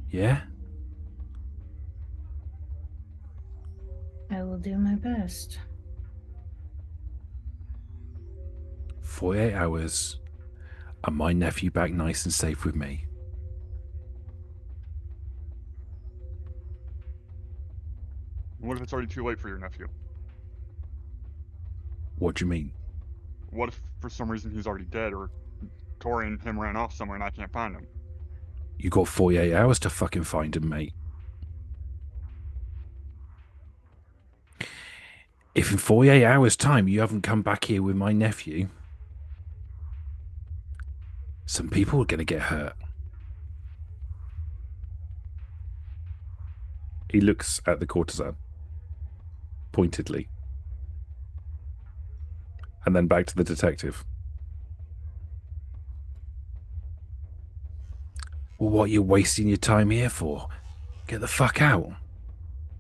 Yeah? I will do my best. 48 hours, and my nephew back nice and safe with me. What if it's already too late for your nephew? What do you mean? What if for some reason he's already dead, or Tori and him ran off somewhere and I can't find him? You got 48 hours to fucking find him, mate. If in 48 hours' time you haven't come back here with my nephew, some people are going to get hurt. He looks at the courtesan pointedly, and then back to the detective. Well, what are you wasting your time here for? Get the fuck out.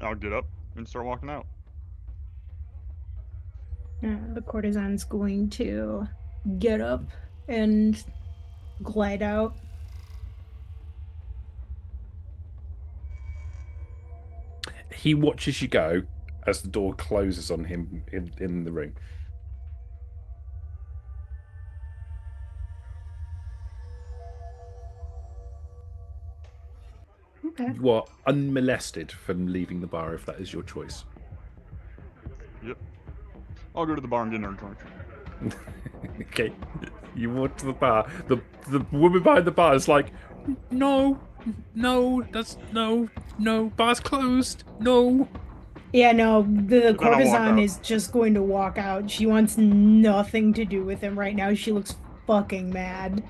I'll get up and start walking out. The courtesan's going to get up and glide out. He watches you go as the door closes on him in the room. Okay. You are unmolested from leaving the bar if that is your choice. Yep. I'll go to the bar and get another drink. Okay. You walk to the bar. The woman behind the bar is like, no, bar's closed, no. Yeah, no, the Then I'll walk courtesan out. is just going to walk out. She wants nothing to do with him right now. She looks fucking mad.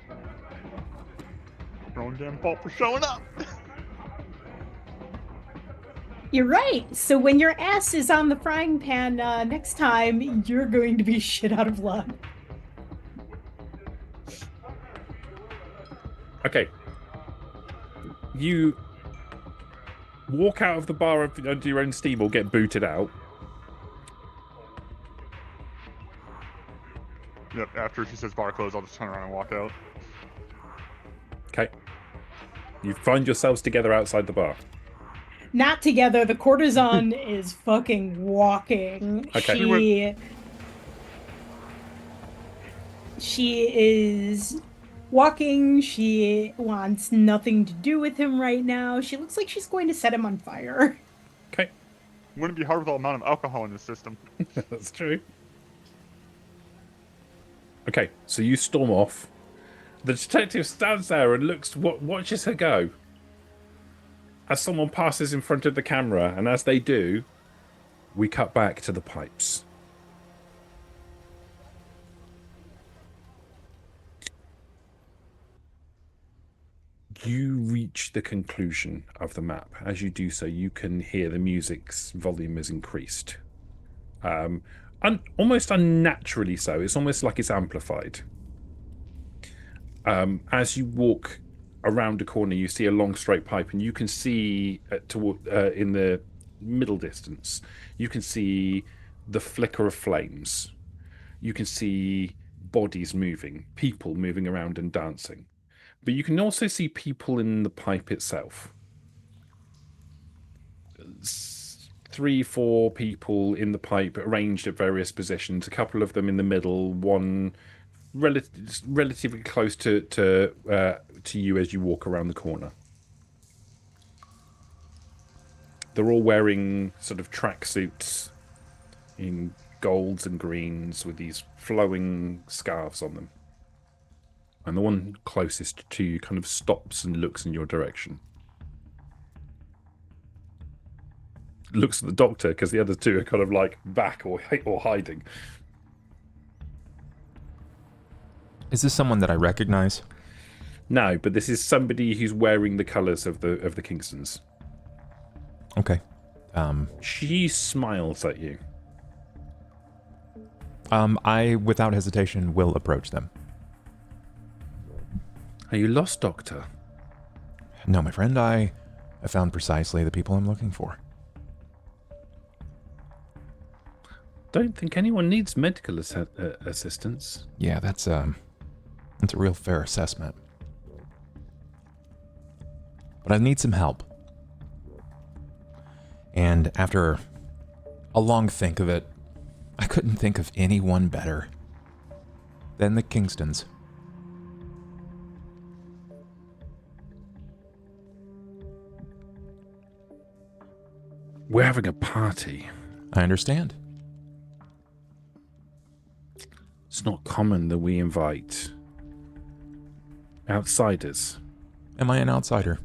Your own damn fault for showing up. You're right. So when your ass is on the frying pan next time, you're going to be shit out of luck. Okay. You walk out of the bar under your own steam or get booted out. Yep, after she says bar closed, I'll just turn around and walk out. Okay. You find yourselves together outside the bar. Not together. The courtesan is fucking walking. Okay. She is walking. She wants nothing to do with him right now. She looks like she's going to set him on fire. Okay. Wouldn't be hard with the amount of alcohol in the system. That's true. Okay, so you storm off. The detective stands there and watches her go. As someone passes in front of the camera, and as they do, we cut back to the pipes. You reach the conclusion of the map. As you do so, you can hear the music's volume has increased. Almost unnaturally so. It's almost like it's amplified. As you walk around a corner, you see a long straight pipe, and you can see in the middle distance, you can see the flicker of flames. You can see bodies moving, people moving around and dancing. But you can also see people in the pipe itself. 3, 4 people in the pipe arranged at various positions, a couple of them in the middle, one relatively close to you as you walk around the corner. They're all wearing sort of tracksuits in golds and greens with these flowing scarves on them. And the one closest to you kind of stops and looks in your direction. Looks at the doctor because the other two are kind of like back or hiding. Is this someone that I recognize? No, but this is somebody who's wearing the colours of the Kingstons. Okay. She smiles at you. I, without hesitation, will approach them. Are you lost, Doctor? No, my friend, I found precisely the people I'm looking for. Don't think anyone needs medical assistance. Yeah, that's a real fair assessment. But I need some help. And after a long think of it, I couldn't think of anyone better than the Kingstons. We're having a party. I understand. It's not common that we invite outsiders. Am I an outsider?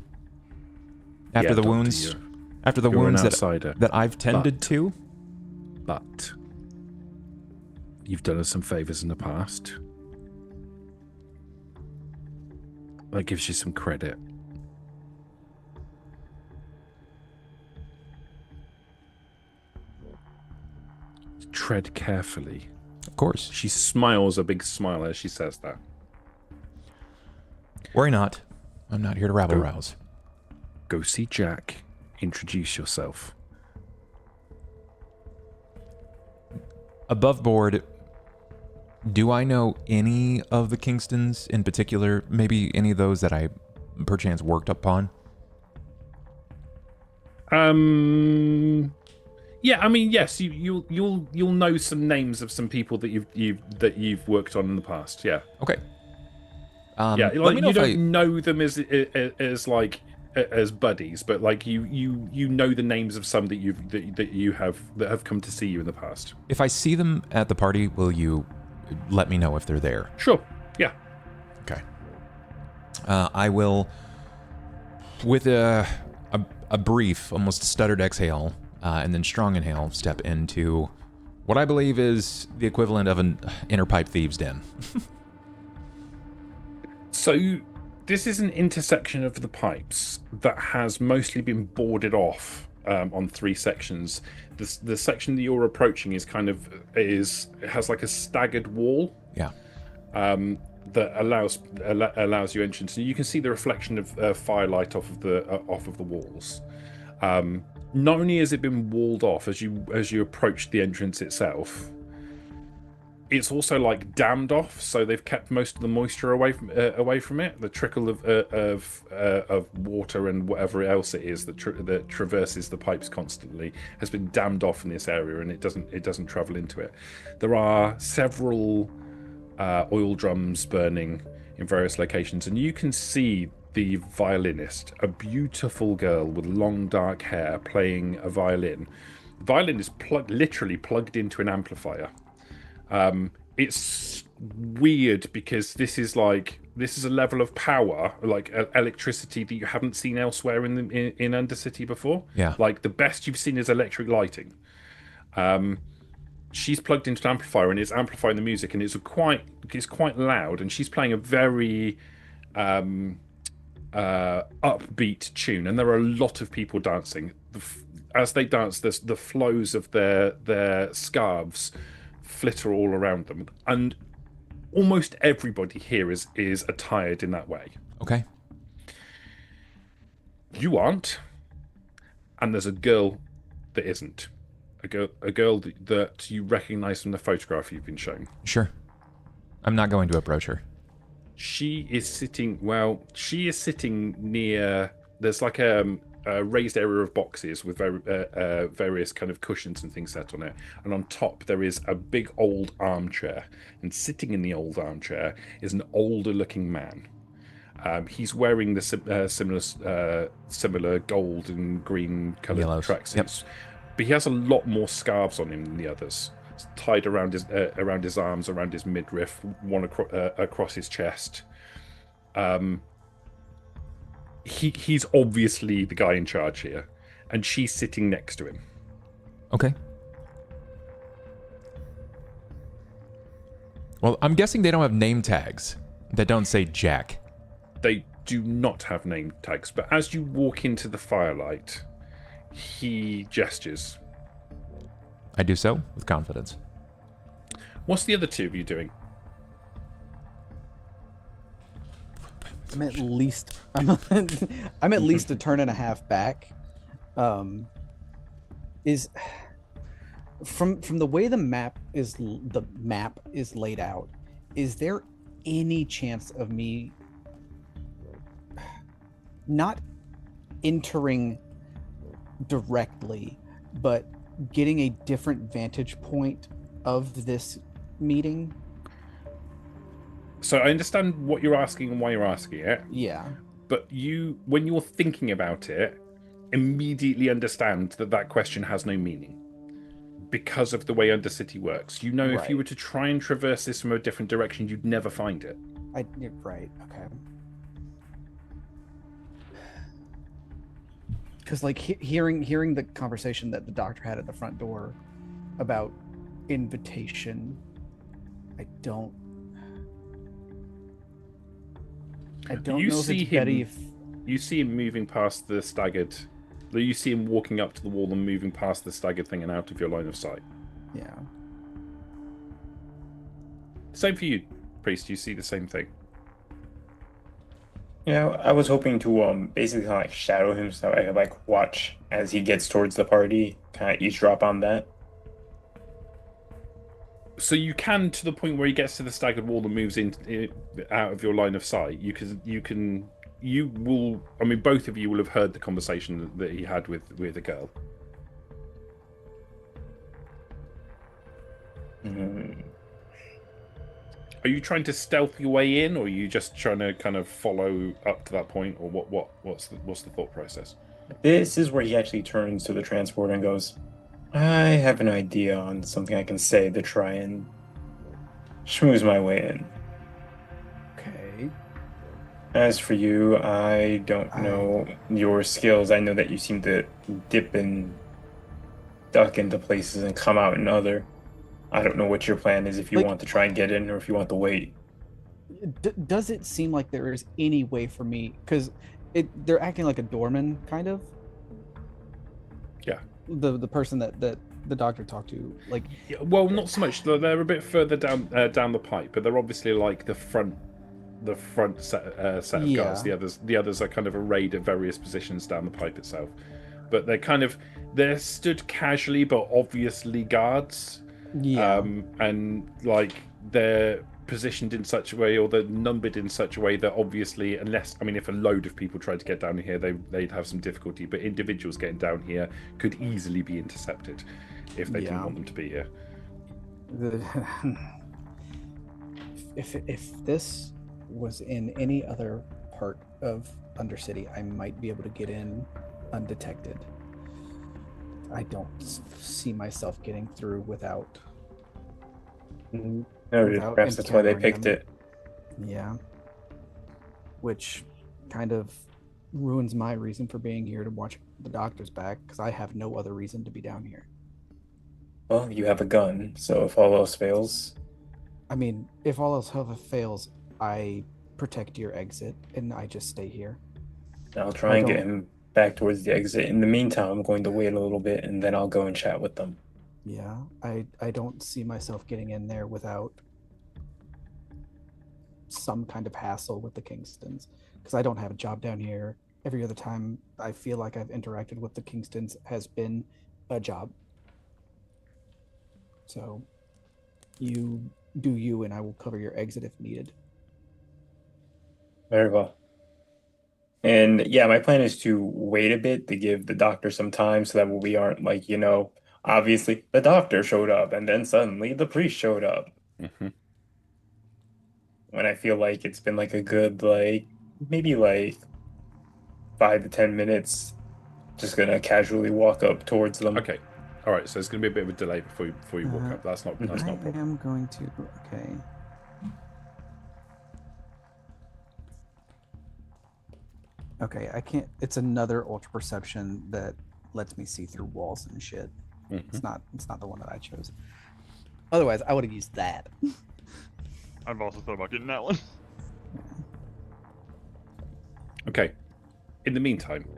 After Yeah, the Doctor, wounds, after the you're wounds an outsider. that I've tended to? But you've done us some favors in the past. That gives you some credit. Tread carefully. Of course. She smiles a big smile as she says that. Worry not. I'm not here to rabble rouse. Go see Jack. Introduce yourself. Above board, do I know any of the Kingstons in particular? Maybe any of those that I perchance worked upon? Yeah, I mean, yes, you'll know some names of some people that you've worked on in the past. Yeah. Okay. Yeah, let like me know you if don't know them as like as buddies, but like you know the names of some that have come to see you in the past. If I see them at the party, will you let me know if they're there? Sure. Yeah. Okay. I will, with a brief, almost stuttered exhale, and then strong inhale, step into what I believe is the equivalent of an inner pipe thieves' den. So this is an intersection of the pipes that has mostly been boarded off on three sections. The section that you're approaching is it has like a staggered wall. Yeah. That allows you entrance, and you can see the reflection of firelight off of the walls. Not only has it been walled off as you approach the entrance itself, it's also like dammed off, so they've kept most of the moisture away from it. The trickle of water and whatever else it is that traverses the pipes constantly has been dammed off in this area, and it doesn't travel into it. There are several oil drums burning in various locations, and you can see the violinist, a beautiful girl with long dark hair, playing a violin. The violin is literally plugged into an amplifier. It's weird because this is a level of power, like electricity, that you haven't seen elsewhere in Undercity before. Yeah. Like the best you've seen is electric lighting. She's plugged into an amplifier and it's amplifying the music, and it's quite loud, and she's playing a very upbeat tune, and there are a lot of people dancing. As they dance, the flows of their scarves flitter all around them, and almost everybody here is attired in that way. Okay. You aren't, and there's a girl that isn't. A girl that you recognize from the photograph you've been shown. Sure. I'm not going to approach her. She is sitting near. There's like a raised area of boxes with various kind of cushions and things set on it, and on top there is a big old armchair, and sitting in the old armchair is an older looking man. He's wearing the similar gold and green coloured tracksuits. Yep. But he has a lot more scarves on him than the others. It's tied around his arms, around his midriff, one across his chest. He's obviously the guy in charge here, and she's sitting next to him. Okay. Well, I'm guessing they don't have name tags that don't say Jack. They do not have name tags, but as you walk into the firelight, he gestures. I do so with confidence. What's the other two of you doing? I'm at least I'm at least a turn and a half back. Is from the way the map is laid out, is there any chance of me not entering directly, but getting a different vantage point of this meeting? So I understand what you're asking and why you're asking it. Yeah. But you, when you're thinking about it, immediately understand that question has no meaning because of the way Undercity works. You know, if you were to try and traverse this from a different direction, you'd never find it. Right. Okay. Because like hearing the conversation that the doctor had at the front door about invitation, I don't know if it's Betty. You see him moving past the staggered. You see him walking up to the wall and moving past the staggered thing and out of your line of sight. Yeah. Same for you, Priest. You see the same thing. Yeah, I was hoping to basically kind of like shadow him so I could like watch as he gets towards the party, kind of eavesdrop on that. So you can, to the point where he gets to the staggered wall and moves out of your line of sight. You will. I mean, both of you will have heard the conversation that he had with a girl. Mm-hmm. Are you trying to stealth your way in, or are you just trying to kind of follow up to that point, or what's the thought process? This is where he actually turns to the transporter and goes, I have an idea on something I can say to try and schmooze my way in. Okay. As for you, I don't know your skills. I know that you seem to dip and duck into places and come out in other. I don't know what your plan is, if you want to try and get in or if you want to wait. Does it seem like there is any way for me, because they're acting like a doorman kind of? Yeah. The person that the doctor talked to, like. Yeah, well, not so much. They're a bit further down the pipe, but they're obviously like the front set of guards. The others are kind of arrayed at various positions down the pipe itself, but they're stood casually but obviously guards. Yeah. And like they're positioned in such a way, or they're numbered in such a way that obviously, if a load of people tried to get down here, they'd have some difficulty. But individuals getting down here could easily be intercepted if they didn't want them to be here. If this was in any other part of Undercity, I might be able to get in undetected. I don't see myself getting through without. Perhaps that's why they picked it. Yeah. Which kind of ruins my reason for being here to watch the doctor's back, because I have no other reason to be down here. Well, you have a gun, so if all else fails. I mean, if all else fails, I protect your exit and I just stay here. I'll try and get him back towards the exit. In the meantime, I'm going to wait a little bit and then I'll go and chat with them. Yeah, I don't see myself getting in there without some kind of hassle with the Kingstons, because I don't have a job down here. Every other time I feel like I've interacted with the Kingstons has been a job. So you do you, and I will cover your exit if needed. Very well. And yeah, my plan is to wait a bit to give the doctor some time so that we aren't like, obviously the doctor showed up and then suddenly the priest showed up. Mm-hmm. When I feel like it's been like a good, maybe 5 to 10 minutes, just gonna casually walk up towards them. Okay. All right. So it's gonna be a bit of a delay before you walk up. That's not a problem. I am going to. Okay. Okay, I can't. It's another ultra perception that lets me see through walls and shit. Mm-hmm. It's not the one that I chose. Otherwise, I would have used that. I've also thought about getting that one. Okay. In the meantime,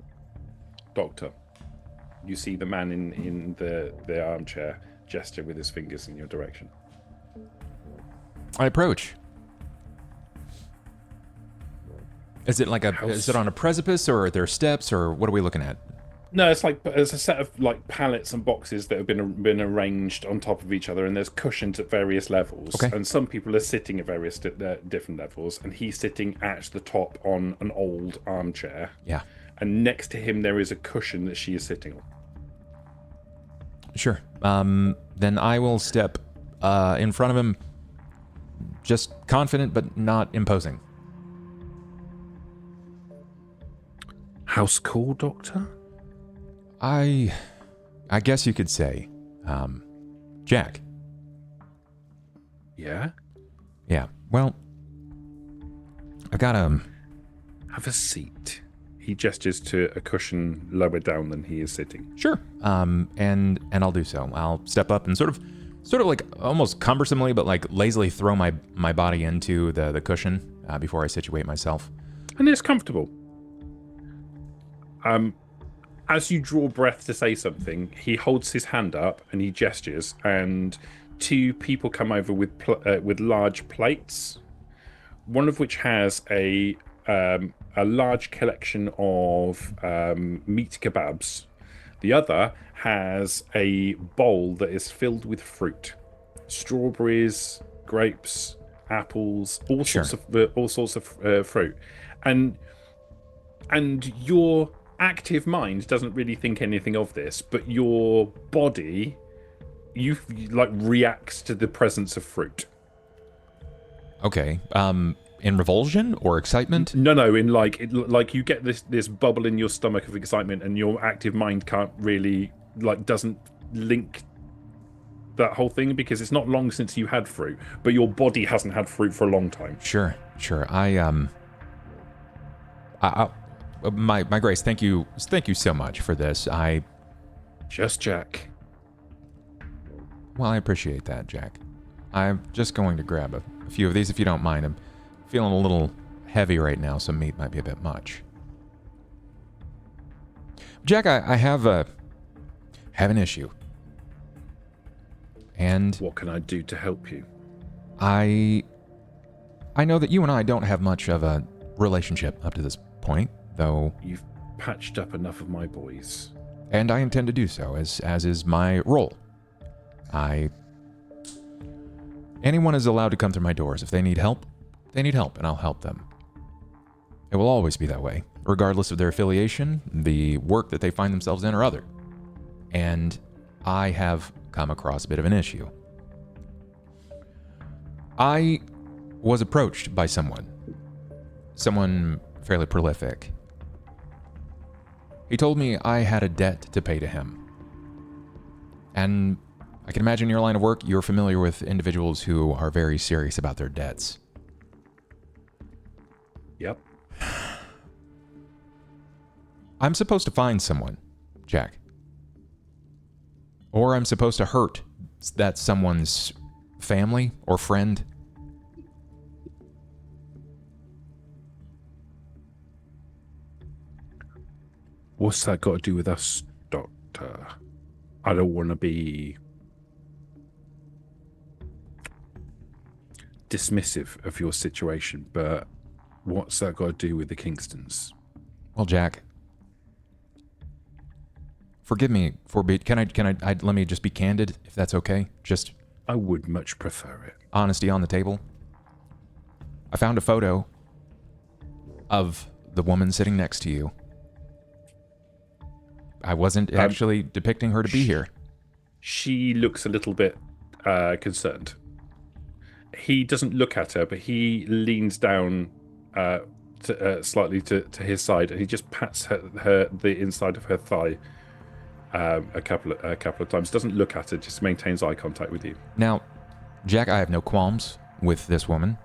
Doctor, you see the man in the armchair gesture with his fingers in your direction. I approach. Is it like is it on a precipice, or are there steps, or what are we looking at? No, it's like there's a set of like pallets and boxes that have been arranged on top of each other, and there's cushions at various levels. Okay. And some people are sitting at various different levels, and he's sitting at the top on an old armchair. Yeah. And next to him there is a cushion that she is sitting on. Sure. Then I will step in front of him, just confident but not imposing. House call, Doctor? I guess you could say, Jack. Yeah? Yeah. Well, I got Have a seat. He gestures to a cushion lower down than he is sitting. Sure. And I'll do so. I'll step up and sort of like almost cumbersomely, but like lazily throw my body into the cushion before I situate myself. And it's comfortable. As you draw breath to say something, he holds his hand up and he gestures, and two people come over with large plates, one of which has a large collection of meat kebabs. The other has a bowl that is filled with fruit, strawberries, grapes, apples, all sorts of fruit, and your active mind doesn't really think anything of this, but your body, you like reacts to the presence of fruit. Okay. In revulsion or excitement? No, in like you get this bubble in your stomach of excitement, and your active mind can't really doesn't link that whole thing because it's not long since you had fruit, but your body hasn't had fruit for a long time. Sure. My Grace, thank you so much for this. Just Jack. Well, I appreciate that, Jack. I'm just going to grab a few of these if you don't mind. I'm feeling a little heavy right now, so meat might be a bit much. Jack, I have an issue. And what can I do to help you? I know that you and I don't have much of a relationship up to this point, though. You've patched up enough of my boys. And I intend to do so, as is my role. Anyone is allowed to come through my doors. If they need help, and I'll help them. It will always be that way, regardless of their affiliation, the work that they find themselves in, or other. And I have come across a bit of an issue. I was approached by someone fairly prolific. He told me I had a debt to pay to him. And I can imagine in your line of work, you're familiar with individuals who are very serious about their debts. Yep. I'm supposed to find someone, Jack. Or I'm supposed to hurt that someone's family or friend. What's that got to do with us, Doctor? I don't want to be dismissive of your situation, but what's that got to do with the Kingstons? Well, Jack, forgive me for let me just be candid, if that's okay. Just I would much prefer it. Honesty on the table. I found a photo of the woman sitting next to you. I wasn't actually depicting her to be here. She looks a little bit concerned. He doesn't look at her, but he leans down slightly to his side, and he just pats the inside of her thigh a couple of times. Doesn't look at her, just maintains eye contact with you. Now, Jack, I have no qualms with this woman.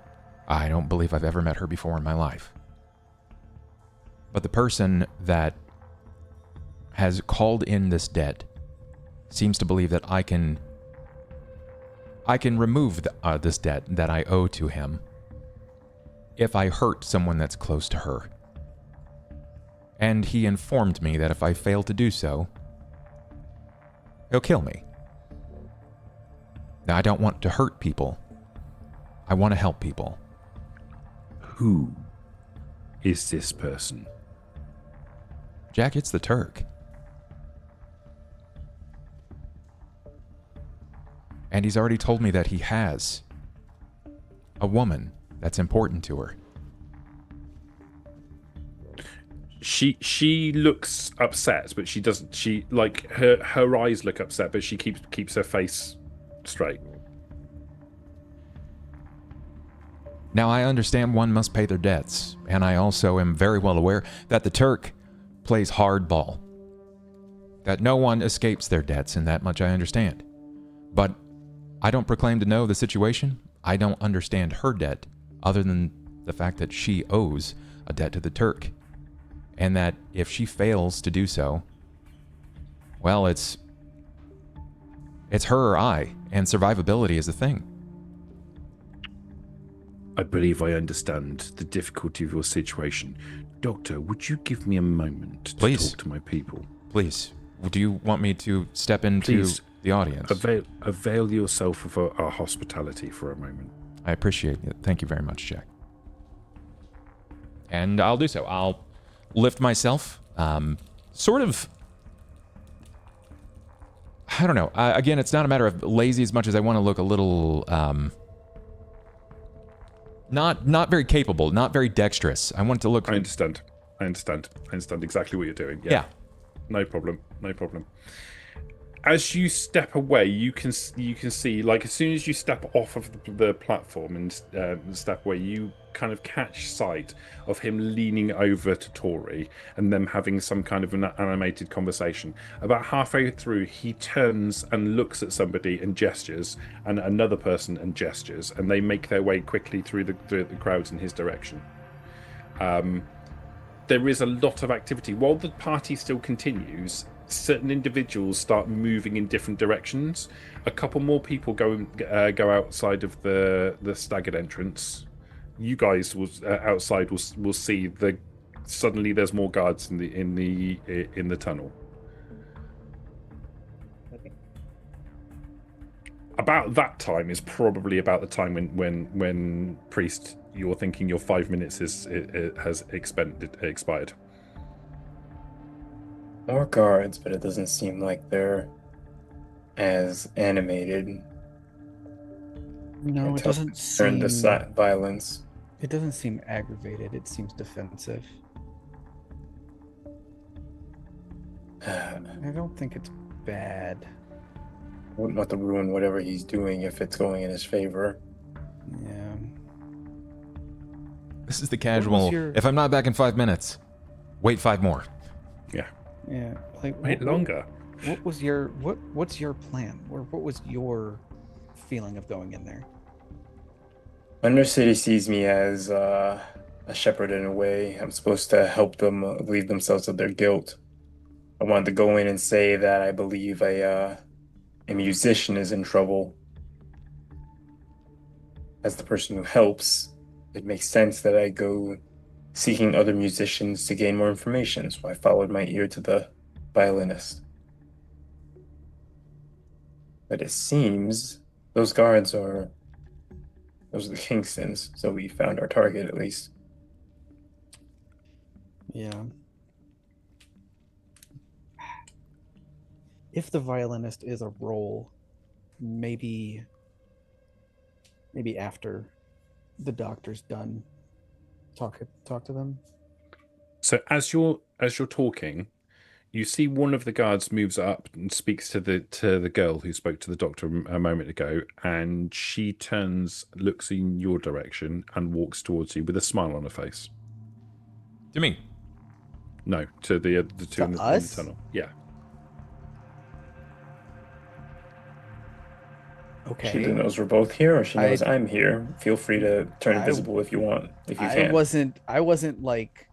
I don't believe I've ever met her before in my life. But the person that has called in this debt seems to believe that I can remove this debt that I owe to him if I hurt someone that's close to her. And he informed me that if I fail to do so, he'll kill me. Now, I don't want to hurt people. I want to help people. Who is this person? Jack, it's the Turk. And he's already told me that he has a woman that's important to her. She looks upset, but she doesn't. She like her eyes look upset, but she keeps her face straight. Now, I understand one must pay their debts, and I also am very well aware that the Turk plays hardball. That no one escapes their debts, and that much I understand. But I don't proclaim to know the situation. I don't understand her debt, other than the fact that she owes a debt to the Turk. And that if she fails to do so, well, it's her or I, and survivability is the thing. I believe I understand the difficulty of your situation. Doctor, would you give me a moment to Please. talk to my people? Please, do you want me to step into Please. the audience? Avail yourself of our hospitality for a moment. I appreciate it. Thank you very much, Jack. And I'll do so. I'll lift myself, sort of, I don't know. Again, it's not a matter of lazy as much as I want to look a little, not very capable, not very dexterous. I want to look. I understand exactly what you're doing. Yeah. No problem. As you step away, you can see, like, as soon as you step off of the platform and step away, you kind of catch sight of him leaning over to Tori and them having some kind of an animated conversation. About halfway through, he turns and looks at somebody and gestures, and another person and gestures, and they make their way quickly through the crowds in his direction. There is a lot of activity. While the party still continues, certain individuals start moving in different directions. A couple more people go outside of the staggered entrance. You guys outside will see suddenly there's more guards in the tunnel. About that time is probably about the time when Priest, you're thinking your 5 minutes has expired. More guards, but it doesn't seem like they're as animated. No, it doesn't Turn seem the violence. It doesn't seem aggravated. It seems defensive. I don't think it's bad. Wouldn't want to ruin whatever he's doing if it's going in his favor. Yeah. This is the casual. If I'm not back in 5 minutes, wait 5 more. Yeah. Like, wait longer. What's your plan? Or what was your feeling of going in there? Undercity sees me as a shepherd in a way. I'm supposed to help them relieve themselves of their guilt. I wanted to go in and say that I believe a musician is in trouble. As the person who helps, it makes sense that I go seeking other musicians to gain more information, so I followed my ear to the violinist. But it seems those guards are the Kingstons, so we found our target at least. Yeah. If the violinist is a role, maybe after the doctor's done, talk to them. So as you're talking, you see one of the guards moves up and speaks to the girl who spoke to the doctor a moment ago, and she turns, looks in your direction, and walks towards you with a smile on her face. To me? No, to the two in the tunnel. Yeah. Okay. She knows we're both here, or she knows I'm here. Feel free to turn invisible if you want. If you can. I wasn't like.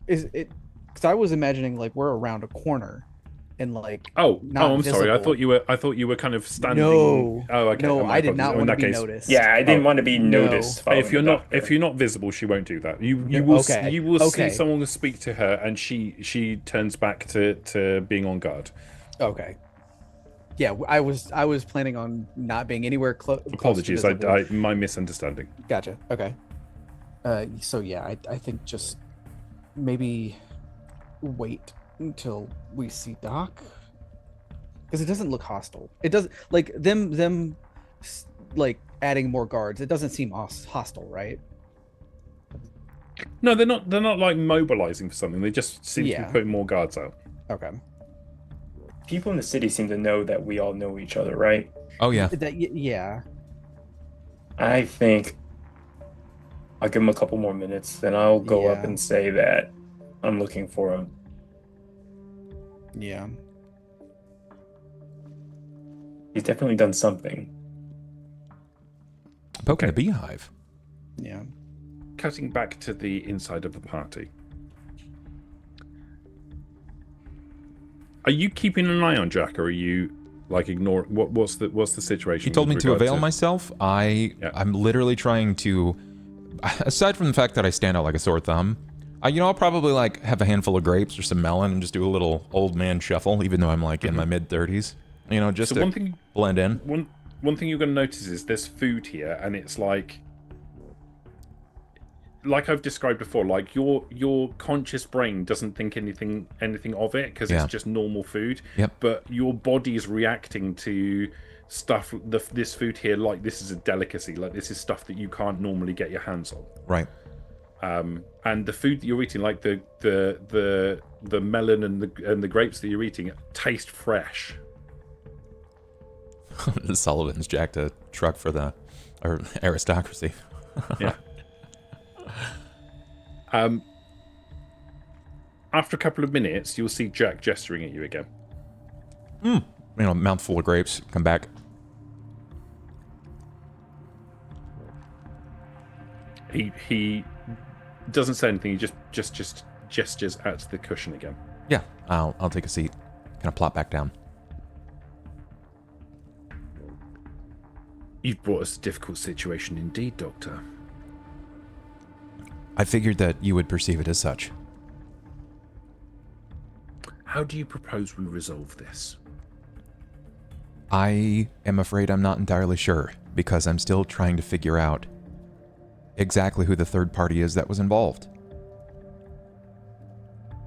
Is it? Because I was imagining like we're around a corner, and like. I'm sorry. I thought you were kind of standing. No. Oh, okay. No, I did not want to be noticed. Yeah, I didn't want to be noticed. If you're not visible, she won't do that. You will see someone speak to her, and she turns back to being on guard. Okay. Yeah, I was planning on not being anywhere close. Apologies, my misunderstanding. Gotcha. Okay. So yeah, I think just maybe wait until we see Doc, because it doesn't look hostile. It doesn't like them like adding more guards. It doesn't seem hostile, right? No, they're not. They're not like mobilizing for something. They just seem to be Yeah. putting more guards out. Okay. People in the city seem to know that we all know each other, right? Oh yeah. Yeah. I think I'll give him a couple more minutes, then I'll go up Yeah. and say that I'm looking for him. Yeah. He's definitely done something. Poking a beehive. Yeah. Cutting back to the inside of the party. Are you keeping an eye on Jack, or are you like ignoring? What's the situation? He told me with to regard avail myself. I'm literally trying to, aside from the fact that I stand out like a sore thumb, I'll probably like have a handful of grapes or some melon and just do a little old man shuffle, even though I'm like in my mid-30s. Just So to one thing, blend in. one thing you're going to notice is there's food here, and it's like I've described before. Like your conscious brain doesn't think anything of it because it's just normal food. Yep. But your body is reacting to stuff. This food here, like this is a delicacy. Like this is stuff that you can't normally get your hands on. Right. And the food that you're eating, like the melon and the grapes that you're eating, taste fresh. Sullivan's jacked a truck for the aristocracy. Yeah. After a couple of minutes, you'll see Jack gesturing at you again. Mouthful of grapes. Come back. He doesn't say anything. He just gestures at the cushion again. Yeah, I'll take a seat. Kind of plop back down. You've brought us a difficult situation indeed, Doctor. I figured that you would perceive it as such. How do you propose we resolve this? I am afraid I'm not entirely sure, because I'm still trying to figure out exactly who the third party is that was involved.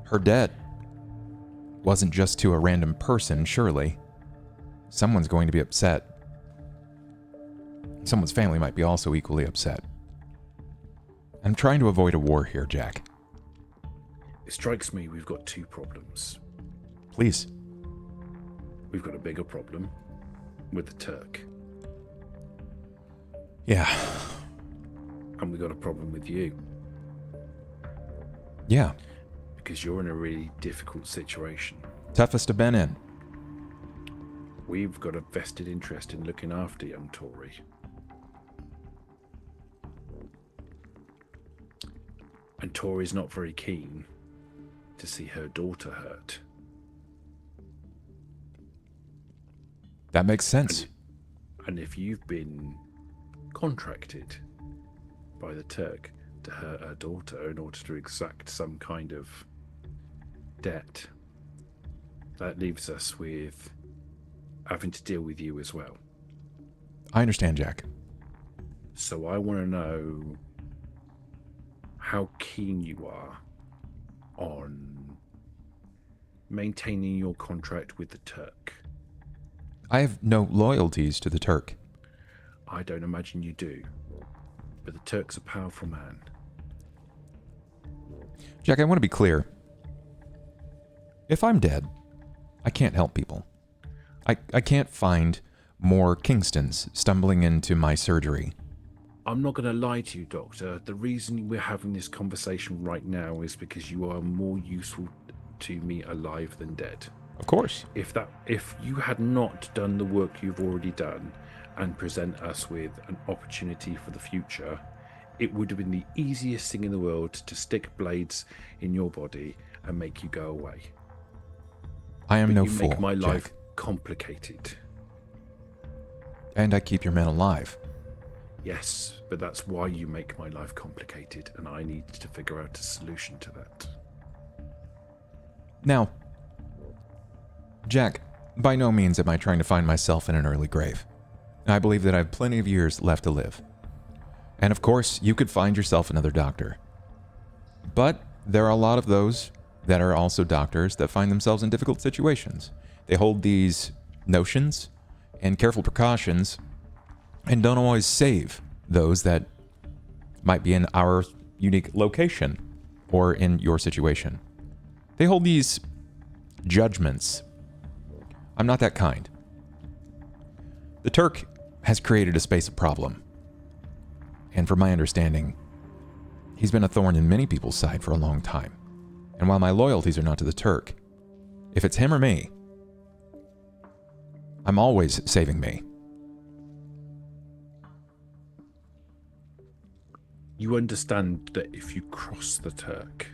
Her death wasn't just to a random person, surely. Someone's going to be upset. Someone's family might be also equally upset. I'm trying to avoid a war here, Jack. It strikes me we've got two problems. Please. We've got a bigger problem with the Turk. Yeah. And we've got a problem with you. Yeah. Because you're in a really difficult situation. Toughest to been in. We've got a vested interest in looking after young Tori. And Tori's not very keen to see her daughter hurt. That makes sense. And if you've been contracted by the Turk to hurt her daughter in order to exact some kind of debt, that leaves us with having to deal with you as well. I understand, Jack. So I want to know how keen you are on maintaining your contract with the Turk. I have no loyalties to the Turk. I don't imagine you do, but the Turk's a powerful man. Jack, I want to be clear. If I'm dead, I can't help people. I can't find more Kingstons stumbling into my surgery. I'm not going to lie to you, Doctor. The reason we're having this conversation right now is because you are more useful to me alive than dead. Of course. If you had not done the work you've already done and present us with an opportunity for the future, it would have been the easiest thing in the world to stick blades in your body and make you go away. I am But no you fool, make my life Jack. complicated. And I keep your men alive. Yes, but that's why you make my life complicated, and I need to figure out a solution to that. Now, Jack, by no means am I trying to find myself in an early grave. I believe that I have plenty of years left to live. And of course, you could find yourself another doctor. But there are a lot of those that are also doctors that find themselves in difficult situations. They hold these notions and careful precautions and don't always save those that might be in our unique location or in your situation. They hold these judgments. I'm not that kind. The Turk has created a space of problem. And from my understanding, he's been a thorn in many people's side for a long time. And while my loyalties are not to the Turk, if it's him or me, I'm always saving me. You understand that if you cross the Turk,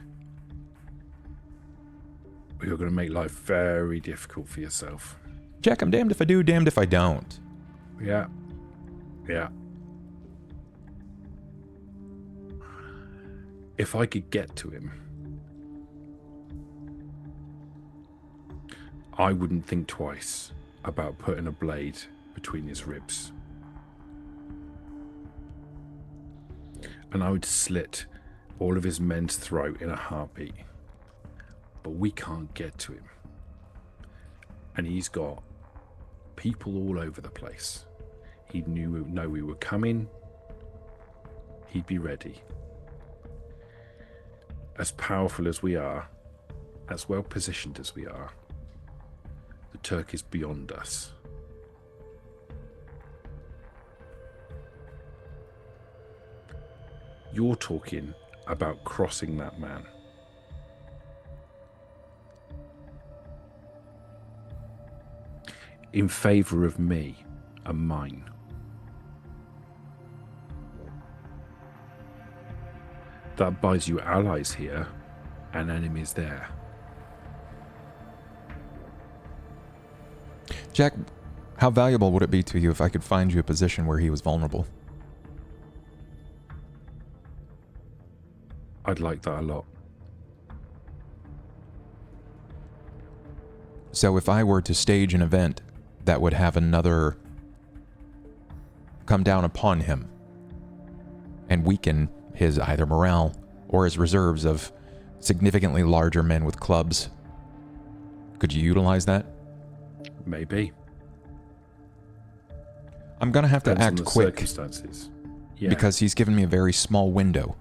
you're going to make life very difficult for yourself. Jack, I'm damned if I do, damned if I don't. Yeah. If I could get to him, I wouldn't think twice about putting a blade between his ribs. And I would slit all of his men's throat in a heartbeat. But we can't get to him. And he's got people all over the place. He'd know we were coming. He'd be ready. As powerful as we are, as well positioned as we are, the Turk is beyond us. You're talking about crossing that man. In favor of me and mine. That buys you allies here and enemies there. Jack, how valuable would it be to you if I could find you a position where he was vulnerable? I'd like that a lot. So if I were to stage an event that would have another come down upon him and weaken his either morale or his reserves of significantly larger men with clubs, could you utilize that? Maybe. I'm going to have to Depends on act the quick circumstances. Yeah. because he's given me a very small window.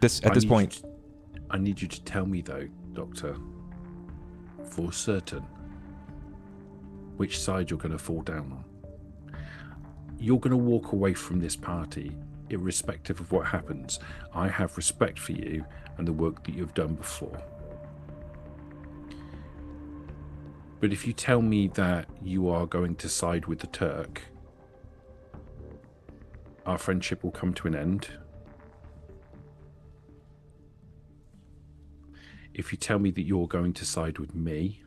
At this point, I need you to tell me though, Doctor, for certain, which side you're going to fall down on. You're going to walk away from this party irrespective of what happens. I have respect for you and the work that you've done before. But if you tell me that you are going to side with the Turk, our friendship will come to an end. If you tell me that you're going to side with me,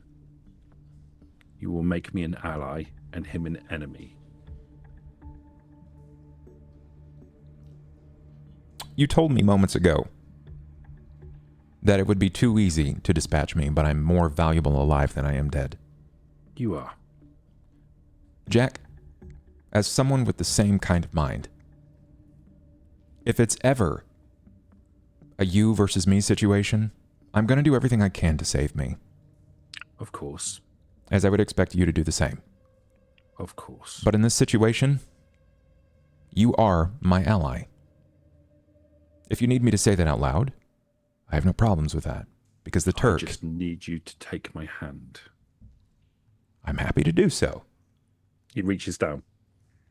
you will make me an ally and him an enemy. you told me moments ago that it would be too easy to dispatch me, but I'm more valuable alive than I am dead. You are. Jack, as someone with the same kind of mind, if it's ever a you versus me situation, I'm going to do everything I can to save me. Of course. As I would expect you to do the same. Of course. But in this situation, you are my ally. If you need me to say that out loud, I have no problems with that. Because the Turk... I just need you to take my hand. I'm happy to do so. He reaches down.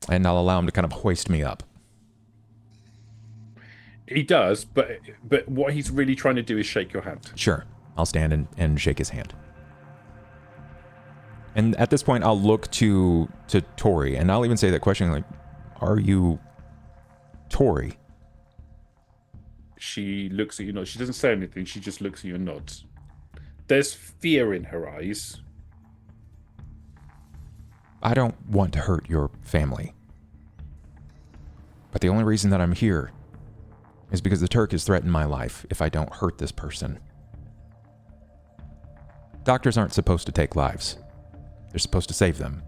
And I'll allow him to kind of hoist me up. He does, but what he's really trying to do is shake your hand. Sure. I'll stand and shake his hand. And at this point, I'll look to Tori, and I'll even say that question like, are you Tori? She looks at you, nods. She doesn't say anything. She just looks at you and nods. There's fear in her eyes. I don't want to hurt your family. But the only reason that I'm here is because the Turk has threatened my life if I don't hurt this person. Doctors aren't supposed to take lives. They're supposed to save them.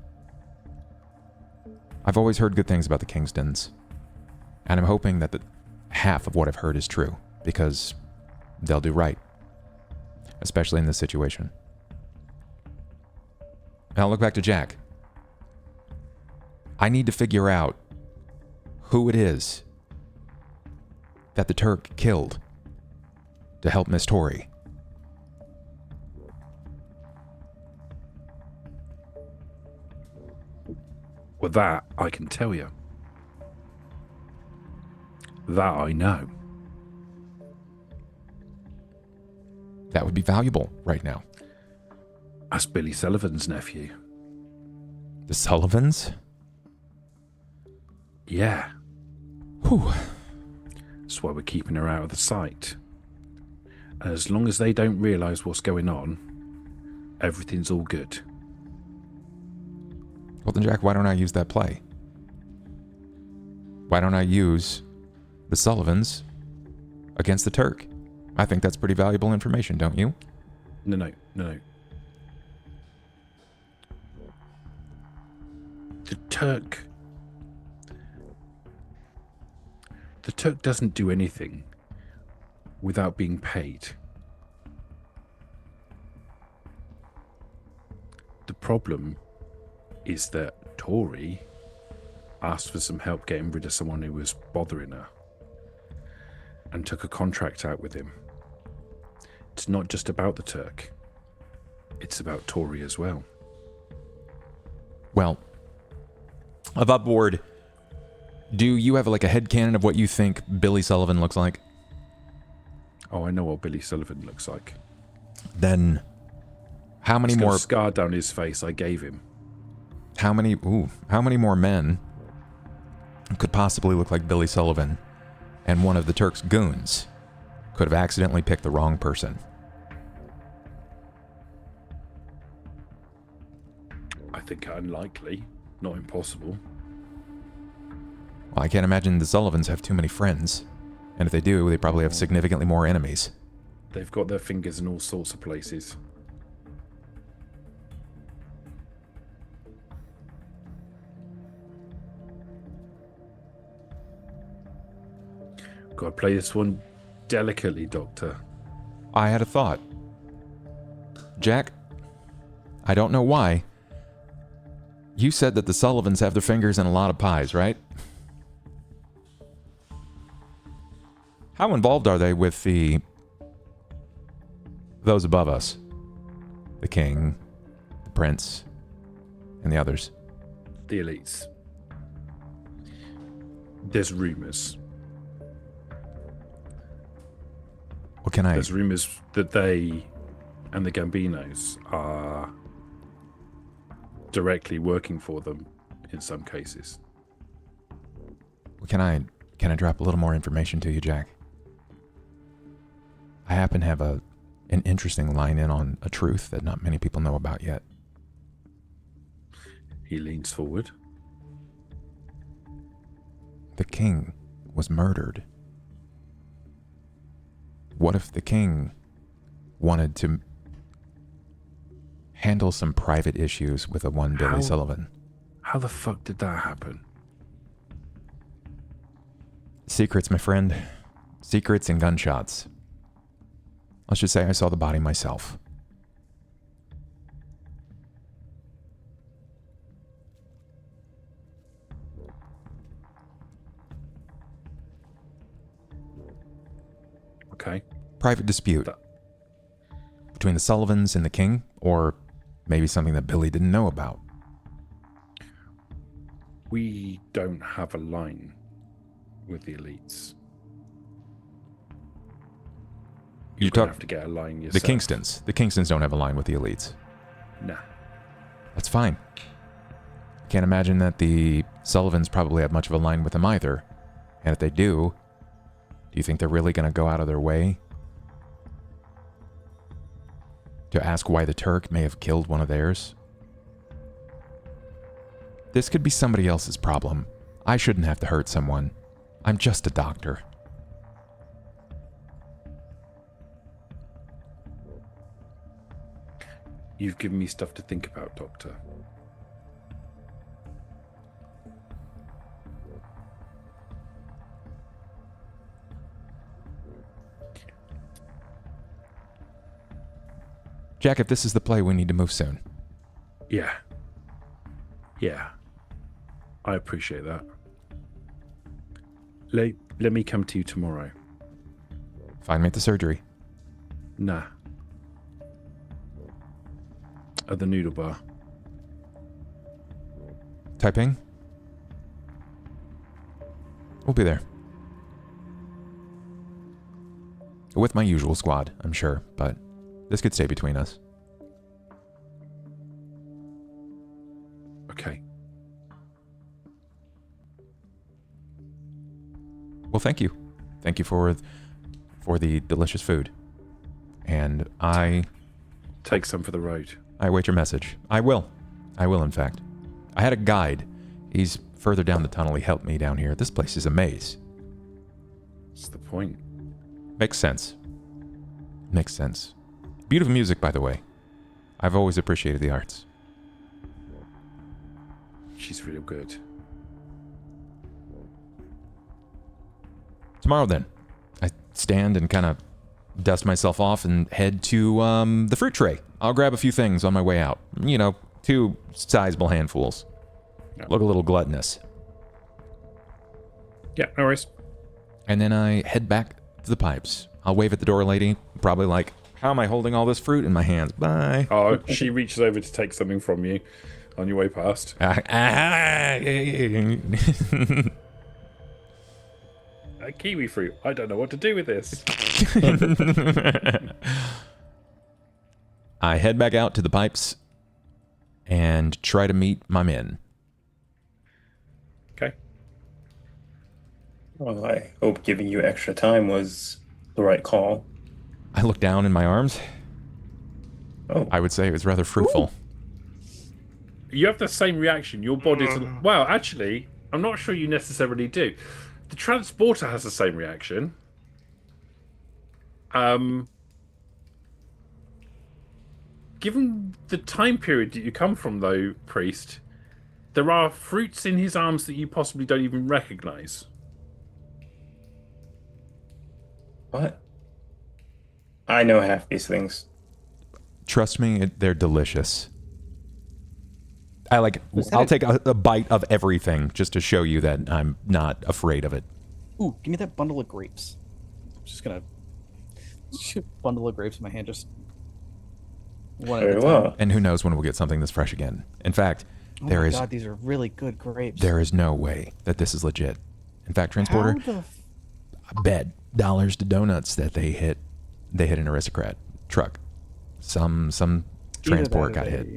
I've always heard good things about the Kingstons, and I'm hoping that the half of what I've heard is true, because they'll do right, especially in this situation. Now look back to Jack. I need to figure out who it is that the Turk killed to help Miss Tori. Well, that I can tell you. That I know. That would be valuable right now. That's Billy Sullivan's nephew. The Sullivans? Yeah, Whew. that's why we're keeping her out of the sight. And as long as they don't realise what's going on, everything's all good. Well then, Jack, why don't I use that play? Why don't I use the Sullivans against the Turk? I think that's pretty valuable information, don't you? No. The Turk doesn't do anything without being paid. The problem is that Tori asked for some help getting rid of someone who was bothering her and took a contract out with him. It's not just about the Turk. It's about Tori as well. Well, above board, do you have like a headcanon of what you think Billy Sullivan looks like? Oh, I know what Billy Sullivan looks like. Then how many He's got more a scar down his face I gave him. how many more men could possibly look like Billy Sullivan, and one of the Turk's goons could have accidentally picked the wrong person? I think unlikely, not impossible. Well, I can't imagine the Sullivans have too many friends, and if they do, they probably have significantly more enemies. They've got their fingers in all sorts of places. Got to play this one delicately, Doctor. I had a thought. Jack, I don't know why. You said that the Sullivans have their fingers in a lot of pies, right? How involved are they with those above us? The king, the prince, and the others. The elites. There's rumors. What can I... There's rumors that they and the Gambinos are directly working for them in some cases. Can I drop a little more information to you, Jack? I happen to have an interesting line in on a truth that not many people know about yet. He leans forward. The king was murdered. What if the king wanted to handle some private issues with a one Billy Sullivan? How the fuck did that happen? Secrets, my friend. Secrets and gunshots. Let's just say I saw the body myself. Okay. Private dispute between the Sullivans and the king, or maybe something that Billy didn't know about. We don't have a line with the elites. You You're have to get a line yourself. The Kingstons. The Kingstons don't have a line with the elites. Nah. That's fine. Can't imagine that the Sullivans probably have much of a line with them either. And if they do you think they're really going to go out of their way to ask why the Turk may have killed one of theirs? This could be somebody else's problem. I shouldn't have to hurt someone. I'm just a doctor. You've given me stuff to think about, Doctor. Jack, if this is the play, we need to move soon. Yeah. Yeah. I appreciate that. Let me come to you tomorrow. Find me at the surgery. Nah. At the noodle bar. Taiping? We'll be there. With my usual squad, I'm sure, but this could stay between us. Okay. Well, thank you. Thank you for the delicious food. And I Take some for the road. await your message. I will, in fact. I had a guide. He's further down the tunnel. He helped me down here. This place is a maze. What's the point? Makes sense. Makes sense. Beautiful music, by the way. I've always appreciated the arts. She's real good. Tomorrow, then, I stand and kind of dust myself off and head to the fruit tray. I'll grab a few things on my way out. 2 sizable handfuls. Yeah. Look a little gluttonous. Yeah, no worries. And then I head back to the pipes. I'll wave at the door lady, probably like, how am I holding all this fruit in my hands? Bye. Oh, she reaches over to take something from you on your way past. Kiwi fruit. I don't know what to do with this. I head back out to the pipes and try to meet my men. Okay. Well, I hope giving you extra time was the right call. I look down in my arms. Oh, I would say it was rather fruitful. You have the same reaction. Your body's... Well, actually, I'm not sure you necessarily do. The transporter has the same reaction. Given the time period that you come from, though, Priest, there are fruits in his arms that you possibly don't even recognize. what? I know half these things. Trust me, they're delicious. Was that I'll take a bite of everything just to show you that I'm not afraid of it. Ooh, give me that bundle of grapes. I'm just gonna bundle of grapes in my hand, just one at a Very time. well. And who knows when we'll get something this fresh again. In fact, Oh there my is God, these are really good grapes. there is no way that this is legit. In fact, transporter, How the I bet dollars to donuts that they hit an aristocrat truck. Some transport got hit.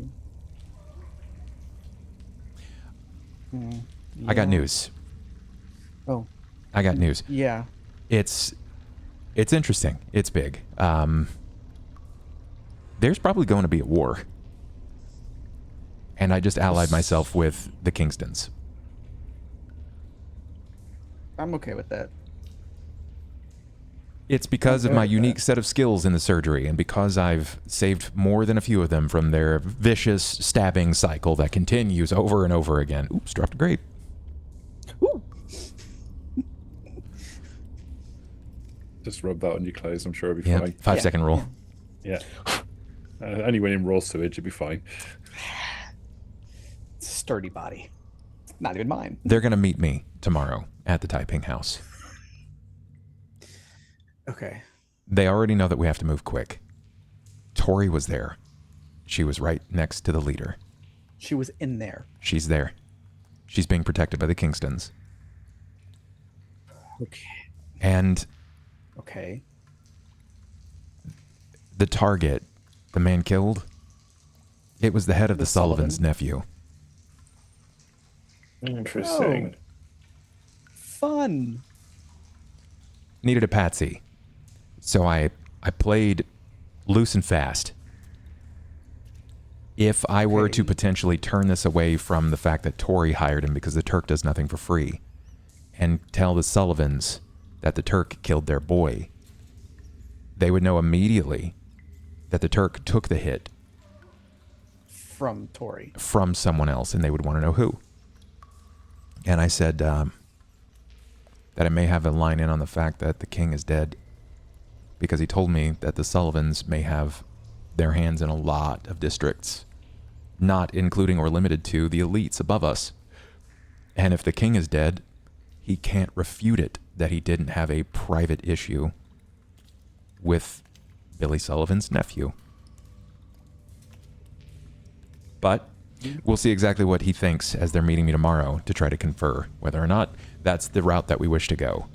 I got news. Oh, I got news. yeah. It's interesting. It's big. There's probably going to be a war. And I just allied myself with the Kingstons. I'm okay with that. It's because of Okay my with unique that. set of skills in the surgery, and because I've saved more than a few of them from their vicious stabbing cycle that continues over and over again. Oops, dropped a grape. Ooh. Just rub that on your clothes. I'm sure it'll be Yeah, fine. 5-second rule. Yeah. Only when in raw sewage, it'll be fine. Sturdy body. Not even mine. They're going to meet me tomorrow at the Taiping house. Okay. They already know that we have to move quick. Tori was there. She was right next to the leader. She was in there. She's there. She's being protected by the Kingstons. Okay. And Okay. the target, the man killed, it was the head of the Sullivan's Sullivan? nephew. Interesting. Fun. Needed a patsy. So I played loose and fast. If I were to Okay. potentially turn this away from the fact that Tori hired him because the Turk does nothing for free, and tell the Sullivans that the Turk killed their boy, they would know immediately that the Turk took the hit From Tori. from someone else, and they would want to know who. And I said that I may have a line in on the fact that the king is dead, because he told me that the Sullivans may have their hands in a lot of districts, not including or limited to the elites above us. And if the king is dead, he can't refute it that he didn't have a private issue with Billy Sullivan's nephew. But we'll see exactly what he thinks as they're meeting me tomorrow to try to confer whether or not that's the route that we wish to go.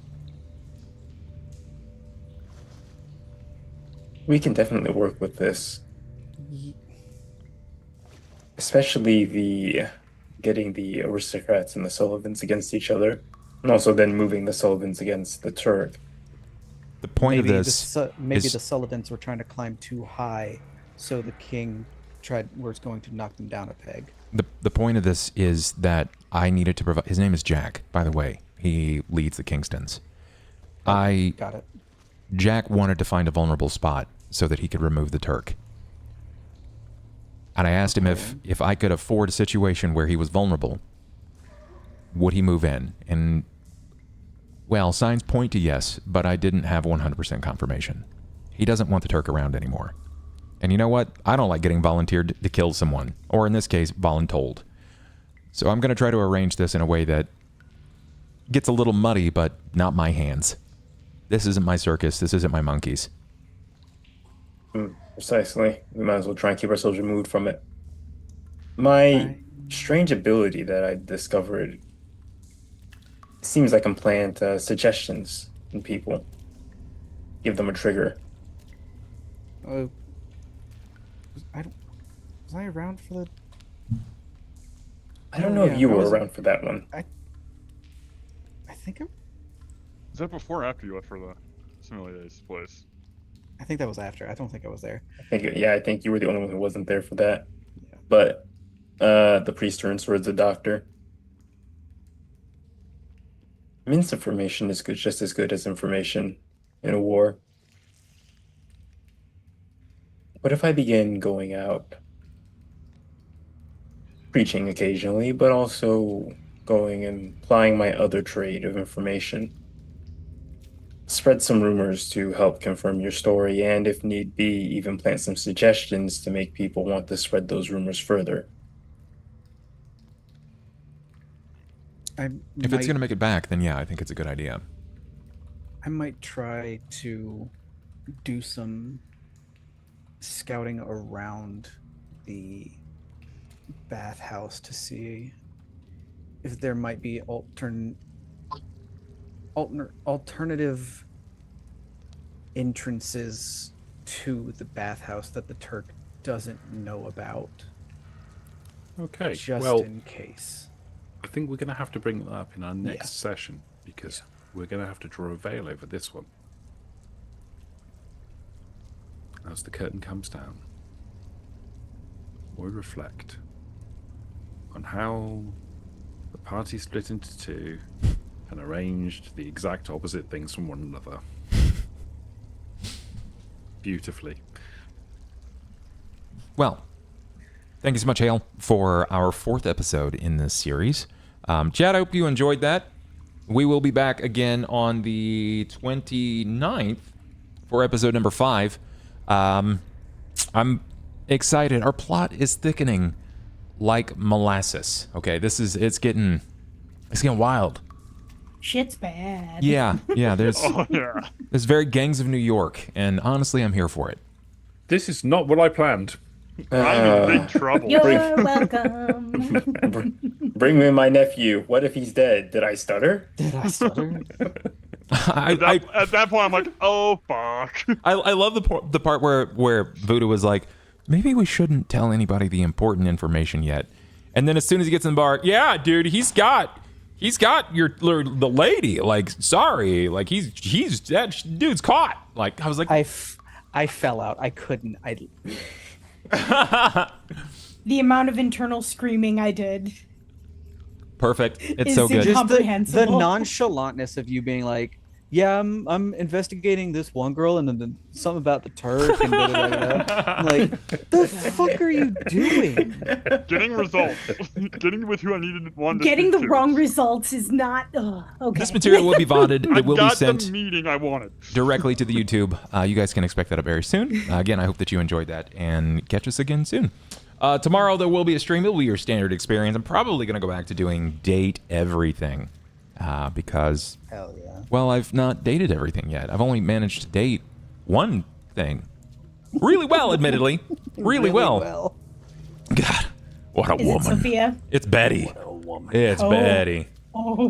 We can definitely work with this. Especially the getting the aristocrats and the Sullivans against each other. And also then moving the Sullivans against the Turk. The point maybe of this maybe is the Sullivans were trying to climb too high, so the king was going to knock them down a peg. the point of this is that I needed to provide. His name is Jack, by the way. He leads the Kingstons. Got it. Jack wanted to find a vulnerable spot so that he could remove the Turk. And I asked him if I could afford a situation where he was vulnerable, would he move in? And, well, signs point to yes, but I didn't have 100% confirmation. He doesn't want the Turk around anymore. And you know what? I don't like getting volunteered to kill someone, or in this case, voluntold. So I'm going to try to arrange this in a way that gets a little muddy, but not my hands. This isn't my circus. This isn't my monkeys. Precisely. We might as well try and keep ourselves removed from it. My strange ability that I discovered seems like I'm plant suggestions in people. Give them a trigger. Was I around for the? I don't know if you I were wasn't- around for that one. I think Is that before or after you left for the simulator's place? I think that was after. I don't think I was there. I think you were the only one who wasn't there for that. Yeah. But the priest turns towards the doctor. Misinformation is good, just as good as information in a war. What if I begin going out, preaching occasionally, but also going and plying my other trade of information? Spread some rumors to help confirm your story, and if need be, even plant some suggestions to make people want to spread those rumors further. If it's going to make it back, then yeah, I think it's a good idea. I might try to do some scouting around the bathhouse to see if there might be alternative entrances to the bathhouse that the Turk doesn't know about, Okay. just well, in case. I think we're going to have to bring that up in our next session because we're going to have to draw a veil over this one. As the curtain comes down, we reflect on how the party split into two and arranged the exact opposite things from one another. Beautifully. Well, thank you so much, Hale, for our 4th episode in this series. Chad, I hope you enjoyed that. We will be back again on the 29th for episode number 5. I'm excited. Our plot is thickening like molasses. Okay, it's getting wild. Shit's bad. Yeah. There's Oh yeah. there's very Gangs of New York, and honestly, I'm here for it. This is not what I planned. I'm in big trouble. You're welcome. Bring me my nephew. What if he's dead? Did I stutter? Did I stutter? I At that point, I'm like, oh fuck. I love the part where Voodoo was like, maybe we shouldn't tell anybody the important information yet. And then as soon as he gets in the bar, yeah, dude, he's got the lady. Like, sorry, like he's that dude's caught. Like, I was like, I fell out. I couldn't. The amount of internal screaming I did. perfect. It's Is so good. it- Just the Incomprehensible. nonchalantness of you being like, yeah, I'm investigating this one girl and then something about the Turk and da, da, da, da. I'm like, the fuck are you doing? Getting results. Getting with who I wanted to Getting speak the to. wrong results is not. Okay. This material will be VODed. I It will be got sent the meeting I wanted. directly to the YouTube. You guys can expect that up very soon. Again, I hope that you enjoyed that and catch us again soon. Tomorrow there will be a stream. It will be your standard experience. I'm probably going to go back to doing date everything because, Hell yeah. well, I've not dated everything yet. I've only managed to date one thing. Really well, admittedly. Really well. God, what a Is woman. it Sophia? It's Betty. What a woman. It's Oh. Betty. Oh.